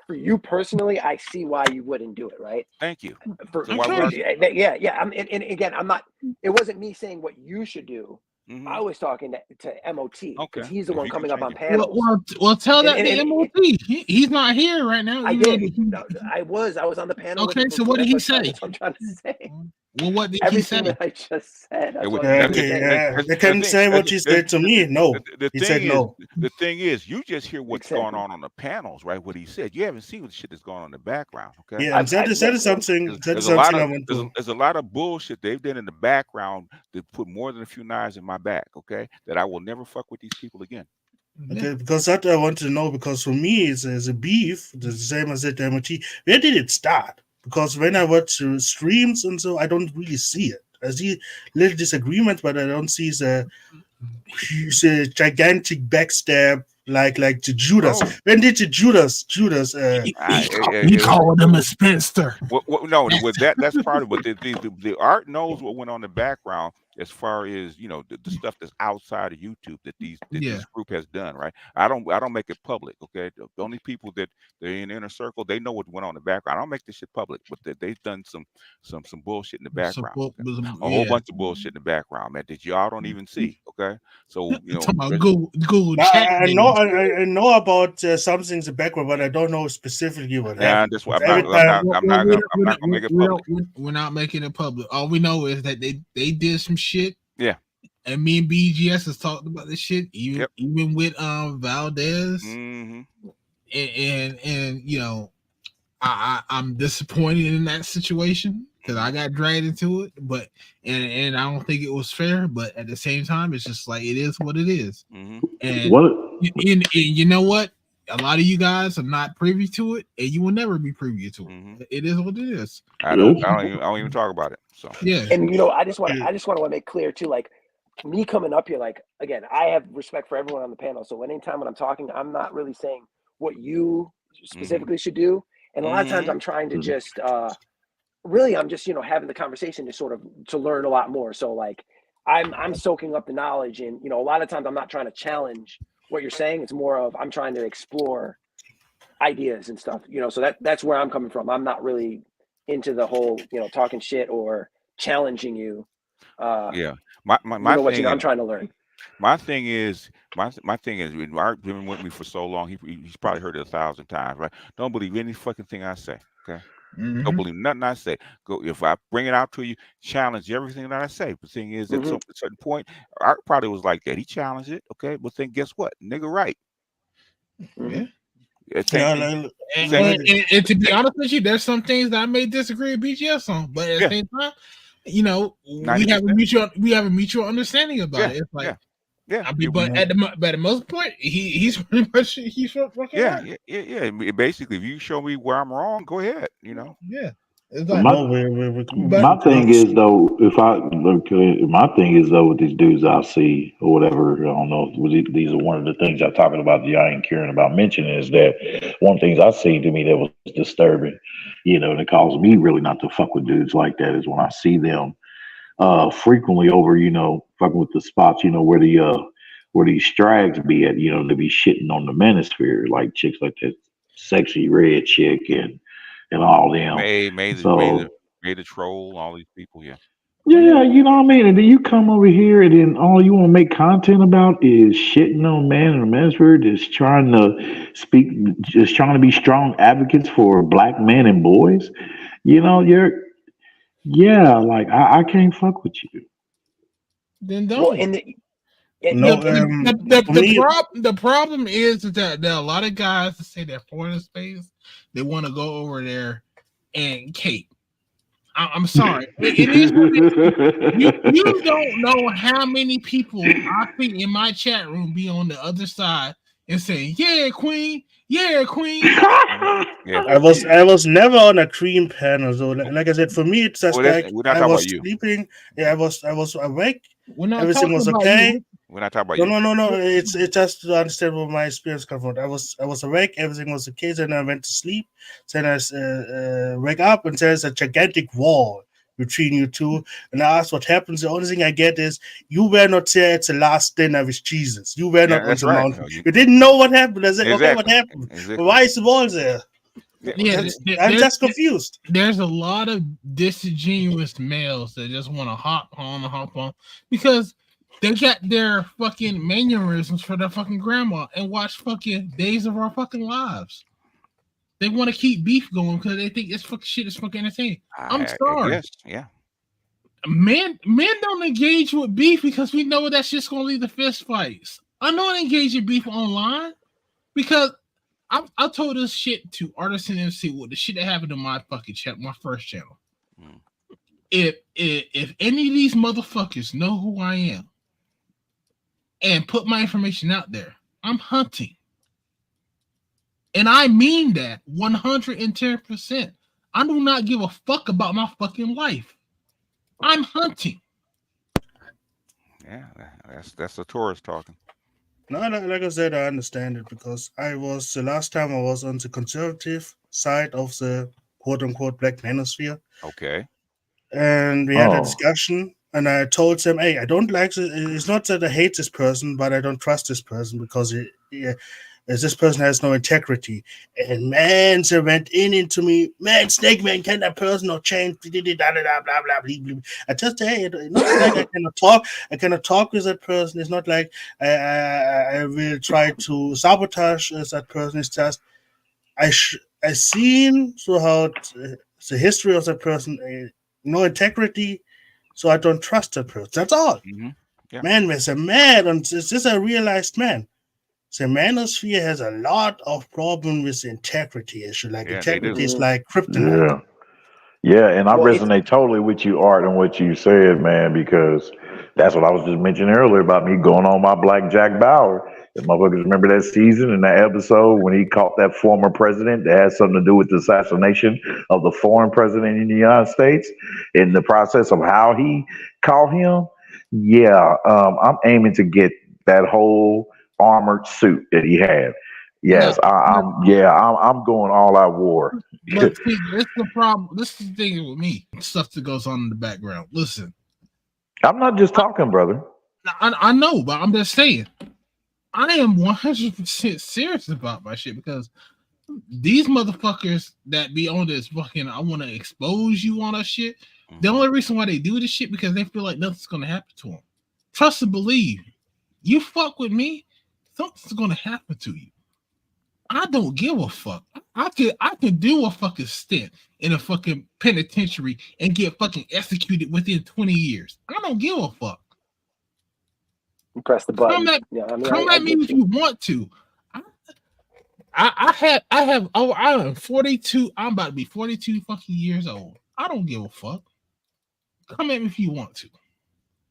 [SPEAKER 5] for you personally, I see why you wouldn't do it, right?
[SPEAKER 2] Thank you.
[SPEAKER 5] For,
[SPEAKER 2] So why
[SPEAKER 5] for
[SPEAKER 2] would I?
[SPEAKER 5] yeah. And again, I'm not. It wasn't me saying what you should do.
[SPEAKER 2] Mhm.
[SPEAKER 5] I was talking to M.O.T. because
[SPEAKER 2] Okay.
[SPEAKER 5] he's the
[SPEAKER 2] If
[SPEAKER 5] one
[SPEAKER 2] you can
[SPEAKER 5] coming up
[SPEAKER 2] change
[SPEAKER 5] on
[SPEAKER 2] it.
[SPEAKER 5] panels.
[SPEAKER 1] Well, tell that
[SPEAKER 5] And-
[SPEAKER 1] to
[SPEAKER 5] and-
[SPEAKER 1] M.O.T. He's not here right now.
[SPEAKER 5] I
[SPEAKER 1] even
[SPEAKER 5] did.
[SPEAKER 1] though
[SPEAKER 5] I was on the panel.
[SPEAKER 1] Okay,
[SPEAKER 5] with
[SPEAKER 1] so what did he
[SPEAKER 5] that's
[SPEAKER 1] say?
[SPEAKER 5] That's what I'm trying to say.
[SPEAKER 1] Well, what did he
[SPEAKER 5] Everything
[SPEAKER 1] say?
[SPEAKER 5] that I just said. That's
[SPEAKER 2] It was-
[SPEAKER 5] what I'm trying to
[SPEAKER 6] Okay,
[SPEAKER 5] say.
[SPEAKER 6] they can say what he said to me. No,
[SPEAKER 2] The
[SPEAKER 6] he
[SPEAKER 2] thing
[SPEAKER 6] said
[SPEAKER 2] is,
[SPEAKER 6] no.
[SPEAKER 2] the thing is, you just hear what's going
[SPEAKER 5] Exactly.
[SPEAKER 2] on the panels, right? What he said. You haven't seen the shit that's going on in the background. Okay.
[SPEAKER 6] Yeah, and that is something. That is
[SPEAKER 2] There's a lot
[SPEAKER 6] something I
[SPEAKER 2] of
[SPEAKER 6] want to.
[SPEAKER 2] there's a lot of bullshit they've done in the background that put more than a few knives in my back. Okay, that I will never fuck with these people again.
[SPEAKER 6] Okay, because that I want to know, because for me it's a beef, the same as at M.O.T. Where did it start? Because when I watch streams and so, I don't really see it. I see little disagreements, but I don't see the gigantic backstab like to Judas.
[SPEAKER 2] Oh,
[SPEAKER 6] When did the Judas?
[SPEAKER 1] He called him a spinster.
[SPEAKER 2] no, with that's part of it. But the art knows what went on in the background as far as the stuff that's outside of YouTube that this group has done. Right? I don't make it public. Okay, the only people that they're in the inner circle, they know what went on in the background. I don't make this shit public, but they've done some bullshit in the background. A whole bunch of bullshit in the background, man, that y'all don't even see. Okay, so
[SPEAKER 1] talking about Google chat.
[SPEAKER 6] I know about some things in the background, but I don't know specifically what happened.
[SPEAKER 2] That's why I'm not gonna make it public.
[SPEAKER 1] We're not making it public. All we know is that they did some shit.
[SPEAKER 2] Yeah.
[SPEAKER 1] And me and BGS has talked about this shit, even with Valdez.
[SPEAKER 2] Mm-hmm.
[SPEAKER 1] And I'm disappointed in that situation because I got dragged into it, but and I don't think it was fair. But at the same time, it's just like it is what it is.
[SPEAKER 2] Mm-hmm.
[SPEAKER 1] And you know what? A lot of you guys are not privy to it, and you will never be privy to it.
[SPEAKER 2] Mm-hmm.
[SPEAKER 1] It is what it is.
[SPEAKER 2] I don't even talk about it. So
[SPEAKER 1] yeah.
[SPEAKER 5] And I just want to make clear too, like me coming up here, like again, I have respect for everyone on the panel. So anytime when I'm talking, I'm not really saying what you specifically should do. And a lot of times I'm trying to just really I'm just having the conversation to sort of to learn a lot more. So like I'm soaking up the knowledge, and a lot of times I'm not trying to challenge what you're saying. It's more of I'm trying to explore ideas and stuff. So that's where I'm coming from. I'm not really into the whole talking shit or challenging you.
[SPEAKER 2] Yeah, my thing
[SPEAKER 5] I'm trying to learn.
[SPEAKER 2] My thing is, Mark been with me for so long. He's probably heard it 1,000 times, right? Don't believe any fucking thing I say. Okay.
[SPEAKER 1] Mm-hmm.
[SPEAKER 2] Don't believe nothing I say. Go if I bring it out to you, challenge everything that I say. But the thing is, at some certain point, Art probably was like that. He challenged it, okay. But then guess what, nigga, right?
[SPEAKER 1] Yeah.
[SPEAKER 2] And
[SPEAKER 1] to be honest with you, there's some things that I may disagree with BGS on, but at the same time, we have a mutual understanding about it. It's like, but at the most point, he's pretty much right.
[SPEAKER 2] Yeah. Basically, if you show me where I'm wrong, go ahead.
[SPEAKER 1] Yeah.
[SPEAKER 3] My thing is though, my thing is though with these dudes I see or whatever, I don't know. These are one of the things I'm talking about that I ain't caring about mentioning is that one of the things I see to me that was disturbing, and it caused me really not to fuck with dudes like that is when I see them frequently over, fucking with the spots, where these strags be at, they be shitting on the Manosphere, like chicks like that sexy red chick and all them.
[SPEAKER 2] Made the troll, all these people,
[SPEAKER 3] yeah, you know what I mean. And then you come over here, and then all you want to make content about is shitting on man in the Manosphere, just trying to be strong advocates for black men and boys. Like I can't fuck with you.
[SPEAKER 1] Then don't.
[SPEAKER 5] Well,
[SPEAKER 1] the problem is that there are a lot of guys that say they're for the space. They want to go over there and cape. I'm sorry. It is what it is. You don't know how many people I think in my chat room be on the other side and saying, "Yeah, Queen, yeah, Queen."
[SPEAKER 2] Yeah.
[SPEAKER 6] I was never on a cream panel. So like I said, for me it's just
[SPEAKER 2] Well,
[SPEAKER 6] like
[SPEAKER 2] we're not
[SPEAKER 6] I
[SPEAKER 2] talking
[SPEAKER 6] was
[SPEAKER 2] about you.
[SPEAKER 6] sleeping. Yeah, I was awake.
[SPEAKER 1] We're not
[SPEAKER 6] Everything
[SPEAKER 1] talking
[SPEAKER 6] was
[SPEAKER 1] about
[SPEAKER 6] okay.
[SPEAKER 1] you.
[SPEAKER 2] We're not talking about
[SPEAKER 6] No.
[SPEAKER 2] you.
[SPEAKER 6] It's just to understand what my experience comes from. I was awake. Everything was okay. Then I went to sleep. Then I wake up and there's a gigantic wall between you two. And I asked what happens. The only thing I get is you were not there at the last dinner with Jesus. You were not
[SPEAKER 2] Yeah,
[SPEAKER 6] on
[SPEAKER 2] that's
[SPEAKER 6] the
[SPEAKER 2] right.
[SPEAKER 6] mountain. You didn't know what happened. I said, okay, what
[SPEAKER 2] Exactly.
[SPEAKER 6] happened? But
[SPEAKER 2] Exactly.
[SPEAKER 6] why is the wall there?
[SPEAKER 1] Yeah,
[SPEAKER 6] I'm just confused.
[SPEAKER 1] There's a lot of disingenuous males that just want to hop on because they got their fucking mannerisms for their fucking grandma and watch fucking Days of Our Fucking Lives. They want to keep beef going because they think this fucking shit is fucking entertaining. I'm sorry.
[SPEAKER 2] Yes, yeah.
[SPEAKER 1] Men don't engage with beef because we know that shit's gonna lead to fist fights. I don't engage in beef online because I told this shit to Artisan MC with the shit that happened to my fucking channel, my first channel.
[SPEAKER 2] Mm.
[SPEAKER 1] If any of these motherfuckers know who I am and put my information out there, I'm hunting. And I mean that 110%. I do not give a fuck about my fucking life. I'm hunting.
[SPEAKER 2] Yeah, that's the tourist talking.
[SPEAKER 6] No, like I said, I understand it because the last time I was on the conservative side of the quote unquote black manosphere.
[SPEAKER 2] Okay.
[SPEAKER 6] And we had a discussion, and I told them, hey, I don't like this. It's not that I hate this person, but I don't trust this person because this person has no integrity. And man, they went into me, man, Snake Man, can that person not change? Blah, blah, blah, blah, blah. I just, hey, it's not like I cannot talk with that person. It's not like I will try to sabotage that person. It's just, I seen so how the history of that person, no integrity, so I don't trust that person. That's all.
[SPEAKER 2] Mm-hmm. Yeah.
[SPEAKER 6] Man, there's a man, and this is a realized man. The manosphere has a lot of problem with the integrity issue. Like integrity is like kryptonite.
[SPEAKER 3] Yeah, and I resonate totally with you, Art, and what you said, man, because that's what I was just mentioning earlier about me going on my Black Jack Bauer. If motherfuckers remember that season and that episode when he caught that former president that had something to do with the assassination of the foreign president in the United States, in the process of how he caught him. Yeah, I'm aiming to get that whole armored suit that he had. Yes, I'm going all out war.
[SPEAKER 1] But see, this is the problem. This is the thing with me. Stuff that goes on in the background. Listen,
[SPEAKER 3] I'm not just talking, brother.
[SPEAKER 1] I know, but I'm just saying. I am 100% serious about my shit because these motherfuckers that be on this fucking I want to expose you on that shit. The only reason why they do this shit because they feel like nothing's gonna happen to them. Trust and believe. You fuck with me, something's gonna happen to you. I don't give a fuck. I can do a fucking stint in a fucking penitentiary and get fucking executed within 20 years. I don't give a fuck.
[SPEAKER 5] Press the button.
[SPEAKER 1] Come at me if you want to. I am 42. I'm about to be 42 fucking years old. I don't give a fuck. Come at me if you want to.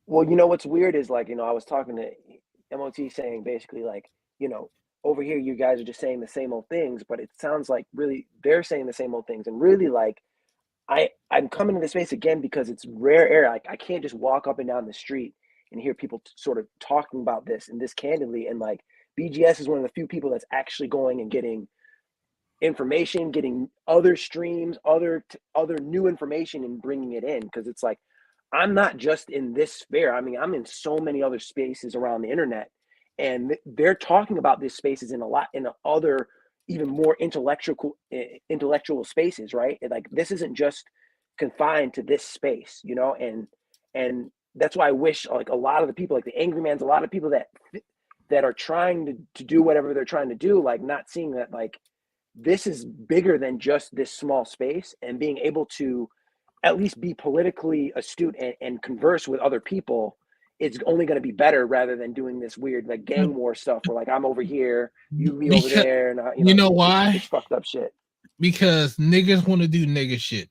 [SPEAKER 5] Well, you know what's weird is like, I was talking to M.O.T saying basically like, over here you guys are just saying the same old things, but it sounds like really they're saying the same old things. And really like I'm coming to this space again because it's rare air. Like I can't just walk up and down the street and hear people sort of talking about this and this candidly. And like BGS is one of the few people that's actually going and getting information, getting other streams, other new information and bringing it in. Cause it's like, I'm not just in this sphere. I mean, I'm in so many other spaces around the internet and they're talking about these spaces in other, even more intellectual spaces, right? Like this isn't just confined to this space, and that's why I wish like a lot of the people, like the Angry Mans, a lot of people that are trying to do whatever they're trying to do, like not seeing that like this is bigger than just this small space, and being able to at least be politically astute and converse with other people, it's only going to be better rather than doing this weird like gang war stuff where like I'm over here, you me over there, and
[SPEAKER 1] you know why?
[SPEAKER 5] It's fucked up shit.
[SPEAKER 1] Because niggas want to do nigga shit.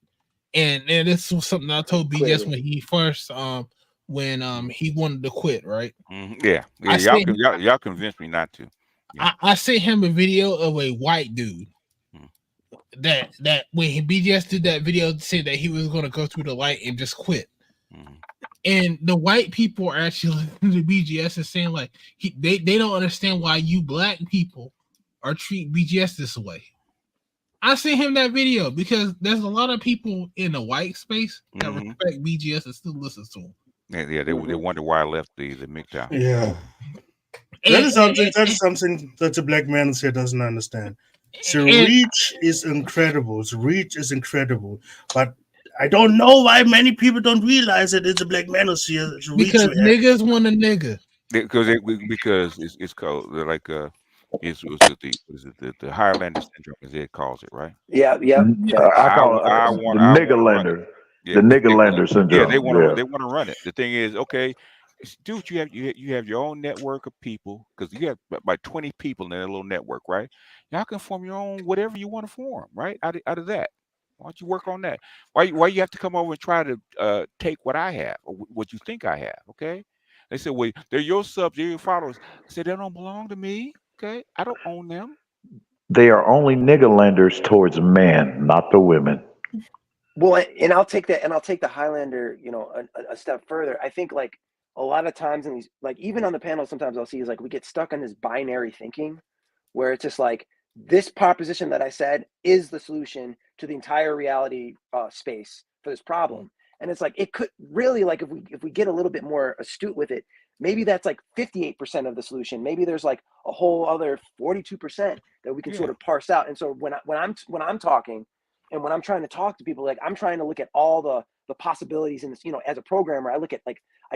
[SPEAKER 1] And this was something I told BGS when he first when he wanted to quit, right?
[SPEAKER 2] Yeah. Y'all convinced me not to. Yeah.
[SPEAKER 1] I sent him a video of a white dude that when BGS did that video, said that he was going to go through the light and just quit. And the white people are actually listening to BGS and saying like they don't understand why you black people are treating BGS this way. I sent him that video because there's a lot of people in the white space that respect BGS and still listen to him.
[SPEAKER 2] Yeah, they wonder why I left the MGTOW.
[SPEAKER 6] Yeah. That is something that a black man here doesn't understand. So reach is incredible. But I don't know why many people don't realize that it's a black manosphere.
[SPEAKER 1] Because niggas want a nigga.
[SPEAKER 2] Because it's called like the Highlander syndrome, as it calls it, right?
[SPEAKER 5] Yeah.
[SPEAKER 3] I call it the Niggerlander. The Niggerlander syndrome.
[SPEAKER 2] Yeah, they want to run it. The thing is, okay, dude, you have your own network of people, because you have about 20 people in that little network, right? Y'all can form your own whatever you want to form, right? Out of that. Why don't you work on that? Why you have to come over and try to take what I have or what you think I have? Okay. They said, well, they're your subs, they're your followers. I said, they don't belong to me. Okay. I don't own them.
[SPEAKER 3] They are only Niggerlanders towards men, not the women.
[SPEAKER 5] Well, and I'll take that, and I'll take the Highlander, a step further. I think like a lot of times in these, like even on the panel, sometimes I'll see is like we get stuck on this binary thinking where it's just like this proposition that I said is the solution to the entire reality space for this problem. And it's like, it could really, like, if we get a little bit more astute with it, maybe that's like 58% of the solution. Maybe there's like a whole other 42% that we can sort of parse out. And so when I'm talking and when I'm trying to talk to people, like I'm trying to look at all the possibilities in this, as a programmer, I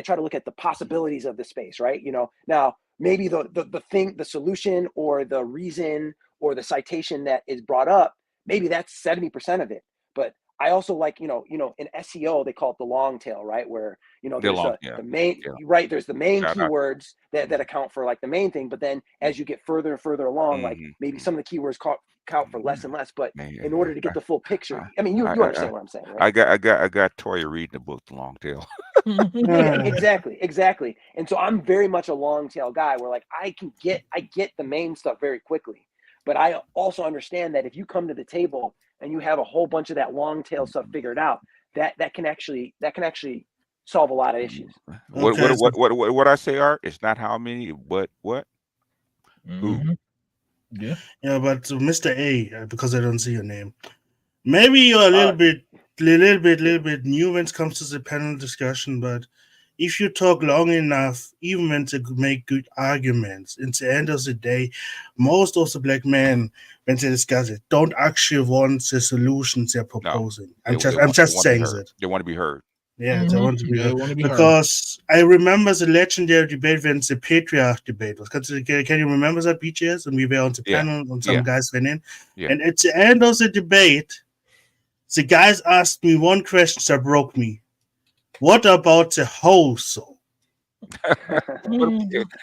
[SPEAKER 5] try to look at the possibilities of the space, right? Now maybe the solution or the reason or the citation that is brought up, maybe that's 70% of it. But I also like, in SEO, they call it the long tail, right? Where, there's the main, right? There's the main keywords that account for like the main thing. But then as you get further and further along, like maybe some of the keywords count for less and less. But in order to get the full picture, I mean, you understand what I'm saying, right?
[SPEAKER 2] I got Toya reading the book, The Long Tail.
[SPEAKER 5] Yeah, exactly. And so I'm very much a long tail guy where like I get the main stuff very quickly. But I also understand that if you come to the table and you have a whole bunch of that long tail stuff figured out, that can actually solve a lot of issues.
[SPEAKER 2] What I say, Art, it's not how many, but what? Who?
[SPEAKER 6] Yeah, but Mr. A, because I don't see your name, maybe you're a little bit new when it comes to the panel discussion, but if you talk long enough, even when they make good arguments, at the end of the day, most of the black men, when they discuss it, don't actually want the solutions they're proposing. I'm just saying that.
[SPEAKER 2] They want to be heard.
[SPEAKER 6] Yeah, they want to be heard. Because I remember the legendary debate when the patriarch debate was. Can you remember that, BGS? And we were on the panel and some guys went in. Yeah. And at the end of the debate, the guys asked me one question that broke me. What about the hoes?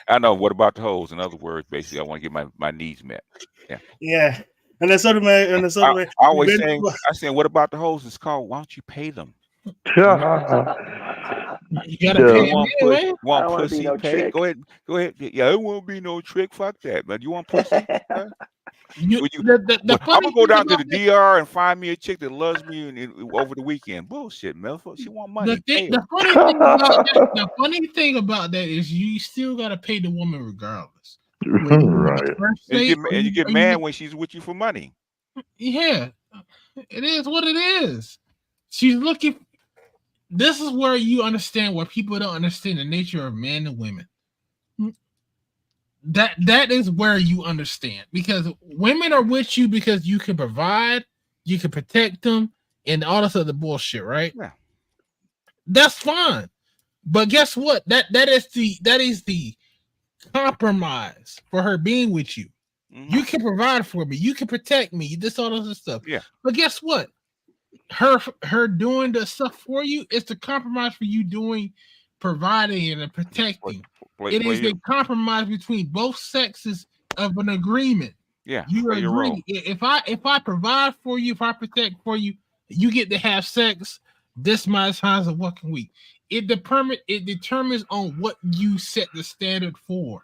[SPEAKER 2] I know. What about the hoes? In other words, basically, I want to get my needs met.
[SPEAKER 6] Yeah. And that's sort of my.
[SPEAKER 2] I always saying, what about the hoes? It's called, why don't you pay them?
[SPEAKER 1] You gotta pay them.
[SPEAKER 2] Want pussy? No pay? Go ahead. Yeah, it won't be no trick. Fuck that. But you want pussy? I'm gonna go down to the DR and find me a chick that loves me over the weekend. Bullshit, man. She want money.
[SPEAKER 1] The funny thing about that is you still gotta pay the woman regardless.
[SPEAKER 3] Right.
[SPEAKER 2] And you get mad when she's with you for money.
[SPEAKER 1] Yeah, it is what it is. She's looking. This is where you understand where people don't understand the nature of men and women. That is where you understand, because women are with you because you can provide, you can protect them, and all this other bullshit, right?
[SPEAKER 2] Yeah,
[SPEAKER 1] that's fine. But guess what? That is the compromise for her being with you. Mm-hmm. You can provide for me, you can protect me, this all this stuff.
[SPEAKER 2] Yeah.
[SPEAKER 1] But guess what? Her doing the stuff for you is the compromise for you doing providing and protecting. It is a compromise between both sexes of an agreement.
[SPEAKER 2] Yeah,
[SPEAKER 1] you agree. If I provide for you, if I protect for you, you get to have sex this much times a fucking week. It determines on what you set the standard for.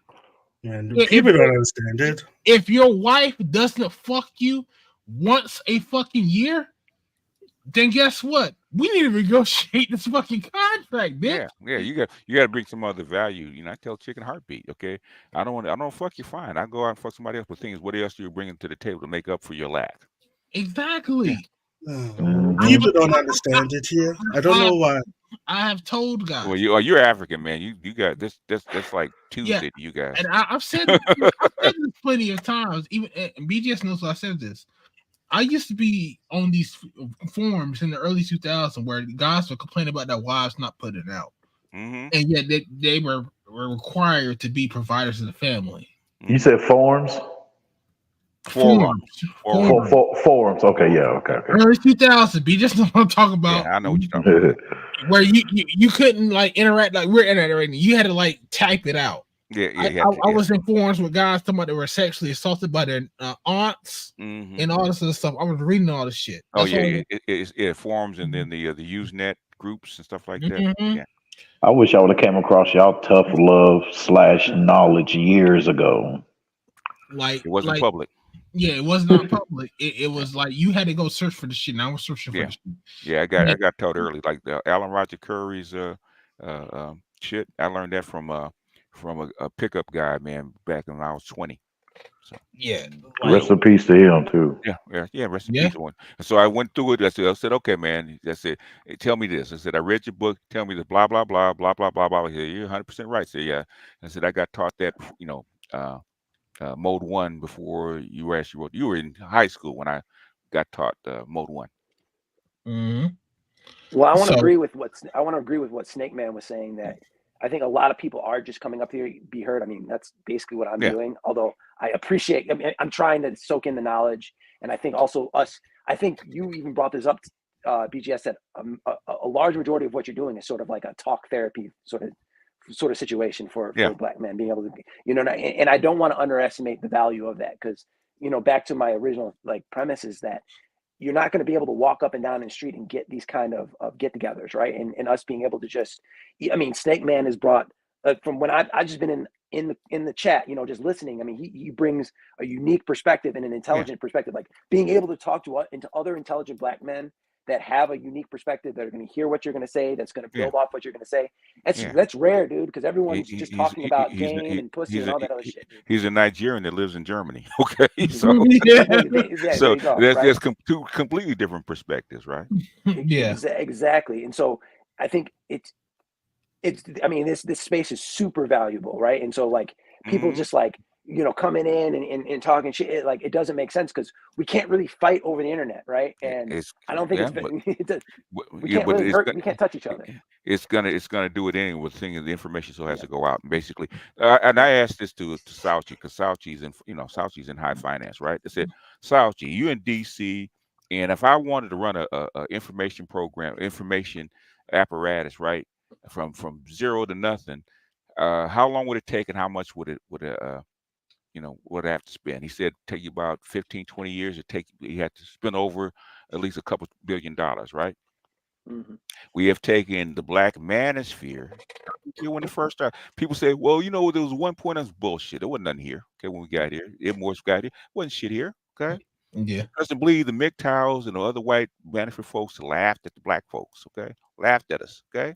[SPEAKER 6] And people don't understand it.
[SPEAKER 1] If your wife doesn't fuck you once a fucking year, then guess what? We need to negotiate this fucking contract, bitch.
[SPEAKER 2] Yeah. You got to bring some other value. You know, I tell chicken heartbeat. Okay, I don't fuck you fine. I go out and fuck somebody else. But the thing is, what else do you bring to the table to make up for your lack?
[SPEAKER 1] Exactly.
[SPEAKER 6] People don't understand it here. I don't know why.
[SPEAKER 1] I have told guys.
[SPEAKER 2] Well, you're African, man. You got this. That's like Tuesday to you guys.
[SPEAKER 1] And I've said this plenty of times. Even BGS knows I said this. I used to be on these forums in the early 2000s where guys were complaining about their wives not putting it out, and yet they were required to be providers of the family.
[SPEAKER 3] You said forums?
[SPEAKER 1] Forums.
[SPEAKER 3] Okay, yeah, okay.
[SPEAKER 1] Early 2000s, BGS knows what I'm talking about.
[SPEAKER 2] Yeah, I know what you're talking about.
[SPEAKER 1] Where you couldn't like interact like we're interacting. You had to like type it out. I was in forums with guys talking about they were sexually assaulted by their aunts and all this other stuff. I was reading all this shit.
[SPEAKER 2] That's it forums and then the Usenet groups and stuff like that. Yeah.
[SPEAKER 3] I wish I would have came across y'all tough love / knowledge years ago.
[SPEAKER 2] Like it wasn't public.
[SPEAKER 1] Yeah, it was not public. It was like you had to go search for the shit. Now I was searching for the shit.
[SPEAKER 2] Yeah, I got taught early. Like Alan Roger Curry's shit. I learned that from a pickup guy, man, back when I was 20. So
[SPEAKER 1] yeah,
[SPEAKER 3] rest in peace to him too.
[SPEAKER 2] Yeah. Rest in peace to one. So I went through it. I said, okay, man. I said, hey, tell me this. I said, I read your book. Tell me this. Blah blah blah blah blah blah blah. You're 100% right. I said, yeah. I said, I got taught that. Mode 1 before you actually wrote. You were in high school when I got taught Mode 1.
[SPEAKER 5] Well, I want to agree with what Snake Man was saying, that I think a lot of people are just coming up here to be heard. I mean, that's basically what I'm doing. Although I appreciate, I'm trying to soak in the knowledge, and I think also I think you even brought this up, BGS, that a large majority of what you're doing is sort of like a talk therapy sort of situation for Black men being able to, and I don't want to underestimate the value of that, because, back to my original premise is that you're not going to be able to walk up and down the street and get these kind of get-togethers, right? And us being able to just, Snake Man has brought, from when I've just been in the chat, just listening. I mean, he brings a unique perspective and an intelligent perspective, like being able to talk to other intelligent Black men that have a unique perspective, that are going to hear what you're going to say, that's going to build off what you're going to say. That's rare, dude, because everyone's just talking about game and pussy and all that other shit. Dude.
[SPEAKER 2] He's a Nigerian that lives in Germany. Okay, so there's two completely different perspectives, right?
[SPEAKER 5] Exactly. And so I think it's this space is super valuable, right? And so people just coming in and talking shit, it doesn't make sense, because we can't really fight over the internet, right? And I don't think we can't touch each other.
[SPEAKER 2] It's gonna do it anyway. With thing, the information still has to go out, basically. And I asked this to Sauchi, because Sauchi's in high finance, right? I said, Sauchi, you in DC, and if I wanted to run a information program, information apparatus, right, from zero to nothing, how long would it take, and how much would it what I have to spend? He said take you about 15, 20 years. You had to spend over at least a couple $1 billion, right? We have taken the Black Manosphere. When it first started, people say, well, there was one point of bullshit. There wasn't nothing here. Okay, when we got here, Morse got here, wasn't shit here. Okay.
[SPEAKER 1] Yeah.
[SPEAKER 2] Doesn't believe the MGTOWs and the other white Manosphere folks laughed at the Black folks. Okay. Laughed at us. Okay.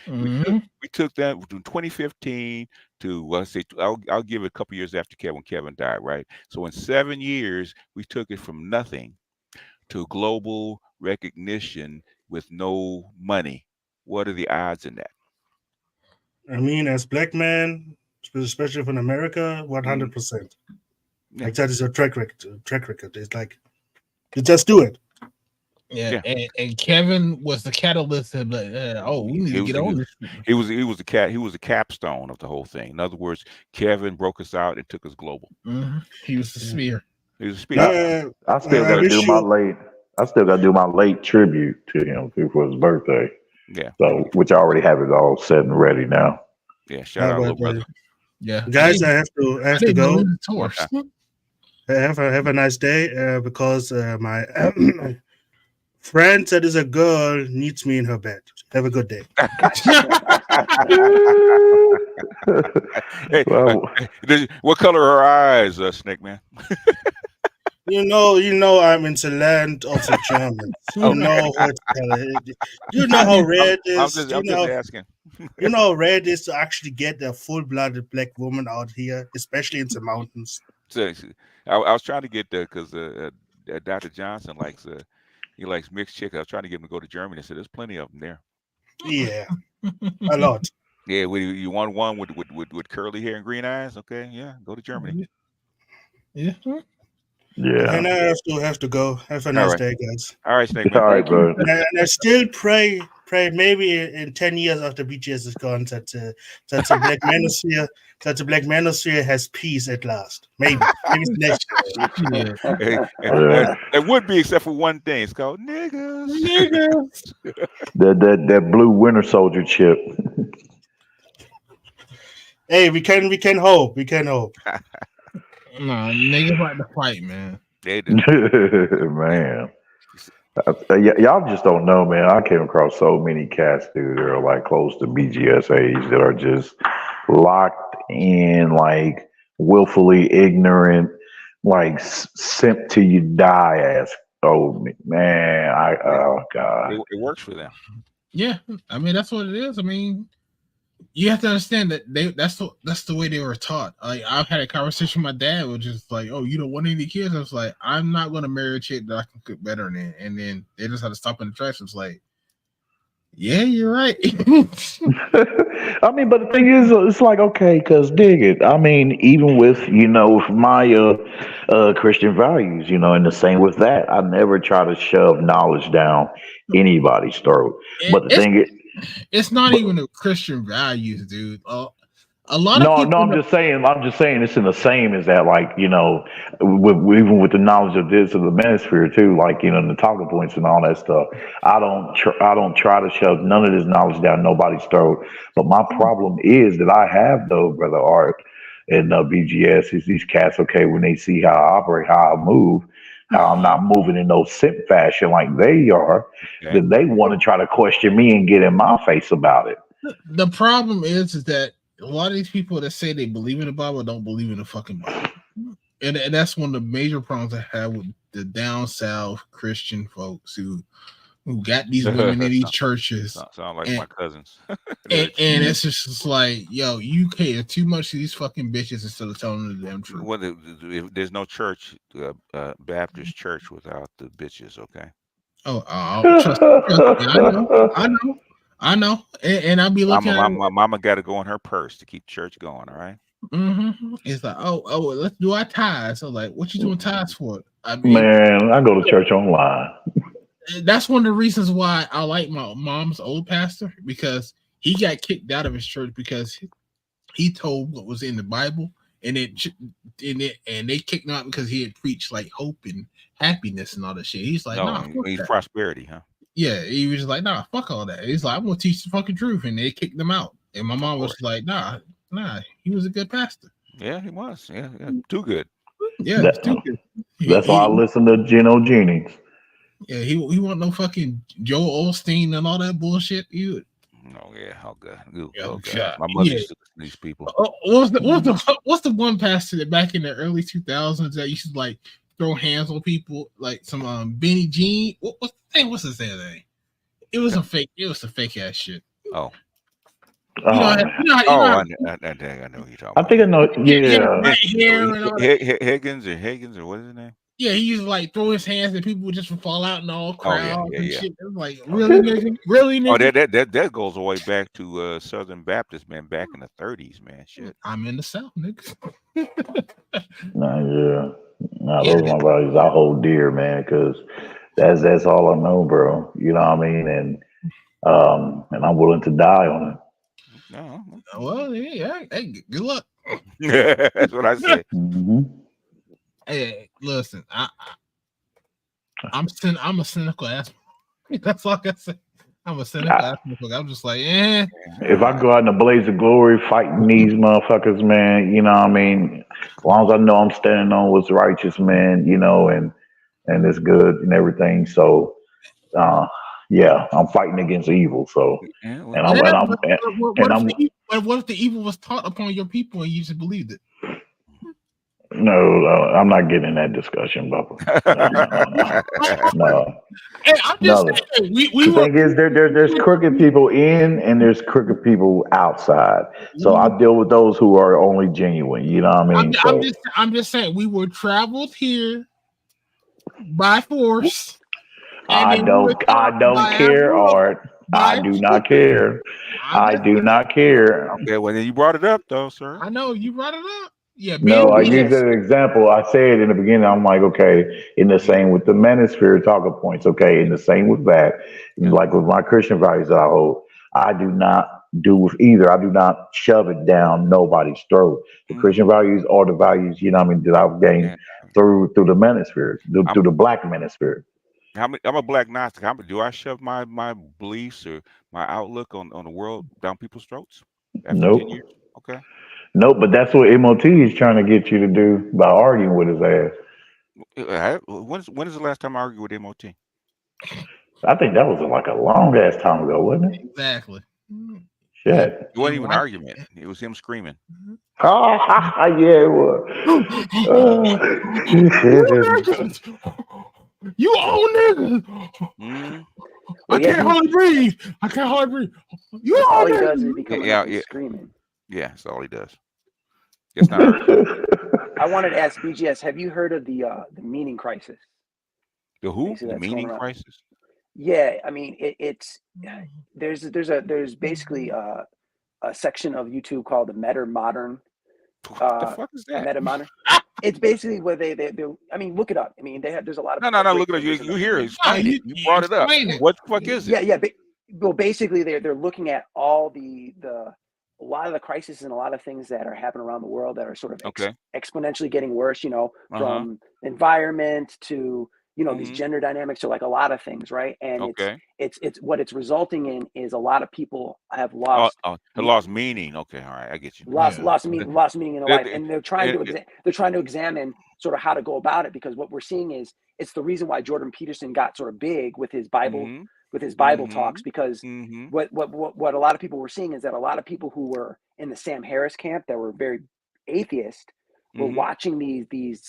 [SPEAKER 2] We took that from 2015 to I'll give it a couple years after Kevin died, right? So in 7 years, we took it from nothing to global recognition with no money. What are the odds in that?
[SPEAKER 6] I mean, as Black men, especially from America, 100%. Like that is a track record. It's like you just do it.
[SPEAKER 1] Yeah. And Kevin was the catalyst of we need to get on this.
[SPEAKER 2] He was the capstone of the whole thing. In other words, Kevin broke us out and took us global.
[SPEAKER 1] He was the spear.
[SPEAKER 2] He was the spear.
[SPEAKER 3] I still got to do my late tribute to him for his birthday.
[SPEAKER 2] Yeah.
[SPEAKER 3] So, which I already have it all set and ready now.
[SPEAKER 2] Yeah. Shout out, little brother.
[SPEAKER 6] Yeah. Guys, I have to go. Have a nice day, because my Friend said is a girl needs me in her bed. Have a good day.
[SPEAKER 2] Hey,
[SPEAKER 3] Well,
[SPEAKER 2] what color are her eyes, Snake Man?
[SPEAKER 6] You know, I'm in the land of the Germans. You know what? You know how rare it
[SPEAKER 2] I'm
[SPEAKER 6] is.
[SPEAKER 2] just asking.
[SPEAKER 6] You know how rare it is to actually get a full-blooded black woman out here, especially in the mountains.
[SPEAKER 2] So, I was trying to get there because Dr. Johnson likes mixed chicks. I was trying to get him to go to Germany. I said, "There's plenty of them there."
[SPEAKER 6] Yeah, a lot.
[SPEAKER 2] Yeah, you want one with curly hair and green eyes? Okay, yeah, go to Germany.
[SPEAKER 1] Yeah.
[SPEAKER 6] And I have to go. Have a nice day, guys.
[SPEAKER 2] All right, Snake Man.
[SPEAKER 3] All right, bro.
[SPEAKER 6] And I still pray maybe in 10 years after BGS is gone that the Black Manosphere has peace at last. Maybe it's next year.
[SPEAKER 2] It would be, except for one thing. It's called niggas.
[SPEAKER 3] That blue Winter Soldier chip.
[SPEAKER 6] Hey, we can hope. We can hope.
[SPEAKER 1] Nah, niggas like to fight, man.
[SPEAKER 2] They do.
[SPEAKER 3] Man. Y'all just don't know, man. I came across so many cats, dude, that are like close to BGS age that are just locked in, like willfully ignorant, like simp till you die ass. Oh man, oh god.
[SPEAKER 2] It works for them.
[SPEAKER 1] Yeah, I mean that's what it is. I mean, you have to understand that that's the way they were taught. Like I've had a conversation with my dad, which is like, "Oh, you don't want any kids?" I was like, "I'm not going to marry a chick that I can cook better than." And then they just had to stop in the tracks. It's like, yeah, you're right.
[SPEAKER 3] I mean, but the thing is, it's like, okay, because dig it. I mean, even with my Christian values, and the same with that, I never try to shove knowledge down anybody's throat. But the thing is,
[SPEAKER 1] it's not even the Christian values, dude. A lot of people.
[SPEAKER 3] No, I'm just saying it's in the same as that, like, even with the knowledge of this of the Manosphere too, like, the talking points and all that stuff. I don't try to shove none of this knowledge down nobody's throat. But my problem is that I have though, brother Art and BGS is these cats, okay, when they see how I operate, how I move, how I'm not moving in no simp fashion like they are, then they want to try to question me and get in my face about it.
[SPEAKER 1] The problem is that a lot of these people that say they believe in the Bible don't believe in the fucking Bible. And that's one of the major problems I have with the down south Christian folks who got these women in these churches.
[SPEAKER 2] Sound like my cousins.
[SPEAKER 1] and it's just like, yo, you cater too much to these fucking bitches instead of telling them the damn truth.
[SPEAKER 2] Well, there's no church, Baptist church without the bitches, okay?
[SPEAKER 1] Trust me, I know. And I'll be looking at
[SPEAKER 2] my mama got to go in her purse to keep church going, all right?
[SPEAKER 1] Mm-hmm. It's like, oh, let's do our ties. So like, what you doing ties for? I mean,
[SPEAKER 3] man, I go to church online.
[SPEAKER 1] That's one of the reasons why I like my mom's old pastor, because he got kicked out of his church because he told what was in the Bible, and they kicked him out because he had preached like hope and happiness and all that shit. He's like,
[SPEAKER 2] he's prosperity, huh?
[SPEAKER 1] Yeah, he was like, nah, fuck all that. He's like, I'm gonna teach the fucking truth, and they kicked him out. And my mom was like, nah, he was a good pastor.
[SPEAKER 2] Yeah, he was. Yeah, too good.
[SPEAKER 1] Yeah, too good.
[SPEAKER 3] That's why I listen to Geno Jennings.
[SPEAKER 1] Yeah, he wasn't no fucking Joel Osteen and all that bullshit.
[SPEAKER 2] Oh yeah, how good. God. My mother used to listen to these people.
[SPEAKER 1] What's the one pastor that back in the early 2000s that used to like throw hands on people, like some Benny Jean? What's his name? It was a fake. It was a fake ass shit.
[SPEAKER 2] Oh.
[SPEAKER 1] I know
[SPEAKER 2] who you're talking about.
[SPEAKER 3] I think I know. Yeah.
[SPEAKER 2] Higgins or what is his name?
[SPEAKER 1] Yeah, he used to like throw his hands and people would just fall out and all crowds and shit. It was like, really, nigga? Really, nigga?
[SPEAKER 2] That goes all the way back to Southern Baptist, man, back in the 30s, man. Shit.
[SPEAKER 1] I'm in the South, nigga.
[SPEAKER 3] Those are my values I hold dear, man, because that's all I know, bro. You know what I mean? And I'm willing to die on it.
[SPEAKER 2] No.
[SPEAKER 1] Well, yeah. Hey, good luck.
[SPEAKER 2] That's what I say.
[SPEAKER 3] Mm-hmm.
[SPEAKER 1] Hey, listen, I'm a cynical ass. That's all I can say. I'm a cynical ass. I'm just like,
[SPEAKER 3] If I go out in a blaze of glory fighting these motherfuckers, man, you know what I mean? As long as I know I'm standing on what's righteous, man, and it's good and everything. So Yeah, I'm fighting against evil. So,
[SPEAKER 2] Yeah,
[SPEAKER 3] and I'm and I'm and I'm
[SPEAKER 1] what if the evil was taught upon your people and you just believed it?
[SPEAKER 3] no, I'm not getting in that discussion, Bubba. No.
[SPEAKER 1] And I'm just
[SPEAKER 3] No.
[SPEAKER 1] saying, we
[SPEAKER 3] The
[SPEAKER 1] were
[SPEAKER 3] thing is, there's crooked people in and there's crooked people outside. So I deal with those who are only genuine. You know what I mean?
[SPEAKER 1] I'm just saying we were traveled here by force.
[SPEAKER 3] I don't care, Art. I do not care. I do not care.
[SPEAKER 2] Okay, well then you brought it up though, sir.
[SPEAKER 1] I know you brought it up. Yeah,
[SPEAKER 3] No, I use an example. I say it in the beginning. I'm like, okay, in the same with the Manosphere talking points. Okay, in the same with that, like with my Christian values that I hold, I do not do with either. I do not shove it down nobody's throat. The Christian values are the values, you know what I mean, that I've gained through the Manosphere, through the Black Manosphere.
[SPEAKER 2] I'm a black Gnostic. Do I shove my beliefs or my outlook on the world down people's throats after 10
[SPEAKER 3] Nope.
[SPEAKER 2] years? Okay.
[SPEAKER 3] Nope, but that's what M.O.T is trying to get you to do by arguing with his ass.
[SPEAKER 2] When is the last time I argued with M.O.T?
[SPEAKER 3] I think that was like a long ass time ago, wasn't it?
[SPEAKER 1] Exactly.
[SPEAKER 3] Shit.
[SPEAKER 2] It wasn't even an argument. It was him screaming.
[SPEAKER 3] Yeah, it was.
[SPEAKER 1] You old niggas. I can't hardly breathe. I can't hardly breathe. You
[SPEAKER 5] all
[SPEAKER 1] old
[SPEAKER 5] he
[SPEAKER 1] niggas.
[SPEAKER 5] does is become screaming.
[SPEAKER 2] Yeah, that's all he does. It's not arguing.
[SPEAKER 5] I wanted to ask BGS, have you heard of the meaning crisis?
[SPEAKER 2] The who? The meaning crisis?
[SPEAKER 5] Yeah, I mean there's basically a section of YouTube called the Meta Modern.
[SPEAKER 2] What the fuck is that?
[SPEAKER 5] Meta Modern. It's basically where they I mean, look it up. I mean, there's a lot of
[SPEAKER 2] no. Look it up. You hear it. Explain it. You brought it up. What the fuck is it?
[SPEAKER 5] Yeah. Well, basically, they're looking at all a lot of the crises and a lot of things that are happening around the world that are sort of exponentially getting worse. You know, from environment to these gender dynamics, or like a lot of things, right? And it's what it's resulting in is a lot of people have lost
[SPEAKER 2] meaning. Okay, all right, I get you.
[SPEAKER 5] Lost meaning in their life, and they're trying to examine sort of how to go about it, because what we're seeing is it's the reason why Jordan Peterson got sort of big with his Bible talks, because what a lot of people were seeing is that a lot of people who were in the Sam Harris camp that were very atheist were watching these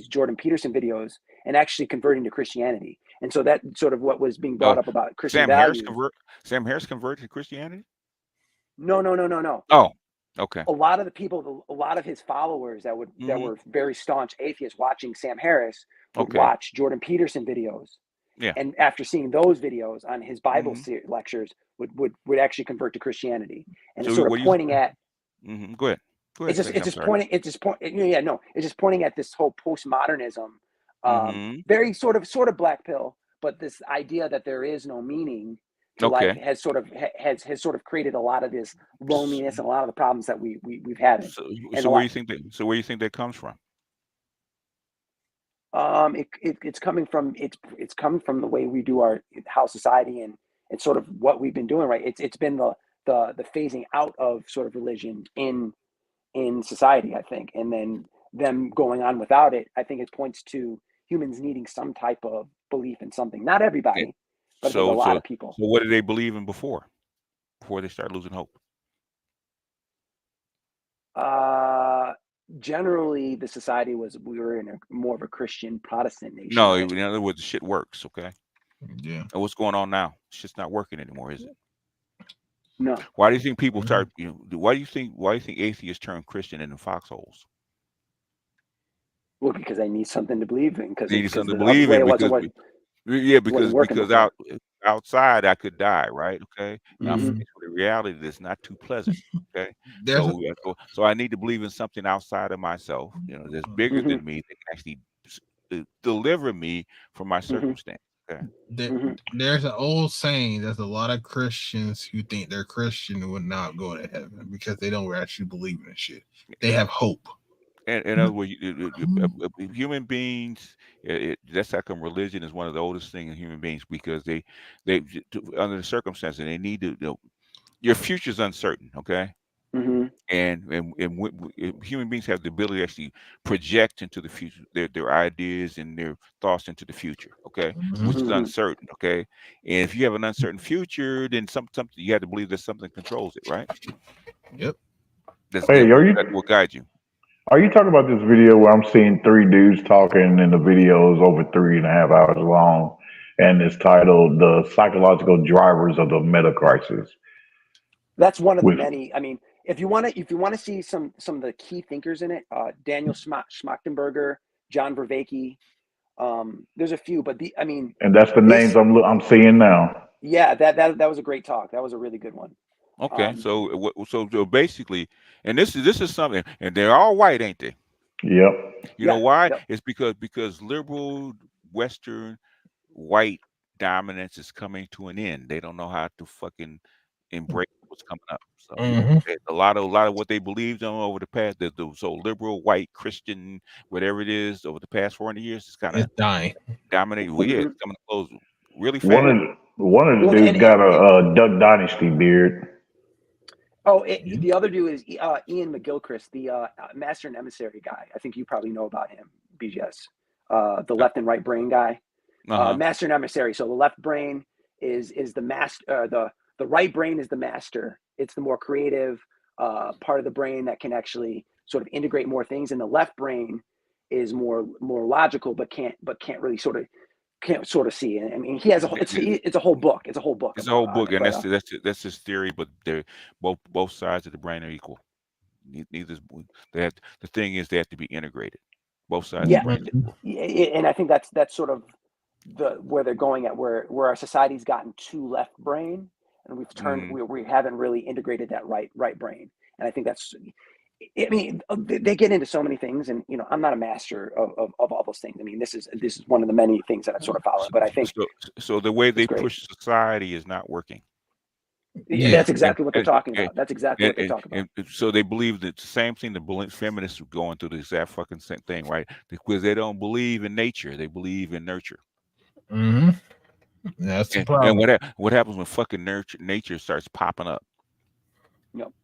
[SPEAKER 5] Jordan Peterson videos and actually converting to Christianity. And so that sort of what was being brought up about Christian values.
[SPEAKER 2] Sam Harris converted to Christianity?
[SPEAKER 5] No.
[SPEAKER 2] Oh, okay.
[SPEAKER 5] A lot of his followers that were very staunch atheists watching Sam Harris would watch Jordan Peterson videos.
[SPEAKER 2] Yeah.
[SPEAKER 5] And after seeing those videos on his Bible lectures, would actually convert to Christianity. And it's sort of pointing at.
[SPEAKER 2] Go ahead.
[SPEAKER 5] It's just pointing at this whole postmodernism, very sort of black pill, but this idea that there is no meaning to life has sort of created a lot of this loneliness and a lot of the problems that we've had.
[SPEAKER 2] So where do you think that comes from?
[SPEAKER 5] It's coming from the way we do how society and sort of what we've been doing, right? It's been the phasing out of sort of religion in society, I think, and then them going on without it. I think it points to humans needing some type of belief in something. Not everybody, but a lot of people.
[SPEAKER 2] So what did they believe in before they started losing hope?
[SPEAKER 5] Generally, the society we were in more of a Christian Protestant nation.
[SPEAKER 2] No, in other words, the shit works, okay?
[SPEAKER 1] Yeah.
[SPEAKER 2] And what's going on now? It's just not working anymore, is it?
[SPEAKER 5] No.
[SPEAKER 2] Why do you think people start? Why do you think atheists turn Christian into foxholes?
[SPEAKER 5] Well, because they need something to believe in.
[SPEAKER 2] They need something to believe in because outside I could die, right? Okay. Now I'm faced with a reality that's not too pleasant. Okay. So I need to believe in something outside of myself, that's bigger than me, that can actually deliver me from my circumstance. Okay.
[SPEAKER 1] There's an old saying. There's a lot of Christians who think they're Christian and would not go to heaven because they don't actually believe in shit. They have hope.
[SPEAKER 2] And in other words, human beings, that's how come religion is one of the oldest things in human beings, because they under the circumstances, they need to. Your future's uncertain, okay? And human beings have the ability to actually project into the future their ideas and their thoughts into the future, okay, which is uncertain, okay. And if you have an uncertain future, then something you have to believe that something controls it, right?
[SPEAKER 1] Yep.
[SPEAKER 2] That's
[SPEAKER 3] Hey,
[SPEAKER 2] that will guide you.
[SPEAKER 3] Are you talking about this video where I'm seeing three dudes talking and the video is over 3.5 hours long and it's titled The Psychological Drivers of the Metacrisis?
[SPEAKER 5] That's one of the
[SPEAKER 3] With
[SPEAKER 5] many. I mean, if you want to see some of the key thinkers in it, Daniel Schmachtenberger, John Vervaeke, there's a few, but
[SPEAKER 3] and that's the names I'm seeing now.
[SPEAKER 5] Yeah, that was a great talk. That was a really good one.
[SPEAKER 2] Okay, so basically, and this is something, and they're all white, ain't they?
[SPEAKER 3] Yep.
[SPEAKER 2] You know why?
[SPEAKER 5] Yep.
[SPEAKER 2] It's because liberal Western white dominance is coming to an end. They don't know how to fucking embrace what's coming up. So a lot of what they believed on over the past, the so liberal white Christian whatever it is over the past 400 years, it's kind of
[SPEAKER 1] dying.
[SPEAKER 2] Dominating. Well, yeah, it's coming to close really fast.
[SPEAKER 3] One of the dudes got a Duck Dynasty beard.
[SPEAKER 5] Oh, the other dude is Ian McGilchrist, the Master and Emissary guy. I think you probably know about him, BGS. The left and right brain guy. Master and Emissary. So the left brain is the master. The right brain is the master. It's the more creative part of the brain that can actually sort of integrate more things, and the left brain is more logical, but can't really sort of see. I mean, he has it's a whole book. It's a whole book.
[SPEAKER 2] It's a whole book, and that's his theory. But they're both sides of the brain are equal. Neither the thing is they have to be integrated. Both sides.
[SPEAKER 5] Yeah, and I think that's sort of where they're going at, where our society's gotten too left brain, and we've turned we haven't really integrated that right brain. And I think that's. I mean, they get into so many things, and I'm not a master of all those things. I mean, this is one of the many things that I sort of follow. But I think
[SPEAKER 2] so the way they push society is not working.
[SPEAKER 5] Yeah, that's exactly what they're talking about. That's exactly what they're talking about.
[SPEAKER 2] And so they believe that the same thing the feminists are going through the exact fucking same thing, right? Because they don't believe in nature; they believe in nurture.
[SPEAKER 1] That's the problem.
[SPEAKER 2] And what happens when fucking nature starts popping up?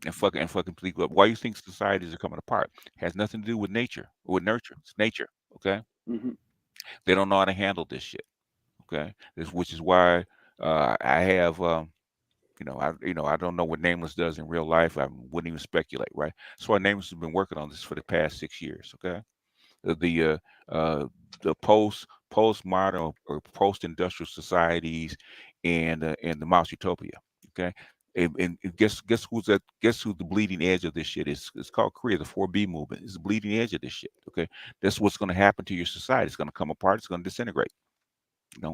[SPEAKER 2] And fucking people up. Why you think societies are coming apart? It has nothing to do with nature or with nurture. It's nature. Okay. They don't know how to handle this shit. Okay. Which is why I have I don't know what Nameless does in real life. I wouldn't even speculate, right? That's why Nameless has been working on this for the past 6 years. Okay. The postmodern or post-industrial societies and the mouse utopia. Okay. And guess who's the bleeding edge of this shit is? It's called Korea. The 4B movement is the bleeding edge of this shit. Okay, that's what's going to happen to your society. It's going to come apart. It's going to disintegrate.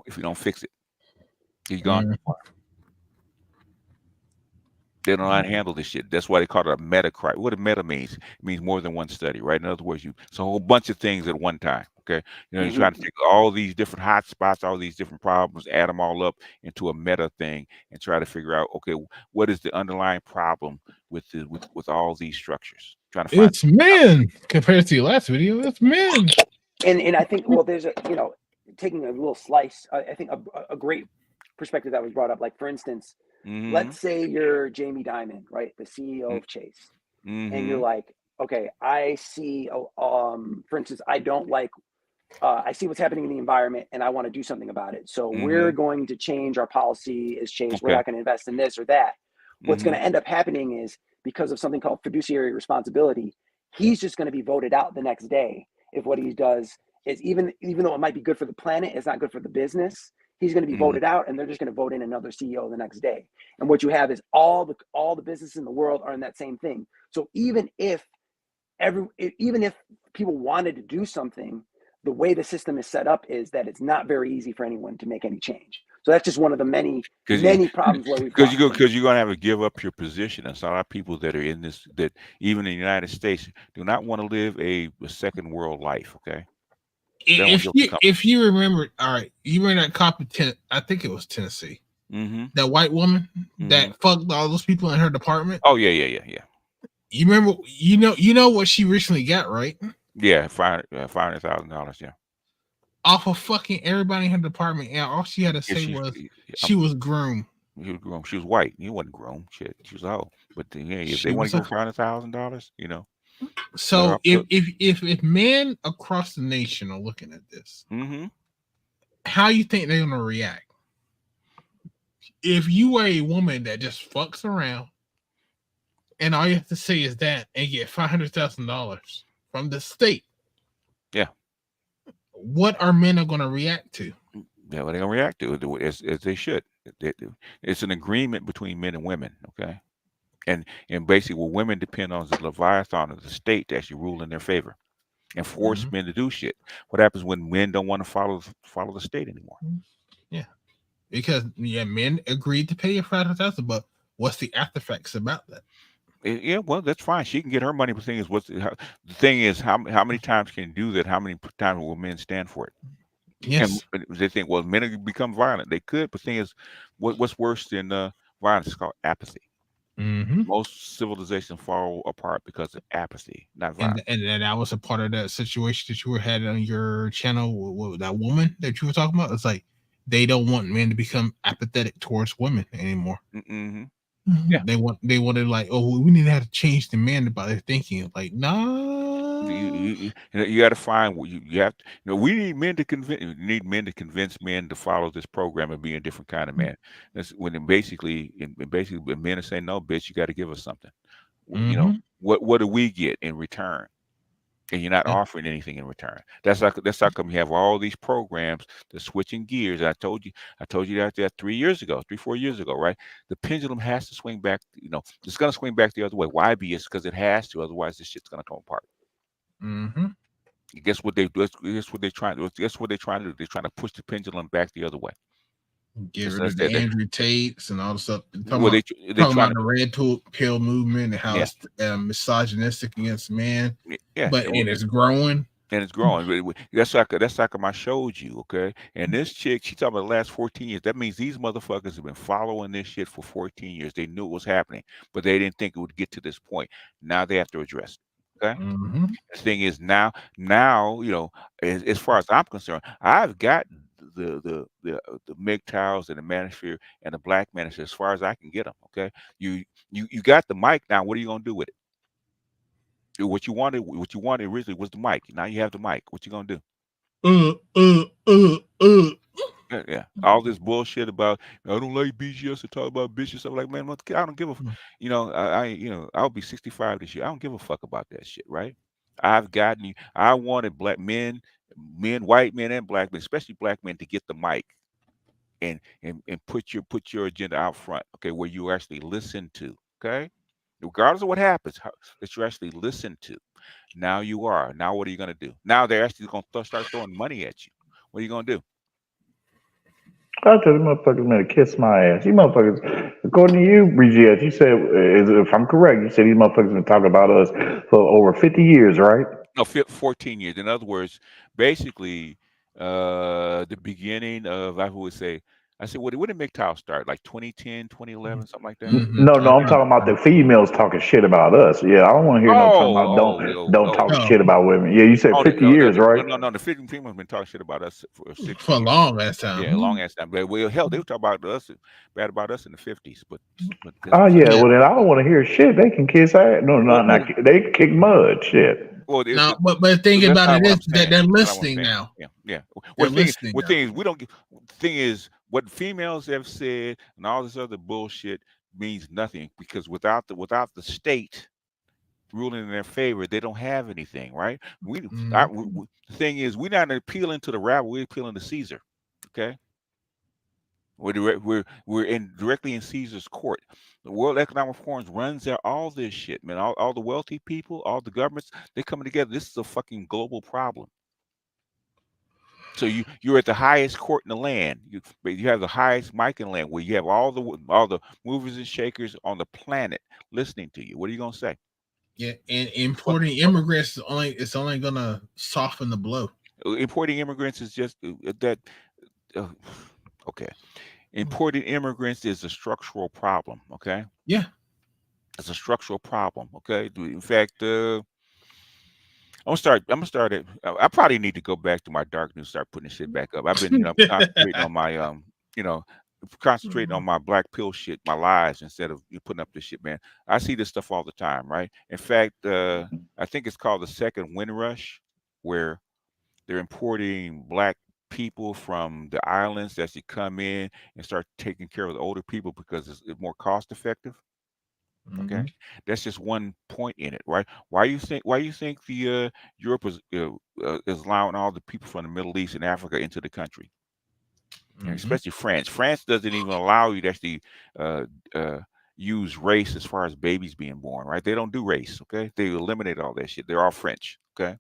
[SPEAKER 2] If you don't fix it, you're gone. They don't know how to handle this shit. That's why they call it a metacrisis. What a meta means? It means more than one study, right? In other words, it's a whole bunch of things at one time. Okay, you're trying to take all these different hot spots, all these different problems, add them all up into a meta thing, and try to figure out, okay, what is the underlying problem with all these structures? Trying to find
[SPEAKER 1] it's men compared to your last video. It's men,
[SPEAKER 5] and I think there's taking a little slice. I think a great perspective that was brought up. Like for instance, let's say you're Jamie Dimon, right, the CEO of Chase, and you're like, okay, I see, for instance, I don't like. I see what's happening in the environment and I want to do something about it. So we're going to change our policy as Chase. We're not going to invest in this or that. What's going to end up happening is because of something called fiduciary responsibility, he's just going to be voted out the next day if what he does is even though it might be good for the planet, it's not good for the business. He's going to be voted out and they're just going to vote in another CEO the next day. And what you have is all the businesses in the world are in that same thing. So even if people wanted to do something, the way the system is set up is that it's not very easy for anyone to make any change. So that's just one of the many problems where
[SPEAKER 2] because you're going to have to give up your position. And so a lot of people that are in this, that even in the United States, do not want to live a second world life. Okay.
[SPEAKER 1] If you remember, all right, you were in that cop in I think it was Tennessee. That white woman that fucked all those people in her department.
[SPEAKER 2] Oh yeah.
[SPEAKER 1] You remember? You know what she recently got, right?
[SPEAKER 2] Yeah, $500,000. Yeah,
[SPEAKER 1] off of fucking everybody in her department. And all she had to say was she was groomed.
[SPEAKER 2] She was groomed. She was white. You wasn't groomed. Shit, she was a hoe. But if they want to give $500,000,
[SPEAKER 1] So if men across the nation are looking at this, how you think they're gonna react if you are a woman that just fucks around and all you have to say is that and get $500,000 from the state?
[SPEAKER 2] Yeah.
[SPEAKER 1] What are men are gonna react to?
[SPEAKER 2] Yeah, what they're gonna react to as they should. It's an agreement between men and women, okay? And basically, what women depend on is the Leviathan of the state to actually rule in their favor and force men to do shit. What happens when men don't want to follow the state anymore?
[SPEAKER 1] Yeah, because men agreed to pay you $500,000, but what's the after effects about that?
[SPEAKER 2] Yeah, well, that's fine. She can get her money. But the thing is, how many times can you do that? How many times will men stand for it?
[SPEAKER 1] Yes.
[SPEAKER 2] And they think, well, men have become violent. They could, but the thing is, what's worse than violence is called apathy. Most civilizations fall apart because of apathy, not violence.
[SPEAKER 1] And that was a part of that situation that you had on your channel with that woman that you were talking about. It's like they don't want men to become apathetic towards women anymore. Yeah, they wanted like, oh, we need to have to change the men about their thinking. Like, nah,
[SPEAKER 2] you got to find what you have to. We need men to convince men to follow this program and be a different kind of man. That's when basically men are saying, no, bitch, you got to give us something. What do we get in return? And you're not offering anything in return. That's how come you have all these programs that's switching gears. I told you that 3-4 years ago, right? The pendulum has to swing back. It's going to swing back the other way. Why? Because it has to. Otherwise, this shit's going to come apart. Guess what they do? Guess what they're trying to do? They're trying to push the pendulum back the other way.
[SPEAKER 1] Get rid of the Andrew Tates and all the stuff.
[SPEAKER 2] Well,
[SPEAKER 1] they're talking about the red pill movement and how it's misogynistic against men.
[SPEAKER 2] Yeah,
[SPEAKER 1] and it's growing.
[SPEAKER 2] And it's growing. That's like I showed you, okay? And this chick, she talking about the last 14 years. That means these motherfuckers have been following this shit for 14 years. They knew it was happening, but they didn't think it would get to this point. Now they have to address it. Okay. The thing is now, as far as I'm concerned, I've got the MGTOWs and the Manosphere and the Black Manosphere as far as I can get them. Okay. You got the mic now. What are you gonna do with it? What you wanted originally was the mic. Now you have the mic. What you gonna do? Yeah. All this bullshit about I don't like BGS to talk about bitches. I'm like, man, I don't give a I'll be 65 this year. I don't give a fuck about that shit, right? I wanted black men, white men and black men, especially black men, to get the mic and put your agenda out front, okay, where you actually listen to, okay? Regardless of what happens, that you actually listen to. Now you are. Now what are you gonna do? Now they're actually gonna start throwing money at you. What are you gonna do?
[SPEAKER 3] I tell you, motherfuckers, man, to kiss my ass. You motherfuckers, according to you, BGS, you said, if I'm correct, you said these motherfuckers been talking about us for over 50 years, right?
[SPEAKER 2] No, 14 years. In other words, basically, the beginning of, I said, when did MGTOW start? Like 2010, 2011, something like that?
[SPEAKER 3] No, I'm talking about the females talking shit about us. Yeah, I don't want to hear no talking about don't talk shit about women. Yeah, you said 50 years, right?
[SPEAKER 2] No, the females been talking shit about us for 60
[SPEAKER 1] for a long ass time.
[SPEAKER 2] Yeah, long ass time. But hell, they were talking about us bad about us in the 50s. But
[SPEAKER 3] well, then I don't want to hear shit. They can kiss ass. No, not they can kick mud. Shit.
[SPEAKER 1] Well, but the thing about it is that they're listening now.
[SPEAKER 2] Yeah. Well, the thing is, what females have said and all this other bullshit means nothing, because without the state ruling in their favor, they don't have anything, right? The thing is, we're not appealing to the rabble; we're appealing to Caesar. Okay. We're directly in Caesar's court. The World Economic Forum runs all this shit, man. All the wealthy people, all the governments, they're coming together. This is a fucking global problem. So you're at the highest court in the land. You have the highest mic in the land, where you have all the movers and shakers on the planet listening to you. What are you gonna say?
[SPEAKER 1] Yeah, and importing immigrants is only gonna soften the blow.
[SPEAKER 2] Importing immigrants is just that. Okay. Importing immigrants is a structural problem, okay?
[SPEAKER 1] Yeah.
[SPEAKER 2] It's a structural problem, okay? In fact, I'm gonna start it. I probably need to go back to my dark news, start putting shit back up. I've been, concentrating on my, concentrating on my black pill shit, my lies, instead of putting up this shit, man. I see this stuff all the time, right? In fact, I think it's called the second wind rush, where they're importing black people from the islands that should come in and start taking care of the older people because it's more cost effective. Okay, that's just one point in it, right? Why you think the Europe is allowing all the people from the Middle East and Africa into the country, and especially France. France doesn't even allow you to actually uh, uh, use race as far as babies being born, right? They don't do race. Okay, they eliminate all that shit. They're all French. Okay,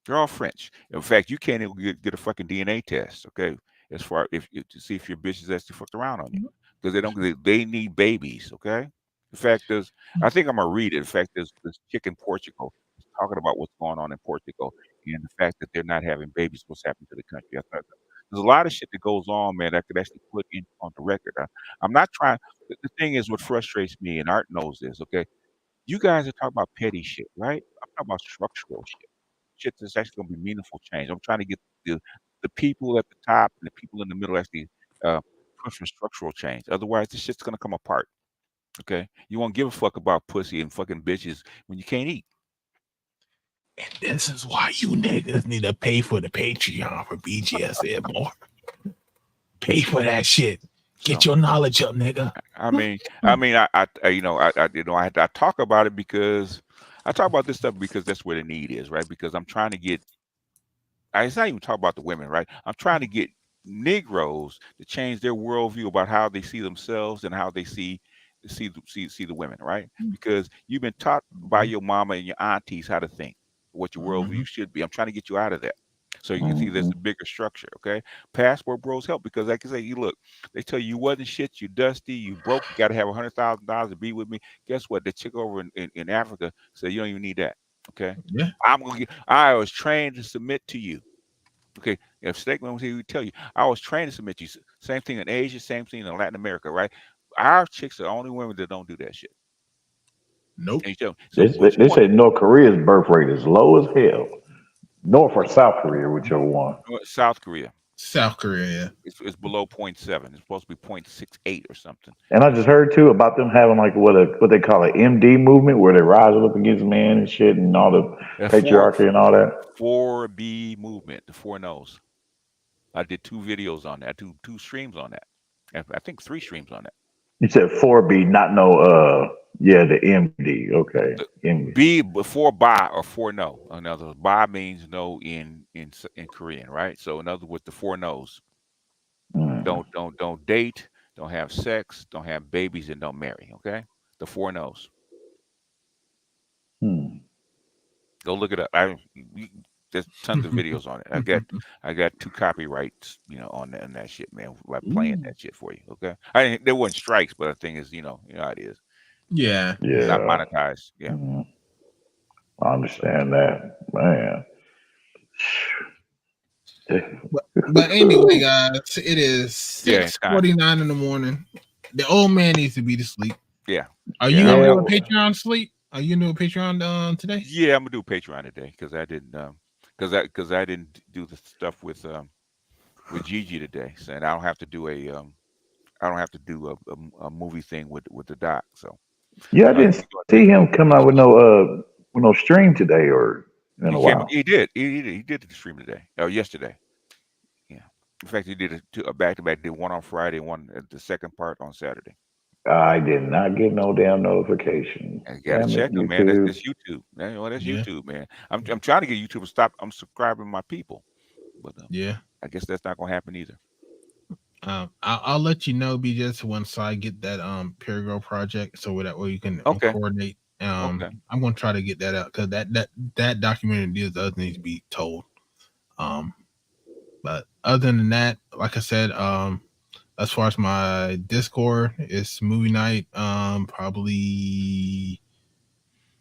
[SPEAKER 2] they're all French. In fact, you can't even get a fucking DNA test. Okay, as far if to see if your bitch is actually fucked around on you because they need babies. Okay. In fact, I think I'm gonna read it. In fact, this chick in Portugal is talking about what's going on in Portugal and the fact that they're not having babies. What's happening to the country? There's a lot of shit that goes on, man. That could actually put in on the record. I'm not trying. The thing is, what frustrates me, and Art knows this. Okay, you guys are talking about petty shit, right? I'm talking about structural shit that's actually gonna be meaningful change. I'm trying to get the people at the top and the people in the middle actually push for structural change. Otherwise, this shit's gonna come apart. Okay, you won't give a fuck about pussy and fucking bitches when you can't eat.
[SPEAKER 1] And this is why you niggas need to pay for the Patreon for BGS and more. Pay for that shit. Get your knowledge up, nigga.
[SPEAKER 2] I talk about it because I talk about this stuff because that's where the need is, right? Because I'm trying to get. It's not even talk about the women, right? I'm trying to get Negroes to change their worldview about how they see themselves and how they see the women, right? Because you've been taught by your mama and your aunties how to think, what your worldview should be. I'm trying to get you out of that. So you can see there's a bigger structure, okay? Passport bros help because, like I say, you look, they tell you wasn't shit, you dusty, you broke, you got to have $100,000 to be with me. Guess what? The chick over in Africa said you don't even need that, okay?
[SPEAKER 1] Yeah.
[SPEAKER 2] I was trained to submit to you, okay? If Snakeman was here, he would tell you, I was trained to submit to you. Same thing in Asia, same thing in Latin America, right? Our chicks are the only women that don't do that shit.
[SPEAKER 1] Nope.
[SPEAKER 2] So
[SPEAKER 3] They said North Korea's birth rate is low as hell. North or South Korea, whichever one.
[SPEAKER 2] South Korea.
[SPEAKER 1] South Korea, yeah.
[SPEAKER 2] It's below 0.7. It's supposed to be 0.68 or something.
[SPEAKER 3] And I just heard too about them having like what they call an MD movement, where they rise up against men and shit and all the patriarchy and all that.
[SPEAKER 2] 4B movement, the 4 No's. I did 2 videos on that, two streams on that. I think 3 streams on that.
[SPEAKER 3] You said 4B, not no the MD. Okay. MD.
[SPEAKER 2] B before ba or 4 no. In other words, ba means no in Korean, right? So in other words, the 4 no's. Don't date, don't have sex, don't have babies, and don't marry. Okay, the 4 no's. Go look it up. There's tons of videos on it. I got 2 copyrights, on that shit, man, by playing that shit for you. Okay, there wasn't strikes, but the thing is, you know how it is.
[SPEAKER 1] Yeah.
[SPEAKER 2] It's not monetized. Yeah.
[SPEAKER 3] I understand that, man.
[SPEAKER 1] But anyway, guys, it is 6:49 in the morning. The old man needs to be to sleep.
[SPEAKER 2] Yeah.
[SPEAKER 1] Are you gonna do a Patreon sleep? Are you gonna do a Patreon today?
[SPEAKER 2] Yeah, I'm gonna do a Patreon today because I didn't because I didn't do the stuff with Gigi today, so I don't have to do a movie thing with the doc. So
[SPEAKER 3] yeah, I didn't see him come out with no stream today or in a while.
[SPEAKER 2] He did the stream today or yesterday. Yeah, in fact, he did a back-to-back. Did one on Friday, one the second part on Saturday.
[SPEAKER 3] I did not get no damn notification.
[SPEAKER 2] I gotta check them, man. That's YouTube. That's YouTube, man. I'm trying to get YouTube to stop unsubscribing my people, but I guess that's not gonna happen either.
[SPEAKER 1] I'll let you know, just once I get that Perigo project, so that way you can coordinate. I'm gonna try to get that out because that documentary does need to be told. But other than that, like I said, as far as my Discord, it's movie night. Probably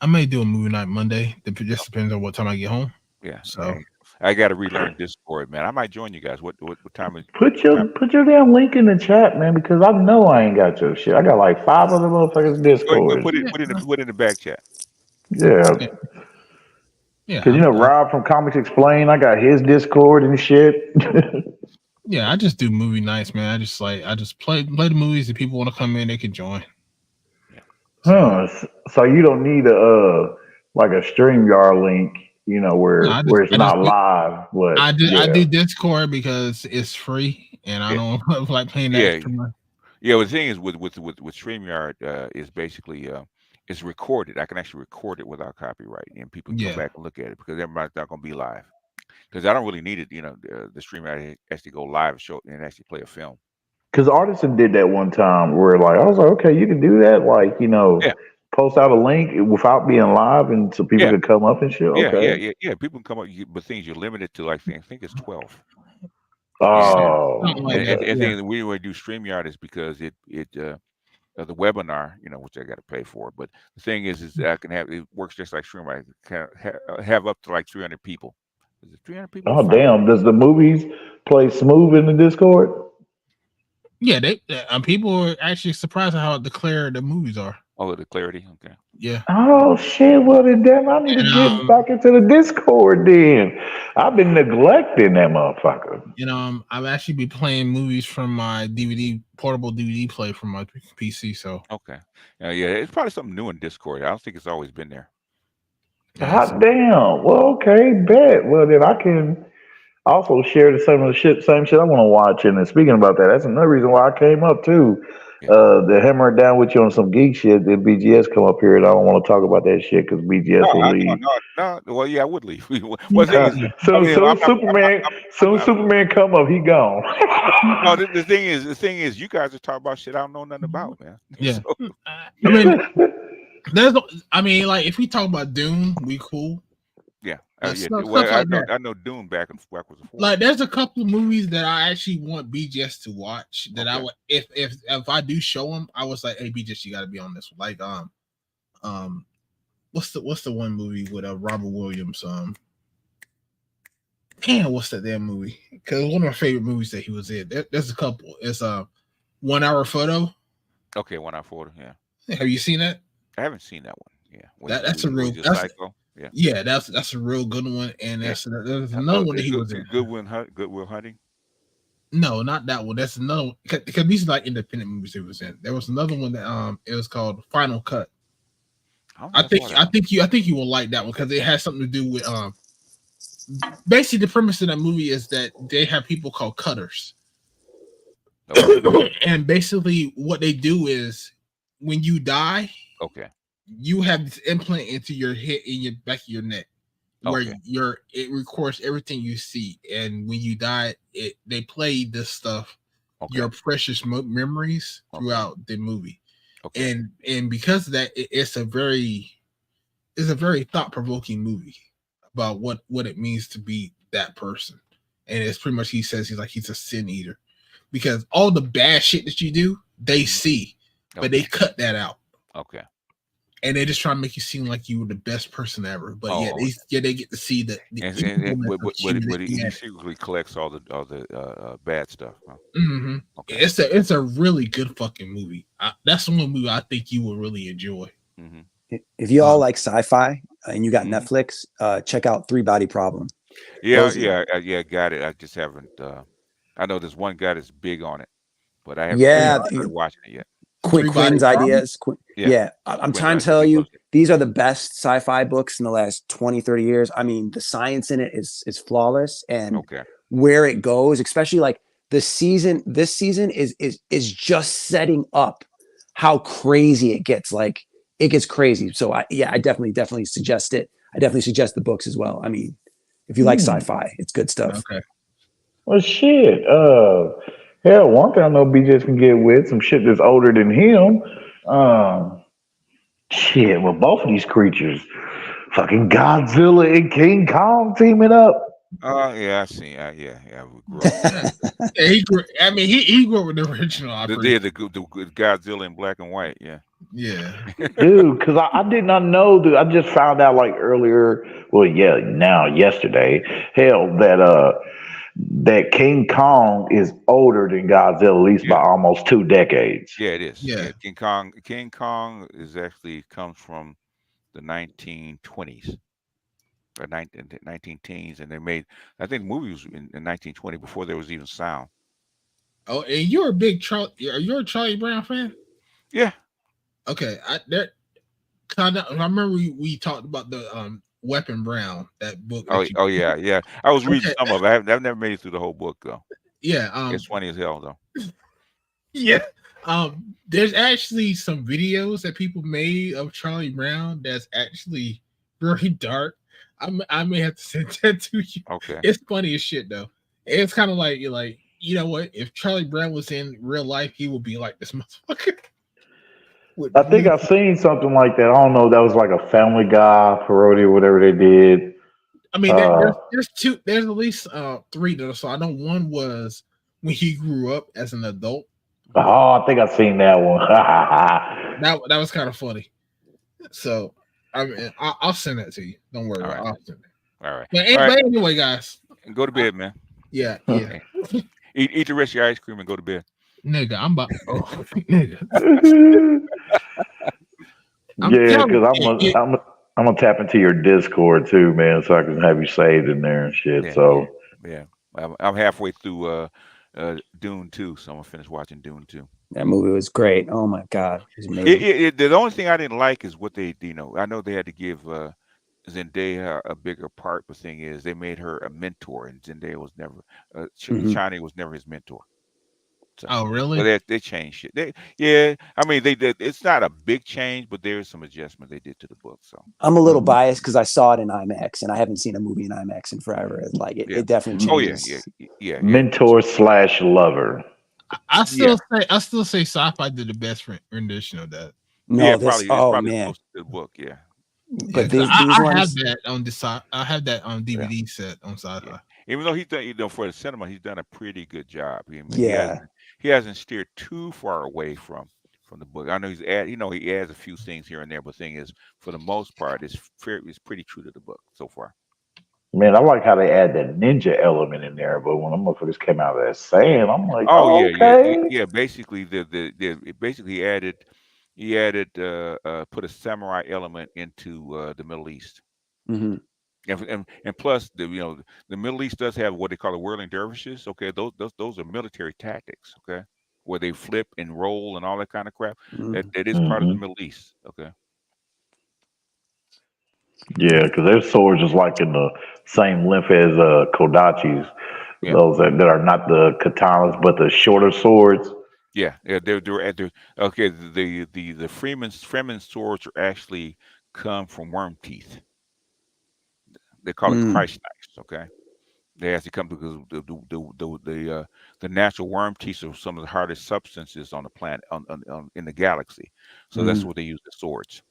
[SPEAKER 1] I may do a movie night Monday. It just depends on what time I get home.
[SPEAKER 2] Yeah. So I got to relearn Discord, man. I might join you guys. What time is?
[SPEAKER 3] Put your damn link in the chat, man, because I know I ain't got your shit. I got like 5 other motherfuckers Discord.
[SPEAKER 2] Put it in the back chat.
[SPEAKER 3] Yeah. Because Rob from Comics Explain, I got his Discord and shit.
[SPEAKER 1] Yeah, I just do movie nights, man. I just play the movies. If people want to come in, they can join.
[SPEAKER 3] So you don't need a StreamYard link. You know, where it's not live. But
[SPEAKER 1] I do Discord because it's free, and I don't like paying that extra money.
[SPEAKER 2] Yeah, well, the thing is with StreamYard is basically it's recorded. I can actually record it without copyright, and people can go back and look at it because everybody's not going to be live. Because I don't really need it, you know, the StreamYard actually go live and show and actually play a film.
[SPEAKER 3] Because Artisan did that one time where, like, I was like, okay, you can do that, like, you know, post out a link without being live, and so people can come up and shit. Okay,
[SPEAKER 2] Yeah. People can come up, but things you're limited to, like, I think it's 12.
[SPEAKER 3] Oh,
[SPEAKER 2] and thing that we would do StreamYard is because the webinar, you know, which I got to pay for. But the thing is I can have it works just like StreamYard. Can have up to like 300 people. Is it 300 people?
[SPEAKER 3] Oh, damn! Does the movies play smooth in the Discord?
[SPEAKER 1] Yeah, people are actually surprised at how declared the movies are.
[SPEAKER 2] Oh, the clarity. Okay.
[SPEAKER 1] Yeah.
[SPEAKER 3] Oh shit! Well, then damn, I need to get back into the Discord. Then I've been neglecting that motherfucker.
[SPEAKER 1] You know, I've actually been playing movies from my portable DVD player from my PC. So
[SPEAKER 2] okay, it's probably something new in Discord. I don't think it's always been there.
[SPEAKER 3] Hot damn! Well, okay, bet. Well, then I can also share the same shit I want to watch. And then speaking about that, that's another reason why I came up too. The hammer down with you on some geek shit. Then BGS come up here, and I don't want to talk about that shit because BGS will leave.
[SPEAKER 2] No. Well, yeah, I would leave.
[SPEAKER 3] Superman come up, he gone.
[SPEAKER 2] No, the thing is, you guys are talking about shit I don't know nothing about, man.
[SPEAKER 1] Yeah.
[SPEAKER 2] So,
[SPEAKER 1] I mean, like if we talk about Dune, we cool.
[SPEAKER 2] Yeah.
[SPEAKER 1] I
[SPEAKER 2] know Dune backwards and forwards.
[SPEAKER 1] Like, there's a couple of movies that I actually want BGS to watch that I would, if I do show them, I was like, hey, BGS, you got to be on this one. Like, what's the one movie with Robert Williams? What's that damn movie? Because one of my favorite movies that he was in. There's a couple. It's 1 Hour Photo.
[SPEAKER 2] Okay, 1 Hour Photo. Yeah.
[SPEAKER 1] Have you seen that?
[SPEAKER 2] I haven't seen that one. Yeah.
[SPEAKER 1] That's a real.
[SPEAKER 2] Psycho.
[SPEAKER 1] Yeah, that's a real good one, and there's another one that he was in.
[SPEAKER 2] Good Will Hunting.
[SPEAKER 1] No, not that one. That's another one because these are like independent movies he was in. There was another one that it was called Final Cut. I think you will like that one because it has something to do with basically the premise of that movie is that they have people called cutters, and basically what they do is when you die, you have this implant into your head, in your back of your neck, where it records everything you see, and when you die, they play this stuff, your precious memories throughout the movie, and because of that, it's a very thought-provoking movie about what it means to be that person, and it's pretty much he's a sin eater because all the bad shit that you do, they see, but they cut that out.
[SPEAKER 2] Okay.
[SPEAKER 1] And they just try to make you seem like you were the best person ever, but they get to see that.
[SPEAKER 2] But he secretly collects all the bad stuff. Huh?
[SPEAKER 1] Mm-hmm. Okay. It's a really good fucking movie. That's one movie I think you will really enjoy.
[SPEAKER 2] Mm-hmm.
[SPEAKER 7] If you all like sci-fi and you got Netflix, check out 3 Body Problem.
[SPEAKER 2] Yeah, got it. I just haven't. I know there's one guy that's big on it, but I haven't started watching it yet.
[SPEAKER 7] Quinn's ideas. I'm trying to tell you, these are the best sci-fi books in the last 20, 30 years. I mean, the science in it is flawless, and where it goes, especially like this season is just setting up how crazy it gets. Like, it gets crazy. So I definitely suggest it. I definitely suggest the books as well. I mean, if you like sci-fi, it's good stuff.
[SPEAKER 3] Okay. Well, shit. Hell, one thing I know BJ can get with some shit that's older than him. Shit, well, both of these creatures, fucking Godzilla and King Kong teaming up.
[SPEAKER 2] Yeah, I see. Yeah.
[SPEAKER 1] He grew up with the original.
[SPEAKER 2] The Godzilla in black and white. Yeah.
[SPEAKER 3] Dude, because I did not know. Dude, I just found out like earlier. Well, yesterday. Hell, that King Kong is older than Godzilla, at least by almost 2 decades.
[SPEAKER 2] Yeah, it is. Yeah. King Kong is actually comes from the 1920s. 19 teens, and they made, I think, movies in 1920 before there was even sound.
[SPEAKER 1] Oh, and you're a big you're a Charlie Brown fan?
[SPEAKER 2] Yeah.
[SPEAKER 1] Okay, I remember we talked about the Weapon Brown, that book.
[SPEAKER 2] Oh,
[SPEAKER 1] That you,
[SPEAKER 2] oh yeah, yeah. I was reading
[SPEAKER 1] okay,
[SPEAKER 2] some of it. I've never made it through the whole book though.
[SPEAKER 1] yeah,
[SPEAKER 2] It's funny as hell though.
[SPEAKER 1] yeah. There's actually some videos that people made of Charlie Brown that's actually very dark. I may have to send that to you.
[SPEAKER 2] Okay.
[SPEAKER 1] It's funny as shit though. It's kind of like you're like, you know what? If Charlie Brown was in real life, he would be like this motherfucker.
[SPEAKER 3] I think I've seen something like that. I don't know. That was like a Family Guy parody or whatever they did.
[SPEAKER 1] I mean, there's two. There's at least three though. So I know one was when he grew up as an adult.
[SPEAKER 3] Oh, I think I've seen that one.
[SPEAKER 1] That was kind of funny. So I mean, I'll send that to you. Don't worry about it. I'll send it.
[SPEAKER 2] All right.
[SPEAKER 1] But anyway, guys,
[SPEAKER 2] go to bed, man.
[SPEAKER 1] Yeah.
[SPEAKER 2] Eat the rest of your ice cream and go to bed.
[SPEAKER 1] Nigga, I'm about. Oh, nigga.
[SPEAKER 3] Yeah, because I'm gonna tap into your Discord too, man, so I can have you saved in there and shit.
[SPEAKER 2] Yeah,
[SPEAKER 3] so
[SPEAKER 2] yeah. I'm halfway through Dune 2, so I'm gonna finish watching Dune 2.
[SPEAKER 7] That movie was great. Oh my god, it was amazing.
[SPEAKER 2] The only thing I didn't like is what they, I know they had to give Zendaya a bigger part. The thing is, they made her a mentor, and Zendaya was never, Chani was never his mentor. So,
[SPEAKER 1] oh, really?
[SPEAKER 2] But they changed it. I mean, they did. It's not a big change, but there's some adjustment they did to the book. So
[SPEAKER 7] I'm a little biased because I saw it in IMAX, and I haven't seen a movie in IMAX in forever. Like it definitely changes.
[SPEAKER 2] Oh yeah.
[SPEAKER 3] Mentor / lover.
[SPEAKER 1] I still say Sci-Fi did the best rendition of that.
[SPEAKER 7] No,
[SPEAKER 2] yeah,
[SPEAKER 7] this.
[SPEAKER 2] probably
[SPEAKER 7] Man,
[SPEAKER 2] most of the book. Yeah.
[SPEAKER 7] But these
[SPEAKER 1] I
[SPEAKER 7] ones,
[SPEAKER 1] have that on the I have that on DVD set on Sci-Fi.
[SPEAKER 2] Yeah. Even though he's done, for the cinema, he's done a pretty good job. He hasn't steered too far away from the book. I know he adds a few things here and there, but the thing is, for the most part, it's pretty true to the book so far.
[SPEAKER 3] Man, I like how they add that ninja element in there, but when the motherfuckers came out of that sand, I'm like,
[SPEAKER 2] yeah. Basically, he added put a samurai element into the Middle East.
[SPEAKER 7] Mm-hmm.
[SPEAKER 2] And plus, the Middle East does have what they call the whirling dervishes. Okay, those are military tactics. Okay, where they flip and roll and all that kind of crap. That is part of the Middle East. Okay.
[SPEAKER 3] Yeah, because their swords is like in the same length as Kodachis.
[SPEAKER 2] Yeah.
[SPEAKER 3] Those that are not the katanas, but the shorter swords.
[SPEAKER 2] Yeah, they're okay. The Freeman swords are actually come from worm teeth. They call it Christ knives. Okay, they actually come because the natural worm teeth are some of the hardest substances on the planet in the galaxy. So that's what they use the swords.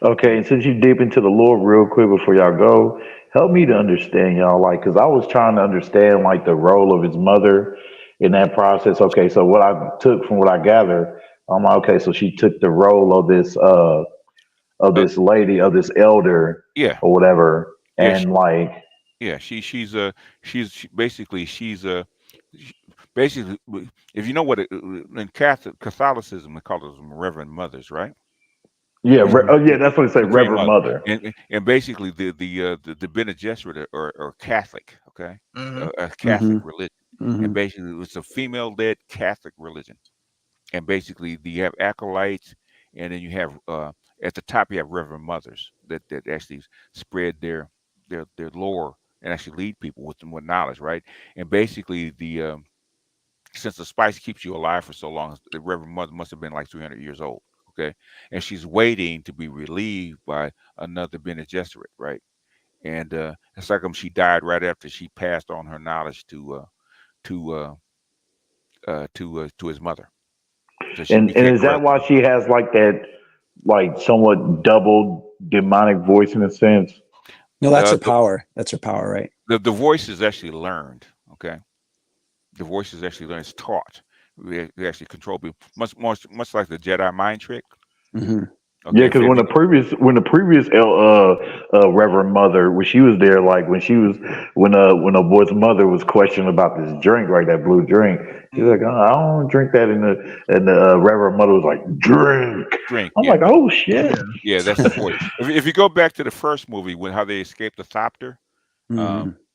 [SPEAKER 3] Okay, and since you deep into the lore real quick before y'all go, help me to understand y'all, like, because I was trying to understand like the role of his mother in that process. Okay, so what I took from what I gathered, I'm like, okay, so she took the role of this lady, of this elder,
[SPEAKER 2] Yeah,
[SPEAKER 3] or whatever, and
[SPEAKER 2] basically, if you know what in Catholicism they call them Reverend Mothers, right?
[SPEAKER 3] Yeah, that's what they say, Reverend Mother.
[SPEAKER 2] And basically the Bene Gesserit are Catholic, okay, a Catholic religion, and basically it's a female-led Catholic religion, and basically you have acolytes, and then you have at the top you have Reverend Mothers that actually spread their lore and actually lead people with knowledge, right? And basically since the spice keeps you alive for so long, the Reverend Mother must have been like 300 years old. Okay, and she's waiting to be relieved by another Bene Gesserit, right? And it's like she died right after she passed on her knowledge to his mother. So
[SPEAKER 3] and is that why she has like that, like somewhat double demonic voice in a sense?
[SPEAKER 7] No, that's her power. That's her power, right?
[SPEAKER 2] The voice is actually learned. Okay, the voice is actually learned. It's taught. We actually control people, much like the Jedi mind trick.
[SPEAKER 3] Okay, yeah, because when the previous Reverend Mother, when she was there, like when a boy's mother was questioning about this drink, right, that blue drink, she's like, I don't drink that, and the Reverend Mother was like, drink. I'm like, oh shit.
[SPEAKER 2] Yeah, that's the voice. If you go back to the first movie when how they escaped the Thopter,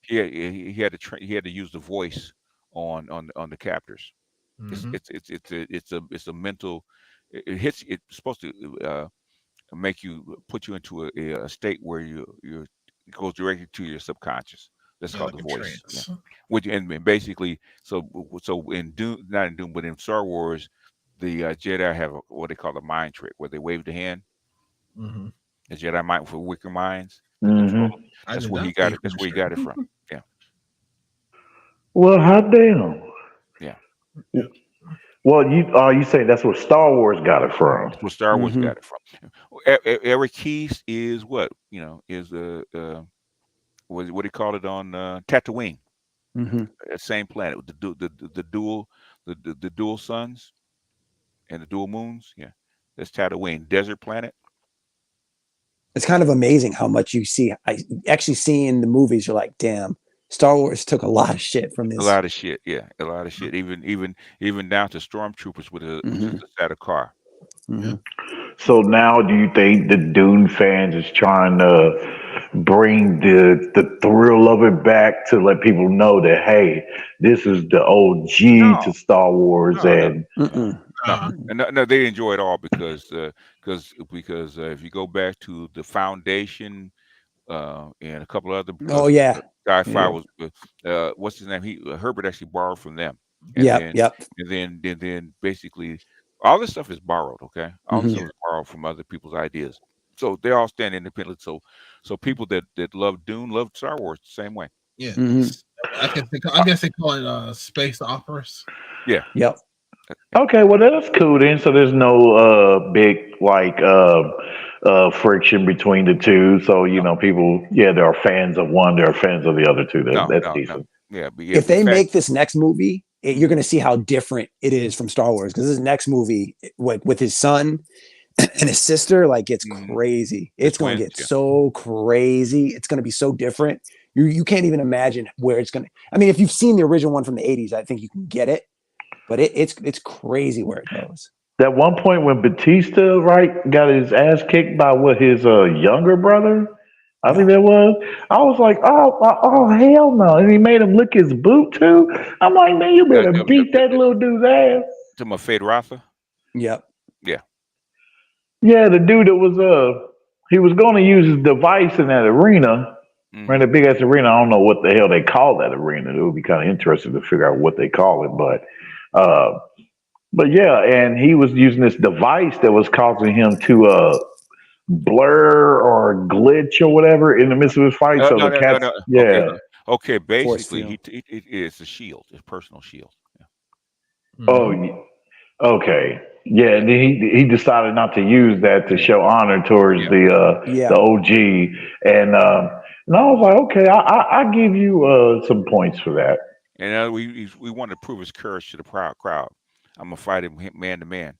[SPEAKER 2] he had to use the voice on the captors. It's a mental. It's supposed to make you put you into a state where you it goes directly to your subconscious. That's called the voice. Yeah. Which and basically, so in Dune, not in Dune, but in Star Wars, the Jedi have what they call a mind trick, where they wave the hand.
[SPEAKER 1] Mm-hmm.
[SPEAKER 2] The Jedi mind for weaker minds to control them. That's where he got it. That's where he got it from. Yeah.
[SPEAKER 3] Well, hot damn.
[SPEAKER 2] Yeah.
[SPEAKER 3] Well, you say that's where Star Wars got it from?
[SPEAKER 2] That's where Star Wars got it from. Hierarchies is what is what do you call it on Tatooine? That same planet with the dual suns and the dual moons. Yeah, that's Tatooine, desert planet.
[SPEAKER 7] It's kind of amazing how much you see. I actually see in the movies. You're like, damn, Star Wars took a lot of shit from this.
[SPEAKER 2] A lot of shit, yeah, a lot of shit. Even down to stormtroopers with a car.
[SPEAKER 3] So now, do you think the Dune fans is trying to bring the thrill of it back to let people know that, hey, this is the OG to Star Wars?
[SPEAKER 2] No, they enjoy it all because if you go back to the Foundation and a couple of other Sci-fi was what's his name? Herbert actually borrowed from them. And then basically all this stuff is borrowed. Okay, all this stuff is borrowed from other people's ideas. So they all stand independently. So people that love Dune love Star Wars the same way.
[SPEAKER 1] Yeah. I guess they call it space operas.
[SPEAKER 2] Yeah.
[SPEAKER 7] Yep.
[SPEAKER 3] Okay, well that's cool then. So there's no big friction between the two. So people, there are fans of one, there are fans of the other two. That's decent.
[SPEAKER 2] No. Yeah, but
[SPEAKER 7] if they make this next movie, you're going to see how different it is from Star Wars, because this next movie with his son and his sister, like, it's crazy. It's going to get so crazy. It's going to be so different. You can't even imagine where it's going to. I mean, if you've seen the original one from the 80s, I think you can get it. But it's crazy where it goes.
[SPEAKER 3] That one point when Batista, got his ass kicked by his younger brother, I think that was. I was like, oh hell no! And he made him lick his boot too. I'm like, man, you better beat that little dude's ass.
[SPEAKER 2] To my Fade Rafa.
[SPEAKER 7] Yep.
[SPEAKER 2] Yeah.
[SPEAKER 3] Yeah, the dude that was he was going to use his device in that arena. Right, a big ass arena. I don't know what the hell they call that arena. It would be kind of interesting to figure out what they call it, but yeah, and he was using this device that was causing him to blur or glitch or whatever in the midst of his fight.
[SPEAKER 2] Okay, basically, it's a shield, it's a personal shield.
[SPEAKER 3] Yeah. Okay. Yeah, and he decided not to use that to show honor towards the OG, and I was like, okay, I give you some points for that.
[SPEAKER 2] And we wanted to prove his courage to the crowd. I'm gonna fight him man to man.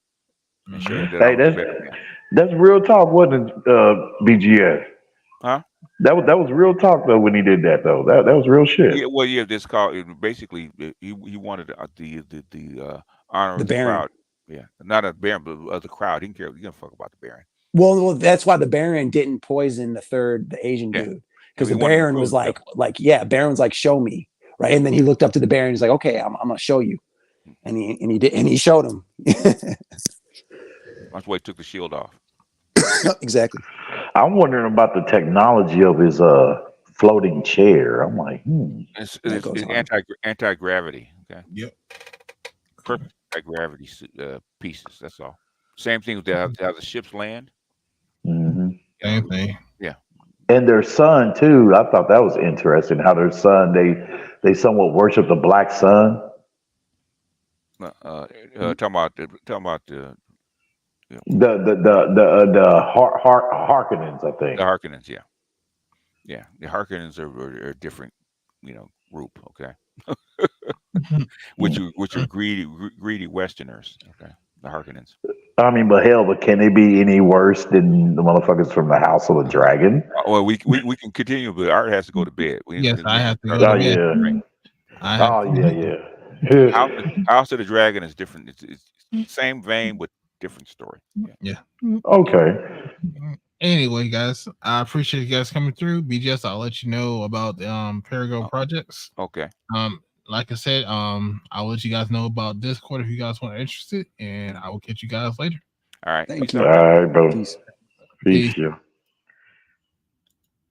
[SPEAKER 2] And show him that
[SPEAKER 3] that's real talk, wasn't it, BGS?
[SPEAKER 2] Huh?
[SPEAKER 3] That was real talk though when he did that though. That was real shit.
[SPEAKER 2] Yeah, well, this call basically he wanted the honor of the crowd. Yeah, not a Baron, but of the crowd. He didn't care. He didn't fuck about the Baron.
[SPEAKER 7] Well, that's why the Baron didn't poison the Asian dude, because the Baron was like, Baron was like, show me, right? And then he looked up to the Baron. He's like, okay, I'm gonna show you, and he did, and he showed him.
[SPEAKER 2] That's why he took the shield off.
[SPEAKER 7] Exactly.
[SPEAKER 3] I'm wondering about the technology of his floating chair. I'm like,
[SPEAKER 2] It's anti-gravity. Okay.
[SPEAKER 1] Yep.
[SPEAKER 2] Perfect anti-gravity pieces. That's all. Same thing with how the ships land.
[SPEAKER 1] Same thing.
[SPEAKER 2] Yeah.
[SPEAKER 3] And their sun too. I thought that was interesting. How their sun, they somewhat worship the black sun.
[SPEAKER 2] Talking about the
[SPEAKER 3] Harkonnens, I think.
[SPEAKER 2] The Harkonnens, yeah. The Harkonnens are a different, group. Okay. which are greedy Westerners. Okay. The Harkonnens.
[SPEAKER 3] I mean, but can they be any worse than the motherfuckers from the House of the Dragon?
[SPEAKER 2] Well, we can continue, but Art has to go to bed.
[SPEAKER 1] I have to go to bed.
[SPEAKER 2] Yeah. House of the Dragon is different. It's same vein, but different story.
[SPEAKER 1] Yeah.
[SPEAKER 3] Okay.
[SPEAKER 1] Anyway, guys, I appreciate you guys coming through. BGS, I'll let you know about the Perigo projects.
[SPEAKER 2] Okay.
[SPEAKER 1] Like I said, I'll let you guys know about Discord if you guys want to interested, and I will catch you guys later.
[SPEAKER 2] All right.
[SPEAKER 7] Thank you.
[SPEAKER 3] All right, bro.
[SPEAKER 7] Peace.
[SPEAKER 3] Peace.